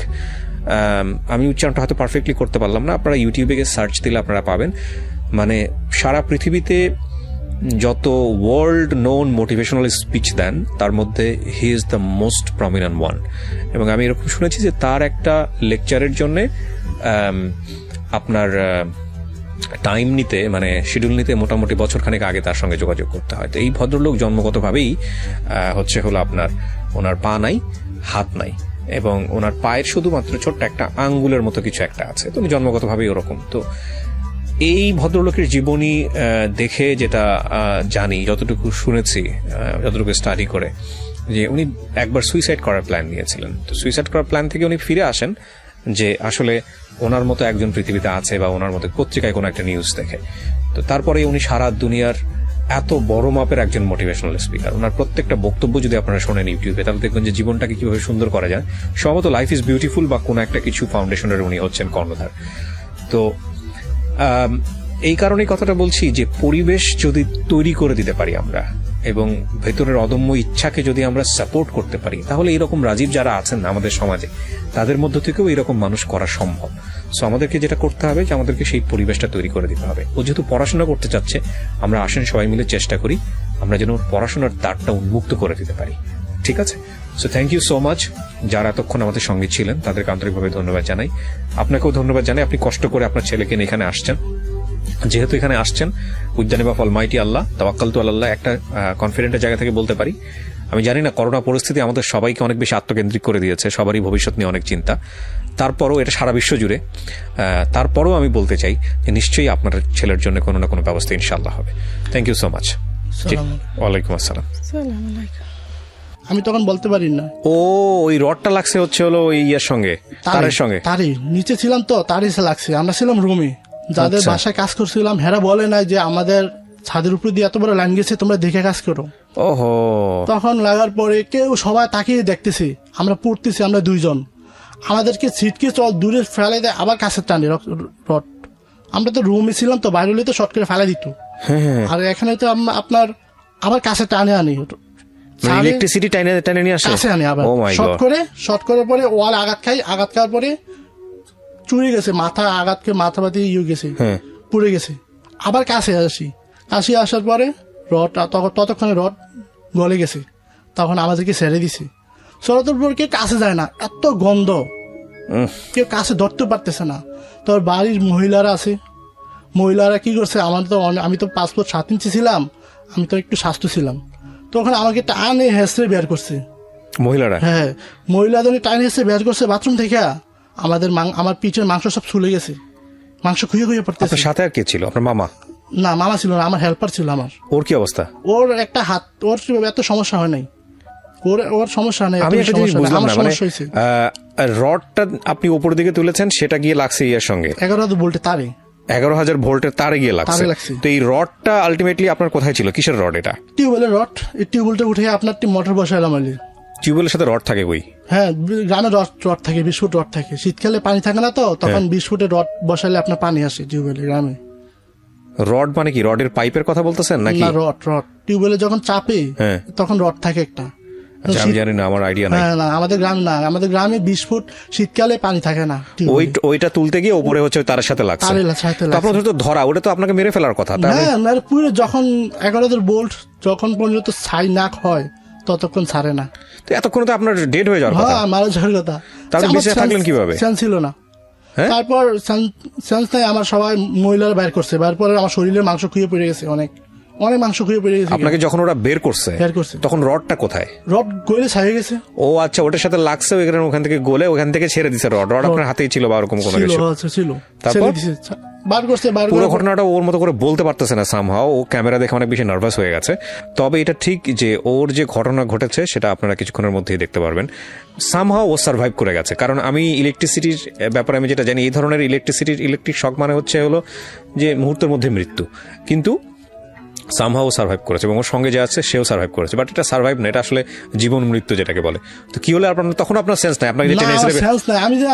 আমি উচ্চারণটা হয়তো পারফেক্টলি করতে পারলাম না, আপনারা ইউটিউবে গিয়ে সার্চ দিলে আপনারা পাবেন। মানে সারা পৃথিবীতে যত ওয়ার্ল্ড নোন মোটিভেশনাল স্পিচ দেন, তার মধ্যে he is the most prominent one. এবং আমি এরকম শুনেছি যে তার একটা লেকচারের জন্যে আপনার টাইম নিতে, মানে শিডিউল নিতে মোটামুটি বছরখানেক আগে তার সঙ্গে যোগাযোগ করতে হয়। তো এই ভদ্রলোক জন্মগতভাবেই হলো আপনার, ওনার পা নাই, হাত নাই, এবং ওনার পায়ের শুধুমাত্র ছোট্ট একটা আঙ্গুলের মতো কিছু একটা আছে, তো উনি জন্মগতভাবেই ওরকম। তো এই ভদ্রলোকের জীবনী দেখে যেটা জানি, যতটুকু শুনেছি, যতটুকু স্টাডি করে, যে উনি একবার সুইসাইড করার প্ল্যান নিয়েছিলেন। তো সুইসাইড করার প্ল্যান থেকে উনি ফিরে আসেন যে আসলে ওনার মতো একজন পৃথিবীতে আছে, বা ওনার মতো পত্রিকায় কোনো একটা নিউজ দেখে। তো তারপরে উনি সারা দুনিয়ার এত বড় মাপের একজন মোটিভেশনাল স্পিকার। ওনার প্রত্যেকটা বক্তব্য যদি আপনারা শোনেন ইউটিউবে, তাহলে দেখবেন যে জীবনটাকে কিভাবে সুন্দর করা যায়। সম্ভবত লাইফ ইজ বিউটিফুল বা কোনো একটা কিছু ফাউন্ডেশনের উনি হচ্ছেন কর্ণধার। তো এই কারণেই কথাটা বলছি যে পরিবেশ যদি তৈরি করে দিতে পারি আমরা, এবং ভেতরের অদম্য ইচ্ছাকে যদি আমরা সাপোর্ট করতে পারি, তাহলে এরকম রাজীব যারা আছেন আমাদের সমাজে, তাদের মধ্য থেকেও এরকম মানুষ করা সম্ভব। সো আমাদেরকে যেটা করতে হবে যে আমাদেরকে সেই পরিবেশটা তৈরি করে দিতে হবে। ও যেহেতু পড়াশোনা করতে চাচ্ছে, আমরা আসেন সবাই মিলে চেষ্টা করি আমরা যেন ওর পড়াশোনার দ্বারটা উন্মুক্ত করে দিতে পারি। ঠিক আছে? So thank you so much যারা এতক্ষণ আমাদের সঙ্গে ছিলেন, তাদেরকে আন্তরিকভাবে ধন্যবাদ জানাই। আপনাকেও ধন্যবাদ জানাই, আপনি কষ্ট করে আপনার ছেলেকে নিয়ে এখানে আসছেন। যেহেতু এখানে আসছেন with the name of almighty Allah, তাওয়াক্কালতু আলাল্লাহ, একটা কনফিডেন্টের জায়গা থেকে বলতে পারি, আমি জানি না করোনা পরিস্থিতি আমাদের সবাইকে অনেক বেশি আত্মকেন্দ্রিক করে দিয়েছে, সবারই ভবিষ্যৎ নিয়ে অনেক চিন্তা। তারপরও এটা সারা বিশ্ব জুড়ে, তারপরও আমি বলতে চাই যে নিশ্চয়ই আপনার ছেলের জন্য কোনো না কোনো ব্যবস্থা ইনশাআল্লাহ হবে। Thank you so much. ওয়ালাইকুম আসসালাম। আমি তখন বলতে পারি না। ওই রডটা লাগছে হচ্ছে হলো ওই ইয়ার সঙ্গে, তারের সঙ্গে। তারই নিচে ছিলাম তো, তারই লাগছে। আমরা ছিলাম রুমে, যাদের বাসায় কাজ করছিলাম, হেরা বলে নাই যে আমাদের ছাদের উপর দিয়ে এত বড় লাইন গেছে, তোমরা দেখে কাজ করো। ওহো। তখন লাগার পরে কেউ সবাই তাকিয়ে দেখতেছি, আমরা পড়তেছি, আমরা দুইজন, আমাদেরকে ছিটকে চল দূরে ফেলে দেয়, আবার কাছে টানে রড। আমরা তো রুমে ছিলাম তো, বাইরে হলে তো শর্ট করে ফেলে দিত, আর এখানে তো আপনার আবার কাছে টানে আনি, ইলেকট্রিসিটি টানে নিয়ে আসে কাছে আনি আবার শর্ট করে পরে ওয়াল আঘাত খাওয়ার পরে চুরি গেছে, মাথা বাতি গেছে, পুড়ে গেছে। আবার কাছে আসার পরে রড, ততক্ষণে রড গলে গেছে, তখন আমাদেরকে ছেড়ে দিছে। সরাতর পর কেউ কাছে যায় না, এত গন্ধ, কেউ কাছে ধরতে পারতেছে না। তোর বাড়ির মহিলারা কি করছে, আমি তো 5 ফুট 7 ইঞ্চি ছিলাম, আমি তো একটু স্বাস্থ্য ছিলাম, তখন আমাকে টানে হেসড়ে বের করছে মহিলারা। হ্যাঁ, মহিলাদের টানে হেসড়ে বের করছে বাথরুম থেকে। আমার পিঠের মাংস সব ছুলে গেছে, মাংস খুঁয়ে পড়তেছে। সাথে আর কে ছিল? আপনার মামা? না, মামা ছিল না, আমার হেল্পার ছিল। আমার ওর কি অবস্থা? ওর একটা হাত, ওর এত সমস্যা হয় নাই, ওর সমস্যা নেই। আমি একটা জিনিস বুঝলাম না, মানে রডটা আপনি উপর দিকে তুলেছেন, সেটা গিয়ে লাগছে ইয়ার সঙ্গে 11,000 ভোল্টের তারে, 11,000 ভোল্টের তারে গিয়ে লাগছে। তো এই রডটা আলটিমেটলি আপনার কোথায় ছিল? কিসের রড এটা? টিউবওয়েলের রড। এই টিউবওয়েলটা উঠে আপনার মোটর বসাইলাম। টিউবওয়েলের সাথে রড থাকে? ওই হ্যাঁ, গ্রামে রড থাকে, 20 ফুট রড থাকে। শীতকালে পানি থাকে না তো, তখন 20 ফুটের রড বসাইলে আপনার পানি আসে টিউবওয়েলে গ্রামে। রড মানে কি? রডের পাইপের কথা বলতেছেন নাকি? না, রড টিউবওয়েলে যখন চাপে তখন রড থাকে একটা। আমি জানি না, আমার আইডিয়া নাই। না, আমাদের গ্রামে 20 ফুট শীতকালে পানি থাকে না। ওইটা তুলতে গিয়ে উপরে হচ্ছে তার সাথে লাগছে। আপনার তো ধরা, ওটা তো আপনাকে মেরে ফেলার কথা। না, পুরো যখন 11,000 ভোল্ট যখন পর্যন্ত ছাই না হয় ততক্ষণ ছাড়ে না। তো এতক্ষণ তো আপনার ডেড হয়ে যাওয়ার কথা। মারা যাওয়ার কথা। তাহলে বেঁচে থাকলেন কিভাবে? সেন্স ছিল না। তারপর সেন্স নাই আমার, সবাই মহিলারা বাইর করছে। বাইর পরে আমার শরীরের মাংস খুঁয়ে পড়ে গেছে, অনেক মাংস খুঁয়ে পড়ে গেছে। আপনাকে যখন ওরা বের করছে তখন রডটা কোথায়? রড গলে ছাড়িয়ে গেছে। ও আচ্ছা, ওটার সাথে লাগছে, ওখান থেকে গলে ওখান থেকে ছেড়ে দিছে রড। আপনার হাতেই ছিল বা ওরকম কোনো কিছু ছিল? তারপর বার করছে। পুরো ঘটনাটা ওর মতো করে বলতে পারতেছে না সামহাও। ও ক্যামেরা দেখে অনেক বেশি নার্ভাস হয়ে গেছে। তবে এটা ঠিক যে ওর যে ঘটনা ঘটেছে সেটা আপনারা কিছুক্ষণের মধ্যেই দেখতে পারবেন। সামহাও ও সার্ভাইভ করে গেছে। কারণ আমি ইলেকট্রিসিটির ব্যাপারে আমি যেটা জানি, এই ধরনের ইলেকট্রিক শক মানে হলো যে মুহূর্তের মধ্যে মৃত্যু, কিন্তু সামহাও সার্ভাইভ করেছে এবং ওর সঙ্গে যে আছে সেও সার্ভাইভ করেছে। বাট এটা সার্ভাইভ না, এটা আসলে জীবন মৃত্যু যেটাকে বলে। তো কি হলে আপনার তখন আপনার সেন্স নাই? আপনাকে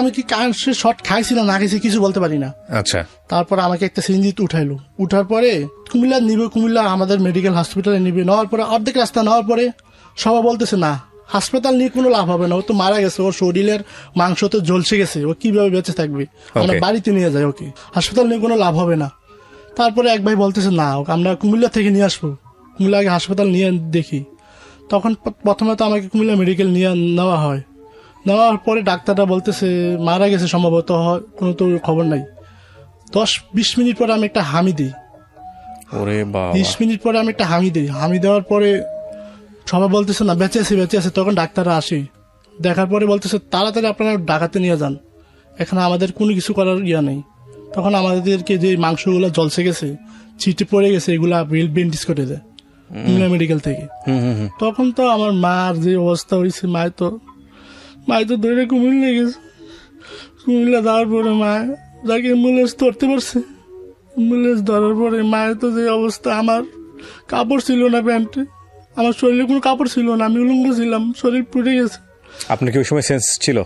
আমি কি শট খাইছি না খাইছি কিছু বলতে পারি না। আচ্ছা, তারপর আমাকে একটা সিএনজিতে উঠাইলো। উঠার পরে কুমিল্লা আমাদের মেডিকেল হসপিটালে নিবে। নেওয়ার পরে অর্ধেক রাস্তা নেওয়ার পরে সবাই বলতেছে না, হাসপাতাল নিয়ে কোনো লাভ হবে না, ও তো মারা গেছে, ওর শরীরের মাংস তো ঝলসে গেছে, ও কিভাবে বেঁচে থাকবে, আমরা বাড়িতে নিয়ে যাই ওকে, হাসপাতাল নিয়ে কোনো লাভ হবে না। তারপরে এক ভাই বলতেছে না, আমরা কুমিল্লা থেকে নিয়ে আসবো, কুমিল্লা আগে হাসপাতাল নিয়ে দেখি। তখন প্রথমে তো আমাকে কুমিল্লা মেডিকেল নিয়ে নেওয়া হয়। নেওয়ার পরে ডাক্তাররা বলতেছে মারা গেছে সম্ভবত, কোনো তো খবর নাই। 10-20 মিনিট পরে আমি একটা হামি দিই। 20 মিনিট পরে আমি একটা হামি দিই। হামি দেওয়ার পরে সবাই বলতেছে না বেঁচে আছে। তখন ডাক্তাররা আসে, দেখার পরে বলতেছে তাড়াতাড়ি আপনারা ঢাকাতে নিয়ে যান, এখানে আমাদের কোনো কিছু করার নেই। তখন আমাদেরকে যে মাংসগুলো জলসে গেছে, ছিটে পড়ে গেছে, এগুলা ব্যান্ডেজ করে দেয়। মেডিকেল থেকে। তখন তো আমার মার যে অবস্থা হয়েছে, মায় তো ধরে কুমিল্লা গেছে। কুমিল্লা যাওয়ার পরে মায় যাকে অ্যাম্বুলেন্স ধরতে পারছে, অ্যাম্বুলেন্স ধরার পরে মায়ের তো যে অবস্থা, আমার কাপড় ছিল না প্যান্টে, আমার শরীরে কোনো কাপড় ছিল না, আমি উলঙ্গ ছিলাম, শরীর পুড়ে গেছে। আপনার কি ওই সময় সেন্স ছিল?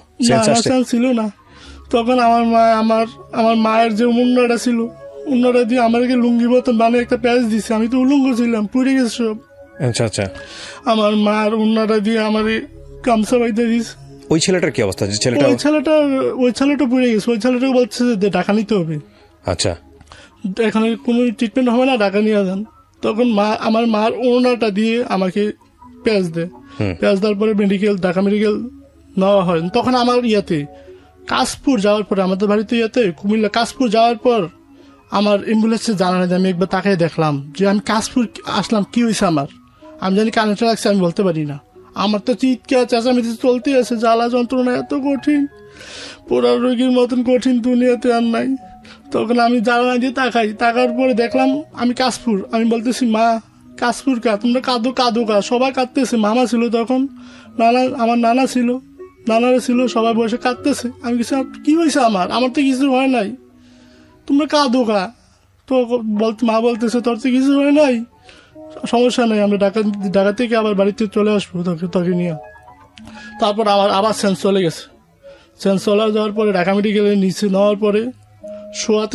সেন্স ছিল না। তখন আমার মায়ের যে উন্নটা ছিল, উন্নটা দিয়ে আমাকে লুঙ্গি মতন বানিয়ে একটা প্যাচ দিছে, আমি তো উলঙ্গ ছিলাম, পুড়ে গেছে সব। আচ্ছা আচ্ছা। আমার মার উন্নটা দিয়ে আমার গামছা বাইতে দিছে। ওই ছেলেটার কি অবস্থা? যে ছেলেটা ওই ছেলেটা পুড়ে গেছে। ওই ছেলেটাকে বলছে যে টাকা নিতে হবে, আচ্ছা এখানে কোনো ট্রিটমেন্ট হবে না, টাকা নিয়ে যান। তখন আমার মার ওনাটা দিয়ে আমাকে প্যাচ দেয়। প্যাচ দেওয়ার পরে ঢাকা মেডিকেল নেওয়া হয়। তখন আমার কাশপুর যাওয়ার পরে, আমাদের বাড়িতে কুমিল্লা কাশপুর যাওয়ার পর আমার অ্যাম্বুলেন্সে জানা নেই। আমি একবার তাকাই দেখলাম যে আমি কাশপুর আসলাম, কি হয়েছে আমার, আমি জানি কানেক্টর রাখছি, আমি বলতে পারি না। আমার তো চিৎকার চেঁচামেচি চলতে আছে, জ্বালা যন্ত্রণা এত কঠিন, পোড়া রোগীর মতন কঠিন দুনিয়াতে আর নাই। তখন আমি জ্বালা দিয়ে তাকার পরে দেখলাম আমি কাশপুর। আমি বলতেছি, মা কাশপুর কা, তোমরা কাঁদো কা। সবাই কাঁদতেছে। মামা ছিল তখন, আমার নানা ছিল, নানারা ছিল, সবাই বসে কাঁদতেছে। আমি কিছু, কি হয়েছে আমার তো কিছু হয় নাই, তোমরা কাঁদো কা। তো মা বলতেছে, তোর তো কিছু হয় নাই, সমস্যা নেই, আমরা ঢাকা থেকে আবার বাড়িতে চলে আসবো তোকে নিয়ে। তারপর আবার সেন্স চলে গেছে। সেন্স চলে যাওয়ার পরে ঢাকা মেডিকেলে নিচে নেওয়ার পরে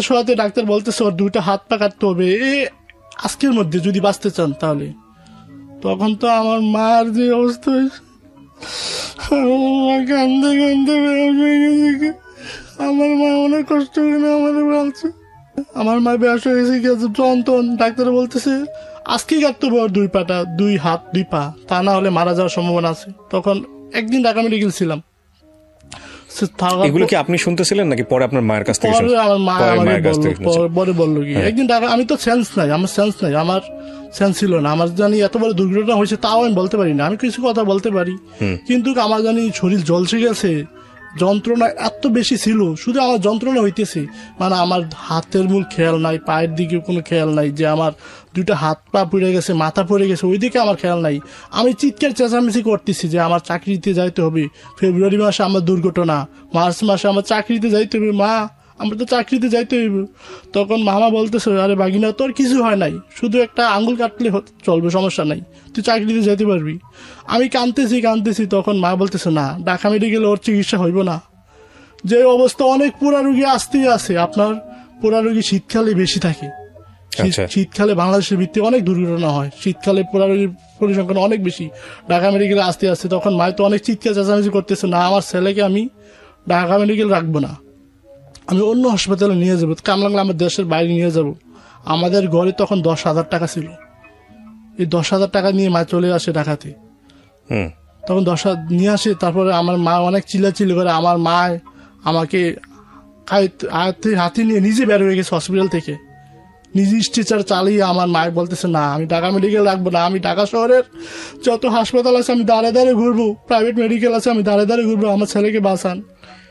শোয়াতে ডাক্তার বলতেছে ওর 2টা হাত পা কাটতে হবে আজকের মধ্যে যদি বাঁচতে চান তাহলে। তখন তো আমার মার যে অবস্থা হয়েছে, কান্দে আমার মা অনেক কষ্ট করে আমাদের বলছে। আমার মা বেশ হয়ে গেছে, যন্ত্রণ। ডাক্তার বলতেছে আজকেই কাটতে হবে ওর 2 পাটা, 2 হাত 2 পা, তা না হলে মারা যাওয়ার সম্ভাবনা আছে। তখন একদিন ঢাকা মেডিকেল ছিলাম। এগুলো কি আপনি শুনতেছিলেন নাকি পরে আপনার মায়ের কাছ থেকে? আমার মা পরে বললো কি, একদিন ঢাকা, আমি তো সেন্স নাই, আমার সেন্স ছিল না। আমার জানি এত বড় দুর্ঘটনা হয়েছে, তাও আমি বলতে পারি না। আমি কিছু কথা বলতে পারি, কিন্তু আমার জানি শরীর জ্বলছে গেছে, যন্ত্রণা এত বেশি ছিল, শুধু আমার যন্ত্রণা হইতেছে, মানে আমার হাতের মূল খেয়াল নাই, পায়ের দিকে কোনো খেয়াল নাই, যে আমার 2টা হাত পা পুড়ে গেছে, মাথা পড়ে গেছে, ওইদিকে আমার খেয়াল নাই। আমি চিৎকার চেঁচামেচি করতেছি যে আমার চাকরিতে যাইতে হবে, ফেব্রুয়ারি মাসে আমার দুর্ঘটনা, মার্চ মাসে আমার চাকরিতে যাইতে হবে, মা আমরা তো চাকরিতে যাইতে হইব। তখন মামা বলতেছে, আরে বাগিনা তোর কিছু হয় নাই, শুধু একটা আঙ্গুল কাটলে চলবে, সমস্যা নাই, তুই চাকরিতে যেতে পারবি। আমি কাঁদতেছি। তখন মা বলতেছে, না ঢাকা মেডিকেলে ওর চিকিৎসা হইব না। যে অবস্থা, অনেক পোড়া রোগী আসতেই আছে। আপনার পোড়া রোগী শীতকালে বেশি থাকে। শীতকালে বাংলাদেশের ভিত্তিতে অনেক দুর্ঘটনা হয়, শীতকালে পোড়া রোগীর পরিসংখ্যান অনেক বেশি। ঢাকা মেডিকেলে আসতে তখন মায় তো অনেক চিৎকার চেঁচামেচি করতেছে, না আমার ছেলেকে আমি ঢাকা মেডিকেল রাখবো না, আমি অন্য হাসপাতালে নিয়ে যাবো, কামরাঙ্গা আমার দেশের বাইরে নিয়ে যাব। আমাদের ঘরে তখন 10,000 টাকা ছিল। এই 10,000 টাকা নিয়ে মা চলে আসে ঢাকাতে। তখন 10,000 নিয়ে আসে। তারপরে আমার মা অনেক চিল্লাচিল্লি করে। আমার মা আমাকে হাতে নিয়ে নিজে বের হয়ে গেছে হসপিটাল থেকে, নিজে স্ট্রেচার চালিয়ে। আমার মায়ের বলতেছে, না আমি ঢাকা মেডিকেল রাখবো না, আমি ঢাকা শহরের যত হাসপাতাল আছে আমি দাঁড়ে ঘুরবো, প্রাইভেট মেডিকেল আছে আমি দাঁড়ে ঘুরবো, আমার ছেলেকে বাঁচান।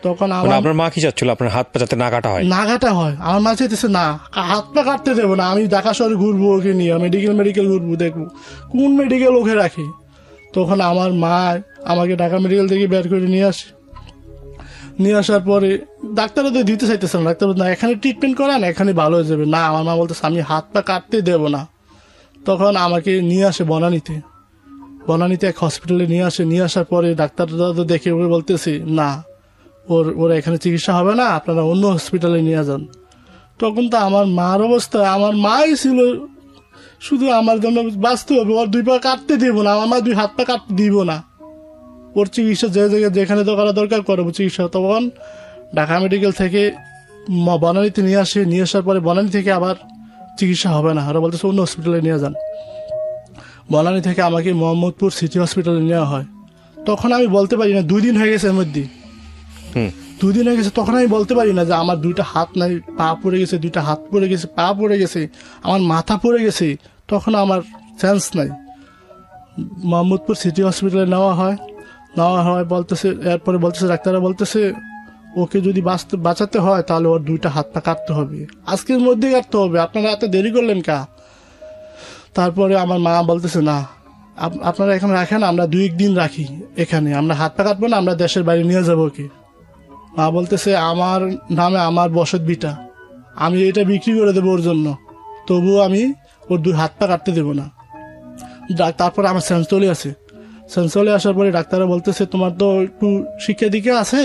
তখন আপনার মা কি চাচ্ছিল আপনার হাত পা যাতে না কাটা হয়? আমার মা চাইতেছে না, হাত পা কাটতে দেবো না, আমি ঢাকা শহরে ঘুরবো, ওকে নিয়ে মেডিকেল ঘুরবো, দেখবো কোন মেডিকেল ওকে রাখে। তখন আমার মা আমাকে ঢাকা মেডিকেল থেকে বের করে নিয়ে আসার পরে ডাক্তারও তো দিতে চাইতেছে না। ডাক্তার না, এখানে ট্রিটমেন্ট করান, এখানে ভালো হয়ে যাবে। না, আমার মা বলতেছে আমি হাত পা কাটতে দেবো না। তখন আমাকে নিয়ে আসে বনানীতে এক হসপিটালে নিয়ে আসার পরে ডাক্তার দেখে ওকে বলতেছে, না ওর এখানে চিকিৎসা হবে না, আপনারা অন্য হসপিটালে নিয়ে যান। তখন তো আমার মার অবস্থা, আমার মাই ছিল শুধু আমার জন্য বাঁচতে হবে, ওর 2 পা কাটতে দিব না, আমার মা 2 হাত পা কাটতে দিব না, ওর চিকিৎসা যে জায়গায় যেখানে তো করা দরকার করবো চিকিৎসা। তখন ঢাকা মেডিকেল থেকে বনানীতে নিয়ে আসার পরে বনানী থেকে আবার চিকিৎসা হবে না, ওরা বলতেছে অন্য হসপিটালে নিয়ে যান। বনানী থেকে আমাকে মোহাম্মদপুর সিটি হসপিটালে নেওয়া হয়। তখন আমি বলতে পারি না, 2 দিন হয়ে গেছে, এর মধ্যে 2 দিন হয়ে গেছে। তখন আমি বলতে পারি না যে আমার 2টা হাত নাই, পা পড়ে গেছে, 2টা হাত পড়ে গেছে, পা পড়ে গেছে, আমার মাথা পড়ে গেছে। তখন আমার সেন্স নাই। মোহাম্মদপুর সিটি হসপিটালে নেওয়া হয় বলতেছে, এরপরে বলতেছে ডাক্তাররা বলতেছে ওকে যদি বাঁচাতে হয় তাহলে ওর 2টা হাত পা কাটতে হবে, আজকের মধ্যে কাটতে হবে, আপনারা এত দেরি করলেন কা? তারপরে আমার মা বলতেছে না আপনারা এখানে রাখেন, আমরা 2 দিন রাখি এখানে, আমরা হাত পা কাটবো না, আমরা দেশের বাড়ি নিয়ে যাবো কি। মা বলতেছে আমার নামে আমার বসত বিটা, আমি এটা বিক্রি করে দেবো ওর জন্য, তবুও আমি ওর 2 হাত পা কাটতে দেবো না। তারপরে আমার সেন্স চলে আসে, সেন্স চলে আসার পরে ডাক্তাররা বলতেছে তোমার তো একটু শিক্ষা দিকে আছে,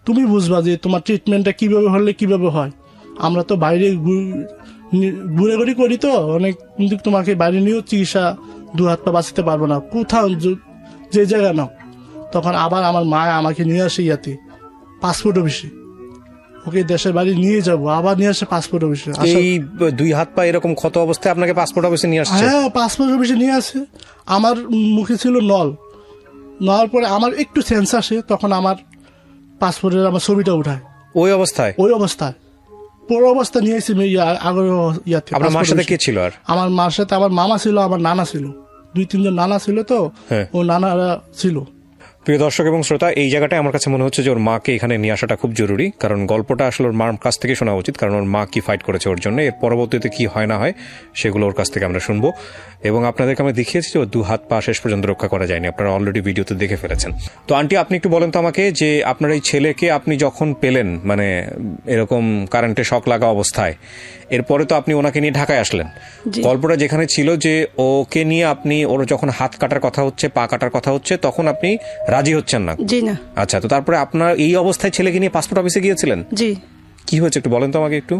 তুমি বুঝবা যে তোমার ট্রিটমেন্টটা কিভাবে হলে কিভাবে হয়। আমরা তো বাইরে ঘুরে ঘুরি করি তো অনেক, কিন্তু তোমাকে বাইরে নিয়েও চিকিৎসা 2 হাত পা বাঁচাতে পারবো না, কোথাও যে জায়গা নাও। তখন আবার আমার মা আমাকে নিয়ে আসে ইয়াতে পাসপোর্ট অফিসে, ওকে দেশের বাড়ি নিয়ে যাব, আবার নিয়ে আসে পাসপোর্ট অফিসে। এই 2 হাত পা এরকম ক্ষত অবস্থায় আপনাকে পাসপোর্ট অফিসে নিয়ে আসছে? হ্যাঁ, পাসপোর্ট অফিসে নিয়ে আসে। আমার মুখে ছিল নল পরে আমার একটু সেন্স আসে, তখন আমার পাসপোর্টের আমার ছবিটা উঠায়। ওই অবস্থায় পুরো অবস্থা নিয়ে এসে ইয়াতে। আপনার মার সাথে কে ছিল? আর আমার মার সাথে আমার মামা ছিল, আমার নানা ছিল, 2-3 জন নানা ছিল, তো ও নানারা ছিল। প্রিয় দর্শক এবং শ্রোতা, এই জায়গাটায় আমার কাছে মনে হচ্ছে যে ওর মাকে এখানে নিয়ে আসাটা খুব জরুরি, কারণ গল্পটা আসলে ওর মার কাছ থেকে শোনা উচিত, কারণ ওর মা কি ফাইট করেছে ওর জন্য, এর পরবর্তীতে কি হয় না হয় সেগুলো ওর কাছ থেকে আমরা শুনবো। এবং আপনাদেরকে আমরা দেখিয়েছি যে ওর 2 হাত পা শেষ পর্যন্ত রক্ষা করা যায়নি, আপনারা অলরেডি ভিডিওতে দেখে ফেলেছেন। তো আন্টি, আপনি একটু বলেন তো আমাকে যে আপনার এই ছেলেকে আপনি যখন পেলেন, মানে এরকম কারেন্টে শক লাগা অবস্থায়, এরপরে তো আপনি ওনাকে নিয়ে ঢাকায় আসলেন। গল্পটা যেখানে ছিল যে ওকে নিয়ে আপনি, ওর যখন হাত কাটার কথা হচ্ছে, পা কাটার কথা হচ্ছে, তখন আপনি রাজি হচ্ছেন না? জি না। আচ্ছা, তো তারপরে আপনার এই অবস্থায় ছেলেকে নিয়ে পাসপোর্ট অফিসে গিয়েছিলেন? জি। কি হয়েছে একটু বলেন তো আমাকে একটু।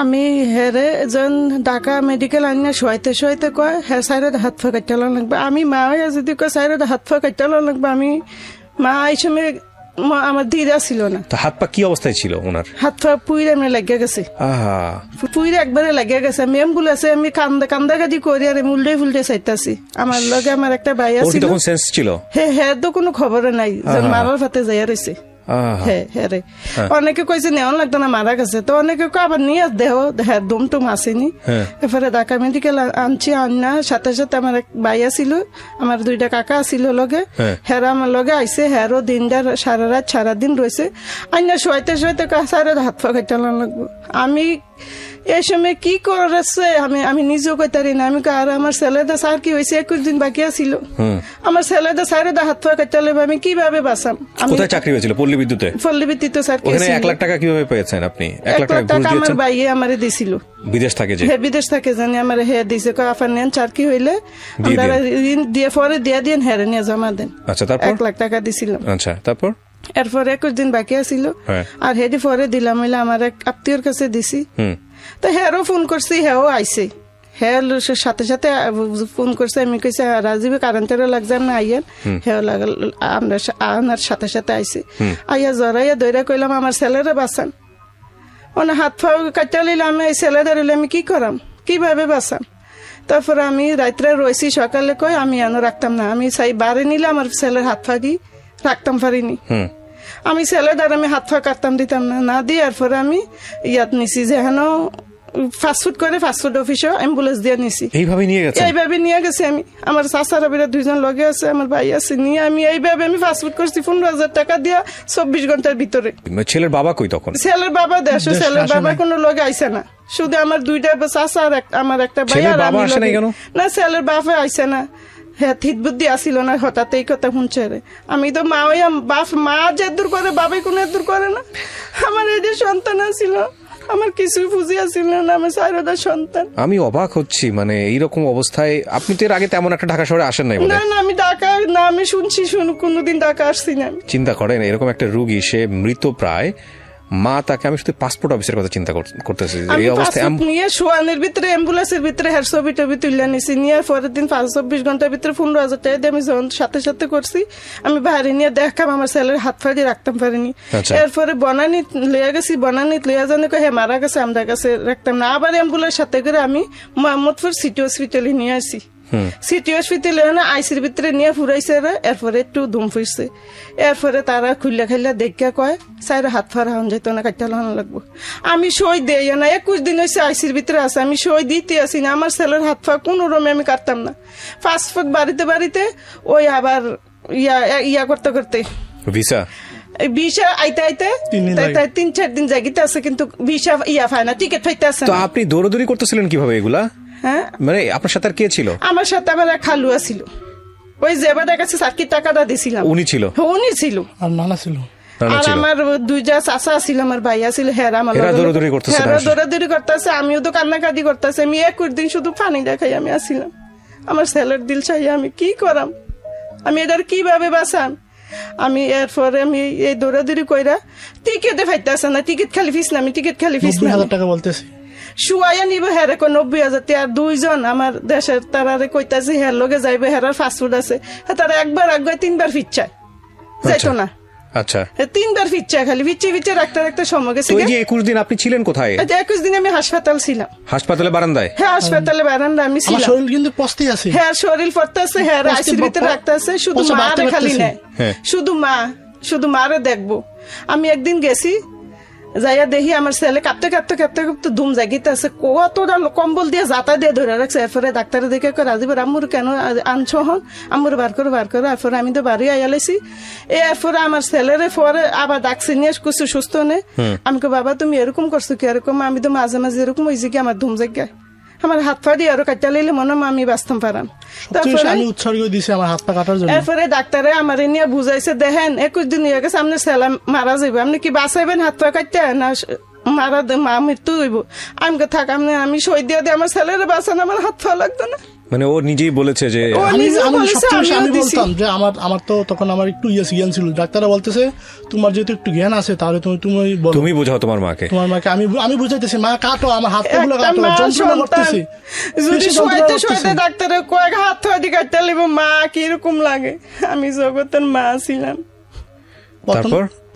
আমি হেরে যেন ঢাকা মেডিকেল আনিয়া শোয়াইতে কয় হ্যাঁ সাইডে হাত পা কাটতে লাগবে। আমি মা হয়ে যদি কয় সাইডে হাত পা কাটতে লাগবে, আমি মা এই সময় আমার দিদা ছিল না। তো হাত পা কি অবস্থায় ছিল ওনার? হাত পা পুইরে আমি লাগিয়ে গেছে, পুইরে একবারে লাগিয়ে গেছে। আমি অ্যাম্বুলেন্সে আমি কান্দা কাদি করি আর উল্টে চাইতাছি। আমার লগে আমার একটা ভাই আছে, তখন সেন্স ছিল? হ্যাঁ, তো কোনো খবর নাই, মারার ফাতে যাইয়া রয়েছে। অনেকে কইছে নেওয়া লাগতো না, মারা গেছে। তো অনেকে আবার নিয়ে দেহ দম টুম আসেনি। এরপরে ঢাকা মেডিকেল আনছি, আন্না সাথে সাথে আমার এক ভাইয়া ছিল, আমার 2টা কাকা ছিল লগে, হেরা আমার লগে আইসে। হেরো দিনটার সারা রাত সারাদিন রয়েছে। আন্না শোয়াইতে সারে হাত পা কাটতে লাগবো। আমি এই সময় কি করেছে আমি নিজেও কইতারি না। আমি আর আমার ছেলেটা স্যার কি হয়েছে, 21 দিন বাকি আছিল, আমার ছেলেটা সাইরে হাত পা কাটতে লাগবে, আমি কিভাবে বাঁচাম? কোথায় চাকরি হয়েছিল? পল্লী বিদ্যুতে? পল্লী বিদ্যুতে স্যার। ওখানে 1 লাখ টাকা কিভাবে পেয়েছেন আপনি? 1 লাখ টাকা আমার ভাইয়ে আমারে দিছিল। বিদেশ থাকে যে? হ্যাঁ, বিদেশ থাকে জানি। আমার দিছে আফার নেন চাকরি হইলে আপনারা দিয়ে পরে দিয়ে দিন, হেরে নিয়ে জমা দেন। আচ্ছা, তারপর 1 লাখ টাকা দিছিল। আচ্ছা, তারপর এরপরে 21 দিন বাকি আছিল, আর হেডি পরে দিলাম হইলে আমার এক আত্মীয়র কাছে দিছি। তো হেরও ফোন করছি, হেও আইসে। হ্যাঁ, সাথে সাথে ফোন করছে। আমি কইছি রাজীবে কারেন্টেরও লাগজাম না আইয়েন। হ্যাঁ আমরা আনার সাথে সাথে আইসি। আইয়া জড়াইয়া দইরা কইলাম আমার ছেলেরে বাঁচান। হাত পা কাটা লইলে আমি এই ছেলে ধরিলে আমি কি করাম, কিভাবে বাঁচাম? তারপরে আমি রাত্রে রয়েছি, সকালে কই আমি আনো রাখতাম না। আমি বাড়ি নিলে আমার ছেলের হাত পা রাখতাম পারিনি। আমি ছেলে দ্বারা আমি হাত পা কাটতাম দিতাম না দিয়ে এরপরে আমি ইয়াত নিছি যে হেন ফাস্টফুড অফিসে অ্যাম্বুলেন্স দিয়ে নিছি। এইভাবে নিয়ে গেছি আমি। আমার চাচারা বিরা 2 জন লগে আছে, আমার ভাই আছে, নিয়ে আমি এইভাবে আমি ফাস্টফুড করছি 15,000 টাকা দিয়া 24 ঘন্টার ভিতরে। ছেলের বাবা কই তখন? ছেলের বাবা দেশে, ছেলের বাবা কোনো লগে আইসে না, শুধু আমার 2টা চাচা আর আমার একটা ভাই। আর আমি না, ছেলের বাবা আইসে না। হ্যাঁ, হিত বুদ্ধি আসিল না, হঠাৎ এই কথা শুনছে রে। আমি তো মা যে দূর করে, বাবাই কোনো দূর করে না। আমার এই যে সন্তান আসিল, আমার কিছু বুঝি আসিল না, আমার 4টা সন্তান। আমি অবাক হচ্ছি, মানে এইরকম অবস্থায় আপনি তো এর আগে তেমন একটা ঢাকা শহরে আসেন নাই? না, আমি ঢাকা না, আমি শুনছি, কোনোদিন ঢাকা আসছি না। চিন্তা করেন, এরকম একটা রুগী, সে মৃত প্রায়, মা তাকে, আমি শুধু পাসপোর্ট অফিসের কথা চিন্তা করতেছি। এই অবস্থায় নিয়ে শোয়ানের ভিতরে অ্যাম্বুলেন্সের ভিতরে হের ছবি টবি তুলে নিছি। নিয়ে পরের দিন 24 ঘন্টার ভিতরে 15,000 টাকা দিয়ে আমি যখন সাথে করছি, আমি বাইরে নিয়ে দেখাম আমার ছেলের হাত ফাড়ি রাখতাম পারিনি। এরপরে বনানি লইয়া গেছি, বনানি লইয়া জানে হে মারা গেছে, আমরা কাছে রাখতাম না। আবার অ্যাম্বুলেন্স সাথে করে আমি মোহাম্মদপুর সিটি হসপিটালে নিয়ে আসি। সিটি হসপিটালে আইসির ভিতরে নিয়ে ফুরাইছে, এরপরে একটু ধুম ফুরছে। এরপরে তারা খুললে খাইলে দেখা কয় সাইরে হাত ফাড়া হন যেত না, কাটতে লাগবো। আমি সই দেই না, 21 দিন হয়েছে আইসির ভিতরে আছে, আমি সই দিতে আসি না। আমার ছেলের হাত পা কোন রমে আমি কাটতাম না। পাসপোর্ট বাড়িতে ওই আবার ইয়া করতে ভিসা আইতে 3-4 দিন জায়গাতে আছে, কিন্তু ভিসা পায় না, টিকিট পাইতে আছে। তো আপনি দৌড়াদৌড়ি করতেছিলেন কিভাবে এগুলা? হ্যাঁ মানে আপনার সাথে আর কে ছিল? আমার সাথে আমার এক খালুয়া ছিল, ওই যে এবার কাছে সার্কিট টাকাটা দিছিলাম, উনি ছিল? উনি ছিল। আর নানা ছিল। আর আমার দুইটা চাচা ছিল, আমার ভাইয়া ছিল, হেরা আমার দৌড়াদৌড়ি করতেছে, দৌড়াদৌড়ি করতেছে, আমিও তো কান্নাকাটি করতেছে। আমি 21 দিন শুধু পানি দেখাই আমি আসছিলাম, আমার ছেলের দিল চাই, আমি কি করাম, আমি এটার কিভাবে বাঁচাম। আমি এরপরে আমি এই দৌড়াদৌড়ি কইরা টিকিটে ফাইতেছে না, টিকিট খালি ফিস না, আমি টিকিট খালি ফিস না 90,000 টাকা বলতেছি শুয়াইয়া নিব, হেরে 90,000। আর দুইজন আমার দেশের তারারে কইতাছে হের লগে যাইবে, হেরার ফাস্টফুড আছে, তারা একবার আগে 3বার ফিরচায়, যাইতো না। আচ্ছা, 3বার ফিরচায়, খালি ফিরচে রাখতে রাখতে সময় গেছে। 21 দিন আপনি ছিলেন কোথায়? 21 দিন আমি হাসপাতাল ছিলাম। হাসপাতালে বারান্দায়? হ্যাঁ, হাসপাতালে বারান্দায় আমি আমার ছিলাম। শরীর কিন্তু পস্তি আছে। হ্যাঁ, শরীর পড়তেছে, হ্যাঁ আইসির ভিতরে রাখতেছে, শুধু মারে খালি নেয়, শুধু মারে দেখবো। আমি একদিন গেছি, যাইয়া দেখি আমার ছেলে কাঁপতে কাঁপতে কাঁপতে কাঁপতে ধুম জাগিতে আছে, কতটা কম্বল দিয়ে জাতা দিয়ে ধরে রাখছে। এরপরে ডাক্তারে দেখে রাজীবের আম্মুর কেন আনছো হন, আম্মুর বার করো। এরপরে আমি তো বাড়ি আইয়ালাইছি। এরপরে আমার ছেলেরে পরে আবার ডাকছে নিয়ে কিছু সুস্থ নে। আমি কো বাবা তুমি এরকম করছো কি? এরকম আমি তো মাঝে মাঝে এরকম হয়েছে কি, আমার ধুম জায়গায় আমার হাত পা দিয়ে আরো কাটা লাইলে মনে আমি বাঁচতাম পারাম। আমি উৎসর্গ দিছি আমার হাত পা কাটার জন্য। এরপরে ডাক্তারে আমার নিয়ে বুঝাইছে, দেখেন 21 দিন হয়ে গেছে, আপনার ছেলে মারা যাইবে, আপনি কি বাঁচাইবেন হাত পা কাটতে না মারা মা মৃত্যু হইব? আমি থাক, আমি সই দিয়ে আমার ছেলের বাঁচান, আমার হাত পা লাগতো না। মানে ও নিজেই বলেছে যে আমি বলতাম যে আমার তো তখন আমার একটু জ্ঞান ছিল। ডাক্তাররা বলতেছে তোমার যেহেতু একটু জ্ঞান আছে তাহলে তুমি বুঝাও তোমার মাকে। আমি বুঝাইতেছি মা কাটো, আমার হাত গুলো কাটো, যন্ত্রণা করতেছি। যদি শোয়াইতে শোয়াইতে ডাক্তারে কয়েক হাত ধরে কাটতে লিব, মা কিরকম লাগে। আমি জগতের মা ছিলাম।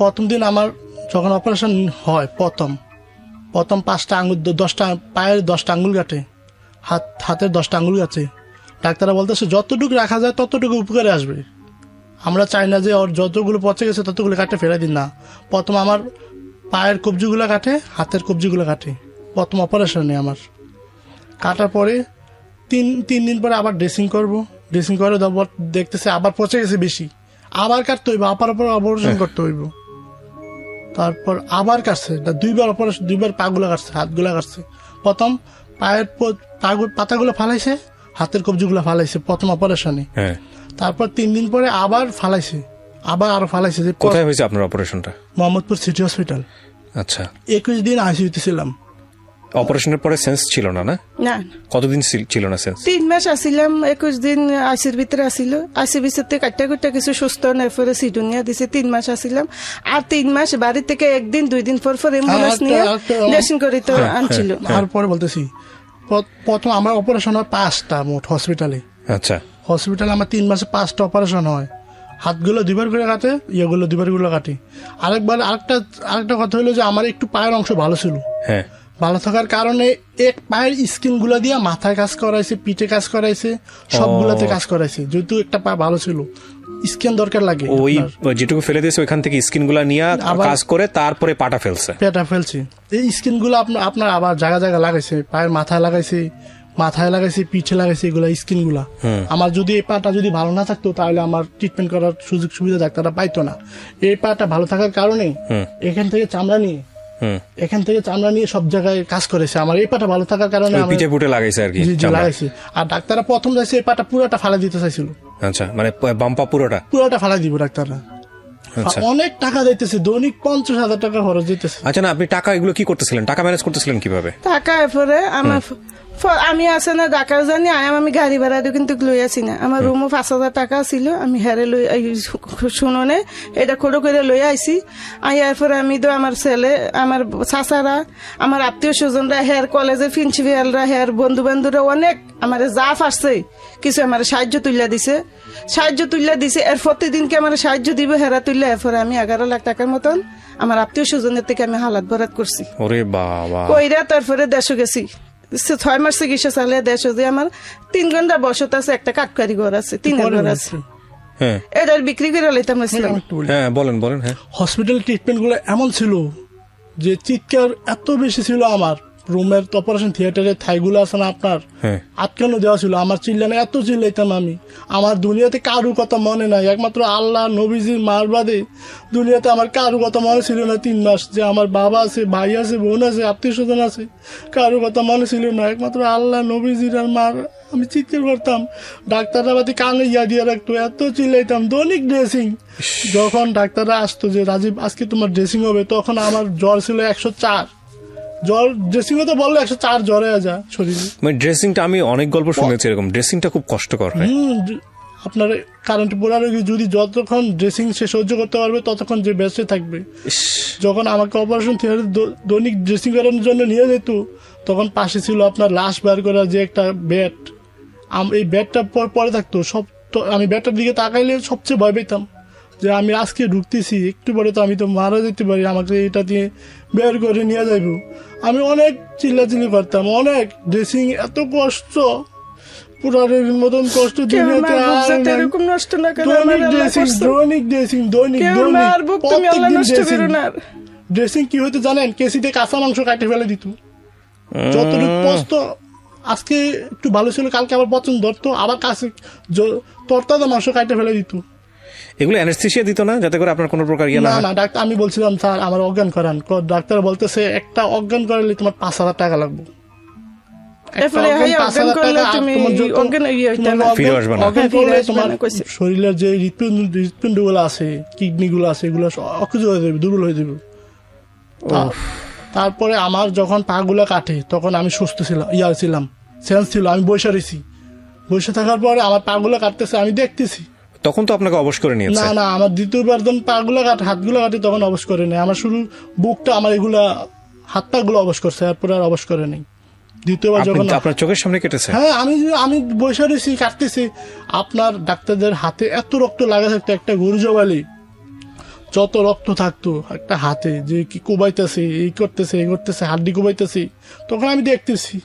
প্রথম দিন আমার যখন অপারেশন হয়, প্রথম 5টা আঙ্গুল, 10টা পায়ের 10টা আঙ্গুল কাটে, হাতের 10টা আঙ্গুল কাটে। ডাক্তাররা বলতেছে যতটুকু রাখা যায় ততটুকু উপকারে আসবে। আমরা চাই না যে ওর যতগুলো পচে গেছে ততগুলো কাটে ফেরাই দিন না। প্রথম আমার পায়ের কবজিগুলো কাটে, হাতের কবজিগুলো কাটে, প্রথম অপারেশনে আমার কাটার পরে 3 দিন পরে আবার ড্রেসিং করব। ড্রেসিং করে দেখতেছে আবার পচে গেছে বেশি, আবার কাটতে হইব, অপারেশন করতে হইব। তারপর আবার কাটছে, 2বার অপারেশন, 2বার পাগুলো কাটছে, হাতগুলা কাটছে। প্রথম পায়ের পাতাগুলো ফালাইছে, হাতের কবজিগুলো ফালাইছে প্রথম অপারেশনে। তারপর 3 দিন পরে আবার ফালাইছে, আরো ফালাইছে। কোথায় হয়েছে আপনার অপারেশনটা? Mohammadpur city hospital. আচ্ছা, 21 দিন আইসিইউতে ছিলাম। অপারেশনের পরে সেন্স ছিল না? না, কতদিন ছিল না সেন্স? 3 মাস আসিলাম, 21 দিন আইসির ভিতরে আসিল। আইসির ভিতরে কাটটা কুটটা কিছু সুস্থ নেই, পরে সিডুনিয়া দিছে। 3 মাস আসিলাম, আর 3 মাস বাড়ি থেকে 1 দিন 2 দিন পর অ্যাম্বুলেন্স নিয়ে ড্রেসিং করে তো আনছিল। তারপরে বলতেছি প্রথম আমার অপারেশন হয় 5টা মোট হসপিটালে। আচ্ছা, হসপিটালে আমার 3 মাসে 5টা অপারেশন হয়। হাতগুলো 2বার করে কাটে, ইয়েগুলো 2বার করে কাটে। আরেকটা কথা হলো যে আমার একটু পায়ের অংশ ভালো ছিল। হ্যাঁ, ভালো থাকার কারণে এক পায়ের স্কিন গুলা দিয়ে মাথায় কাজ করাইছে, পিঠে কাজ করাইছে, সবগুলাতে কাজ করাইছে। যেহেতু একটা পা ভালো ছিল, স্কিন দরকার লাগে। ওই যেটুকু ফেলে দিয়েছে ওইখান থেকে স্কিন গুলা নিয়ে কাজ করে তারপরে পাটা ফেলছে। এই স্কিন গুলো আপনার আবার জায়গা জায়গা লাগাইছে, পায়ের মাথায় লাগাইছে, পিঠে লাগাইছে, এগুলা স্কিন গুলা। আমার যদি এই পাটা যদি ভালো না থাকতো তাহলে আমার ট্রিটমেন্ট করার সুযোগ সুবিধা ডাক্তাররা পাইতো না। এই পাটা ভালো থাকার কারণে এখান থেকে চামড়া নিয়ে সব জায়গায় কাজ করেছে। আমার এই পাটা ভালো থাকার কারণে পিঠে পুটে লাগাইছে আর কি, লাগাইছে। আর ডাক্তাররা প্রথম যাইছে এই পাটা পুরোটা ফালা দিতে চাইছিল। আচ্ছা, মানে বাম্পা পুরোটা ফালা দিব ডাক্তাররা। অনেক টাকা দিতেছে, দৈনিক 50,000 টাকা খরচ দিতেছে। আচ্ছা, না আপনি টাকা এগুলো কি করতেছিলেন? টাকা ম্যানেজ করতেছিলেন কিভাবে? টাকা এরপরে আমি আছে না ঢাকা জানি আমি গাড়ি ভাড়া কিন্তু লই আসি না। আমার রুমও 5,000 টাকা ছিল, আমি হেরে লই শুনোনে এটা করে লই আইছি। এরপরে আমি তো আমার ছেলে, আমার চাচারা, আমার আত্মীয় স্বজনরা, হের কলেজের প্রিন্সিপালরা, হের বন্ধু বান্ধবরা অনেক আমার যা ফারছে কিছু আমার সাহায্য তুলিয়া দিছে। এর প্রতিদিনকে আমার সাহায্য দিব হেরা তুললে। এরপরে আমি 11 লাখ টাকার মতন আমার আত্মীয় স্বজনের থেকে আমি হালাত বরাত করছি। ওরে বাবা! কইরা তারপরে দেশে গেছি। 6 মাস চিকিৎসা চালিয়ে দেশে যে আমার 3 ঘন্টা বসত আছে, একটা কাঠকারি ঘর আছে, 3 ঘর আছে। এটার বিক্রি করে লইতাম। বলেন। হসপিটাল ট্রিটমেন্ট গুলো এমন ছিল যে চিৎকার এত বেশি ছিল আমার, রুমের অপারেশন থিয়েটারের থাইগুলো আছে না আপনার, আটকানো দেওয়া ছিল। আমার চিল্লানো এত চিল্লাইতাম আমি, আমার দুনিয়াতে কারুর কথা মনে নাই, একমাত্র আল্লাহ নবীজির মার বাদে দুনিয়াতে আমার কারুর কথা মনে ছিল না। 3 মাস যে আমার বাবা আছে, ভাই আছে, বোন আছে, আত্মীয় স্বজন আছে, কারুর কথা মনে ছিল না, একমাত্র আল্লাহ নবীজির আর মার। আমি চিৎকার করতাম, ডাক্তাররা বাদে কানে ইয়া দিয়ে রাখতো, এত চিল্লাইতাম। দৈনিক ড্রেসিং, যখন ডাক্তাররা আসতো যে রাজীব আজকে তোমার ড্রেসিং হবে, তখন আমার জ্বর ছিল 104। জ্বর ড্রেসিং তো বললো 104 জ্বরে যা শরীরে। মানে ড্রেসিংটা আমি অনেক গল্প শুনেছি এরকম, ড্রেসিংটা খুব কষ্টকর হয়। আপনার কারেন্ট পোড়া রোগী যদি যতক্ষণ ড্রেসিং সে সহ্য করতে পারবে ততক্ষণ যে বেঁচে থাকবে। যখন আমাকে অপারেশন থিয়েটারে দৈনিক ড্রেসিং করানোর জন্য নিয়ে যেত, তখন পাশে ছিল আপনার লাশ বার করার যে একটা বেড, এই বেডটা পরে থাকতো সব। তো আমি বেডটার দিকে তাকাইলে সবচেয়ে ভয় পেতাম যে আমি আজকে ঢুকতেছি, একটু পরে তো আমি তো মারা যেতে পারি, আমাকে এটা দিয়ে বের করে নিয়ে যাইব। আমি অনেক চিল্লাচিল্লি করতাম, অনেক। ড্রেসিং এত কষ্ট, পুরারের মতন কষ্ট দুনিয়াতে ড্রেসিং কি হইতো জানেন? কেসিতে কাঁচা মাংস কাটে ফেলে দিত, যতটুকু কষ্ট। আজকে একটু ভালো ছিল, কালকে আবার পছন্দ ধরতো, আবার কাছে তরতাজা মাংস কাটে ফেলে দিত। এগুলো অ্যানেস্থেসিয়া দিত না যাতে করে আপনার কোনো প্রকার ইয়ে না? না ডাক্তার, আমি বলছিলাম স্যার আমার অজ্ঞান করান, ডাক্তার বলতেছে একটা অজ্ঞান করালে তোমার 5,000 টাকা লাগবে। শরীরের যে হৃৎপিণ্ড গুলো আছে, কিডনি গুলো আছে, এগুলো অকেজ হয়ে যাবে, দুর্বল হয়ে যাবে। তারপরে আমার যখন পা গুলা কাটে তখন আমি সুস্থ ছিলাম, সেন্স ছিল, আমি বসে রয়েছি। বসে থাকার পরে আমার পা গুলা কাটতেছে, আমি দেখতেছি। তখন তো আপনাকে অবশ করে নিয়েছে? না, আমার দ্বিতীয়বার যখন পা গুলা কাটে, হাত গুলা কাটে, তখন অবশ করে নেই। আমার শুরু বুকটা, আমার এগুলা হাত পা গুলো অবশ করছে, এরপরে আর অবশ করে নেই। দ্বিতীয়বার যখন আপনার চোখের সামনে কেটেছে? হ্যাঁ, আমি বসে রয়েছি, কাটতেছি। আপনার ডাক্তারদের হাতে এত রক্ত লাগা থাকতো, একটা গরু জবালি যত রক্ত থাকতো একটা হাতে, যে কি কোবাইতেছে, এই করতেছে, এই করতেছে, হাড্ডি কোবাইতেছি। তখন আমি দেখতেছি,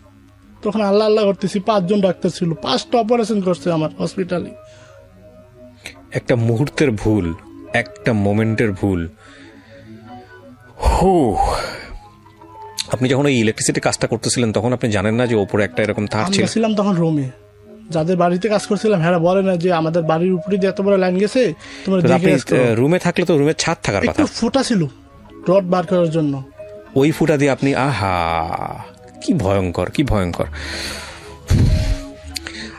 তখন আল্লাহ আল্লাহ করতেছি। 5 জন ডাক্তার ছিল, 5টা অপারেশন করছে আমার হসপিটালে। একটা মুহূর্তের ভুল, একটা মোমেন্টের ভুল। আপনি যখন ওই ইলেকট্রিসিটি কাজটা করতেছিলেন তখন আপনি জানেন না যে ওপরে একটা এরকম তার ছিল? ছিলাম তখন রুমে, যাদের বাড়িতে কাজ করছিলাম হ্যাঁ বলে না যে আমাদের বাড়ির উপরে দিয়ে এত বড় লাইন গেছে, তোমার রুমে থাকলে তো রুমের ছাদ থাকার কথা। ফুটা ছিল রড বার করার জন্য, ওই ফুটা দিয়ে আপনি, আহা কি ভয়ঙ্কর, কি ভয়ঙ্কর।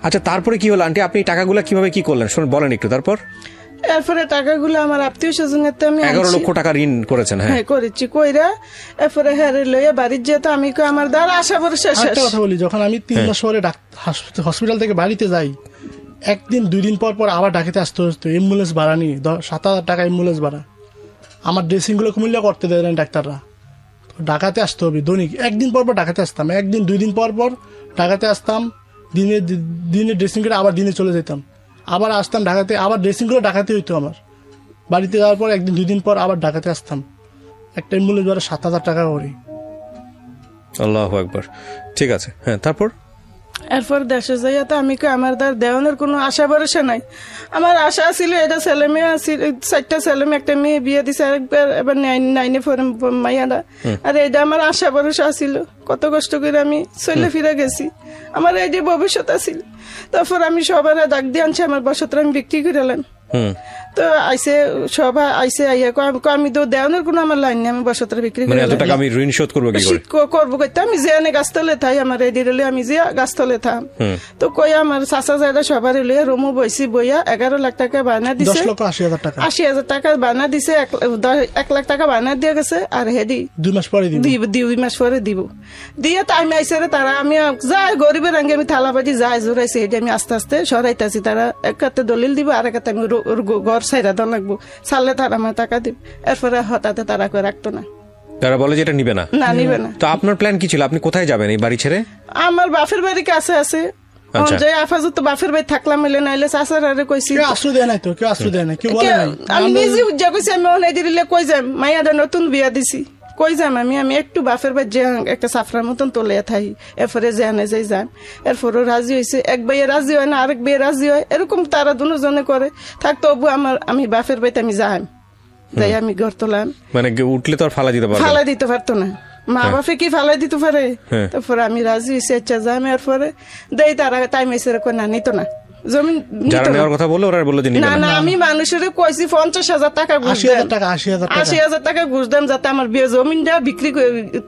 আচ্ছা, তারপরে কি হলো আন্টি? আপনি টাকাগুলো কিভাবে কি করলেন শুনুন, বলেন একটু। তারপর এরপরে টাকাগুলো আমার আত্মীয় স্বজনের আমি 11 লক্ষ টাকা ঋণ করেছেন? হ্যাঁ করেছি। কইরা এরপরে হ্যারে লইয়া বাড়ির যেতে আমি আমার দ্বার আশা ভরসা শেষ। একটা কথা বলি, যখন আমি 3 মাস পরে হসপিটাল থেকে বাড়িতে যাই, 1 দিন 2 দিন পর আবার ডাকাতে আসতে হতো, অ্যাম্বুলেন্স ভাড়া নিয়ে 7,000 টাকা অ্যাম্বুলেন্স ভাড়া। আমার ড্রেসিং গুলো কুমিল্লা করতে দেয় ডাক্তাররা, ডাকাতে আসতে হবে দৈনিক। 1 দিন পর ডাকাতে আসতাম, 1 দিন 2 দিন পর ডাকাতে আসতাম। দিনে ড্রেসিং করে আবার দিনে চলে যেতাম, আবার আসতাম ঢাকাতে, আবার ড্রেসিং করে ঢাকাতে হইতো আমার। বাড়িতে যাওয়ার পর 1 দিন 2 দিন পর আবার ঢাকাতে আসতাম। একটা অ্যাম্বুলেন্স ভাড়া 7,000 টাকা করে। আল্লাহু আকবার। ঠিক আছে, হ্যাঁ তারপর? এরপর দেশে যাইয়া তো আমি আমার দ্বার দেওয়ানোর কোনো আশা ভরসা নাই। আমার আশা ছিল এটা ছেলে মেয়ে আছিল, 4টা ছেলে মেয়ে, একটা মেয়ে বিয়ে দিছে, আরেকবার এবার 9-এ মাইয়াটা। আর এটা আমার আশা ভরসা ছিল, কত কষ্ট করে আমি চলে ফিরে গেছি, আমার এই যে ভবিষ্যৎ আছিল। তারপর আমি সবার ডাক দিয়ে আনছি, আমার বসতটা আমি বিক্রি করে এলাম। তো আইসে সবাই আইসে আইয়া আমি তো দেওয়ানোর কোনো আমার লাইন নেই, আমি বসতটা বিক্রি করে আমি ঋণ শোধ করবো করবো করতে আমি যে আনে গাছতলে থাই, আমার রেডি রলে আমি যে গাছতলে থাম। তো কই আমার চাচা জায়গা সবার এলে রুমু বইছি বইয়া 11 লাখ টাকা বায়না দিছে, 80,000 টাকা বায়না দিছে, 1 লাখ টাকা বায়না দিয়ে গেছে। আর হেডি 2 মাস পরে দিব দিয়ে টাইম আইসে তারা, আমি যাই গরিবের আগে আমি থালা বাজি যাই জোরাইছি, হেডি আমি আস্তে আস্তে সরাইতেছি। তারা এক হাতে দলিল দিব, আর এক হাতে আমি ঘর সাইরা দেওয়া লাগবো, ছাড়লে তারা আমার টাকা দিব। এরপরে হঠাৎ তারা করে রাখতো না, তারা বলে যে এটা নিবে না। নিবে না। তো আপনার প্ল্যান কি ছিল? আপনি কোথায় যাবেন এই বাড়ি ছেড়ে? আমার বাপের বাড়ি কাছে আছে, আপাতত বাপের বাড়ি থাকলাম, এলে নাইলে চাচার আরে কইছি আমি নিজে উজ্জা কইছি, আমি অনেক দিলে কই যাম, মাইয়াটা নতুন বিয়া দিছি, কই যাম আমি একটু বাপের বাড়ি যে একটা সাফরার মতন তোলে থাই, এরপরে জানে যাই যাম। এরপরও রাজি হয়েছে, এক ভাইয়ে রাজি হয় না, আরেক ভাইয়ে রাজি হয়, এরকম তারা দুজনে করে থাকতো। আমি বাপের বাড়িতে আমি যাই, তাই আমি ঘর তোলাম, মানে উঠলে তো আর ফালা দিতে পারতো না। মা বাপে কি ফালাই দিতে পারে। তারপরে আমি রাজি হয়েছি, আচ্ছা যাই। এর পরে দেই তারা টাইম এসে না নিত না জমিন, যারা নেওয়ার কথা বললো ওরা বললো যে না না আমি মানুষের কইছি 50,000 টাকা ঘুষ 80,000 টাকা ঘুষ দেন যাতে আমার বিয়ে জমিনটা বিক্রি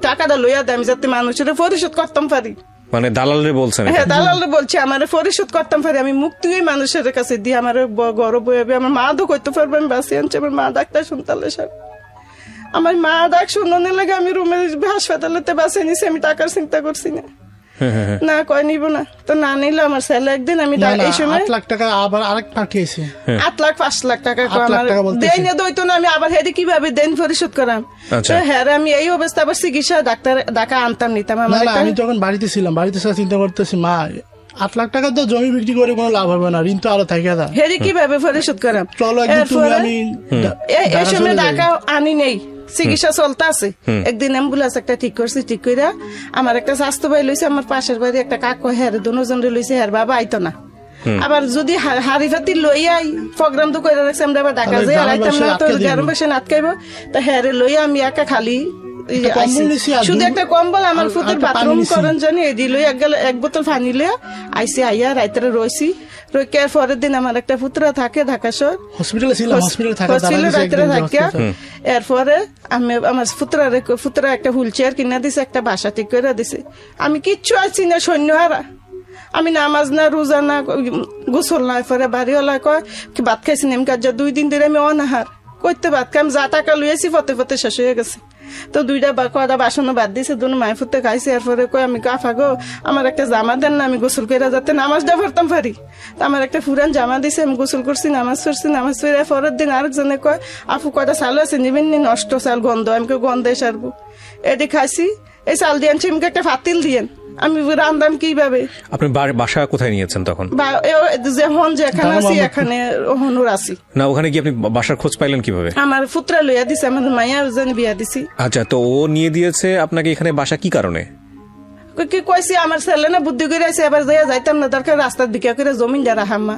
টাকাটা লইয়া দেয়, আমি যাতে মানুষের পরিশোধ করতাম পারি। মানে দালালে বলছেন? হ্যাঁ দালালে বলছে আমার পরিশোধ করতাম পারি, আমি মুক্তি হয়ে মানুষের কাছে দিয়ে আমার গর্ব হইবে। আমার মা তো করতে পারবে, আমি বাঁচি আনছি। আমার মা ডাক্তার শুনতালে সব আমার মা ডাক শুনানোর লাগে আমি রুমে হাসপাতালেতে বাঁচিয়ে নিছি, আমি টাকার চিন্তা করছি না। না কয় নিব না, তো না নিলে আমার ছেলে একদিন আমি এই সময় 8 লাখ টাকা আবার আরেক পাঠিয়েছে, 8 লাখ 5 লাখ টাকা আমার দেন দইতো না। আমি আবার হেডে কিভাবে দেন পরিশোধ করাম? হ্যাঁ আমি এই অবস্থা আবার চিকিৎসা ডাকা আনতাম নিতাম। আমি যখন বাড়িতে ছিলাম, বাড়িতে চিন্তা করতেছি মা 8 লাখ টাকা তো জমি বিক্রি করে কোনো লাভ হবে না, ঋণ তো আরো থাকে। হেডে কিভাবে পরিশোধ করাম? চলো এই সময় টাকা আনি নেই, চিকিৎসা চলতে আছে। একদিন অ্যাম্বুলেন্স একটা ঠিক করছি, ঠিক করে আমার একটা স্বাস্থ্য ভাই লইছে, আমার পাশের বাড়ি একটা কাকু হ্যাঁ দুজন লইছে, হ্যাঁ বাবা আইতো না। আবার যদি হাড়ি ফাতি লইয়াই প্রোগ্রাম তো করে রাখছি আমরা, আবার ঢাকা যাই আর আইতাম না, তো গরম বসে আটকাইব। তা হ্যাঁ লইয়া আমি একা খালি শুধু একটা কম্বল আমার ফুতের বাথরুম করেন জানি এই দিল, এক বোতল পানি লইয়া আইসি, আইয়া রাইতারে রইছি। রইকার পরের দিন আমার একটা পুত্রা থাকে ঢাকা শহর হসপিটালে রাইতারে থাকিয়া। এরপরে আমি আমার পুত্রা একটা হুইল চেয়ার কিনা দিছে, একটা বাসা ঠিক করে দিছে। আমি কিচ্ছু আছি না, সৈন্য হারা, আমি নামাজ না রোজা না গোসল না। পরে বাড়িওয়ালা কয় ভাত খাইছি নেম কাজ 2 দিন ধরে আমি অনাহার করতে ভাত খাই, আমি যা টাকা লইয়াছি ফতে ফতে শেষ হয়ে গেছে। তো 2টা কয়টা বাসনও বাদ দিয়েছে, দুনো মায় ফুটতে খাইছে। এরপরে কই আমি কাফা গো আমার একটা জামা দেন না, আমি গোসল করে যাতে নামাজটা পড়তাম পারি। তো আমার একটা পুরান জামা দিছে, আমি গোসল করছি, নামাজ পড়ছি। নামাজ পড়ে পরের দিন আরেকজনে কয় আপু কয়টা চাল আছে নিবেন নি, নষ্ট চাল গন্ধ। আমি গন্ধে সারবো এটি খাইছি, এই চাল দিয়ে আনছি, আমাকে একটা ফাতিল দিয়েন, আমি রান্দাম কিভাবে। আপনি বাসা কোথায় নিয়েছেন তখন? যেখানে আছি এখানে হনুর আছি না, ওখানে কি আপনি বাসার খোঁজ পাইলেন কিভাবে? আমার পুত্রা লইয়া দিছে, আমার মাইয়া বিয়া দিছি। আচ্ছা, তো ও নিয়ে দিয়েছে আপনাকে এখানে বাসা কি কারণে? কি কইছি আমার ছেলে না বুদ্ধি করে আছে, এবার যাইতাম না, দরকার রাস্তার দিকে করে জমিন যারা হাম্মা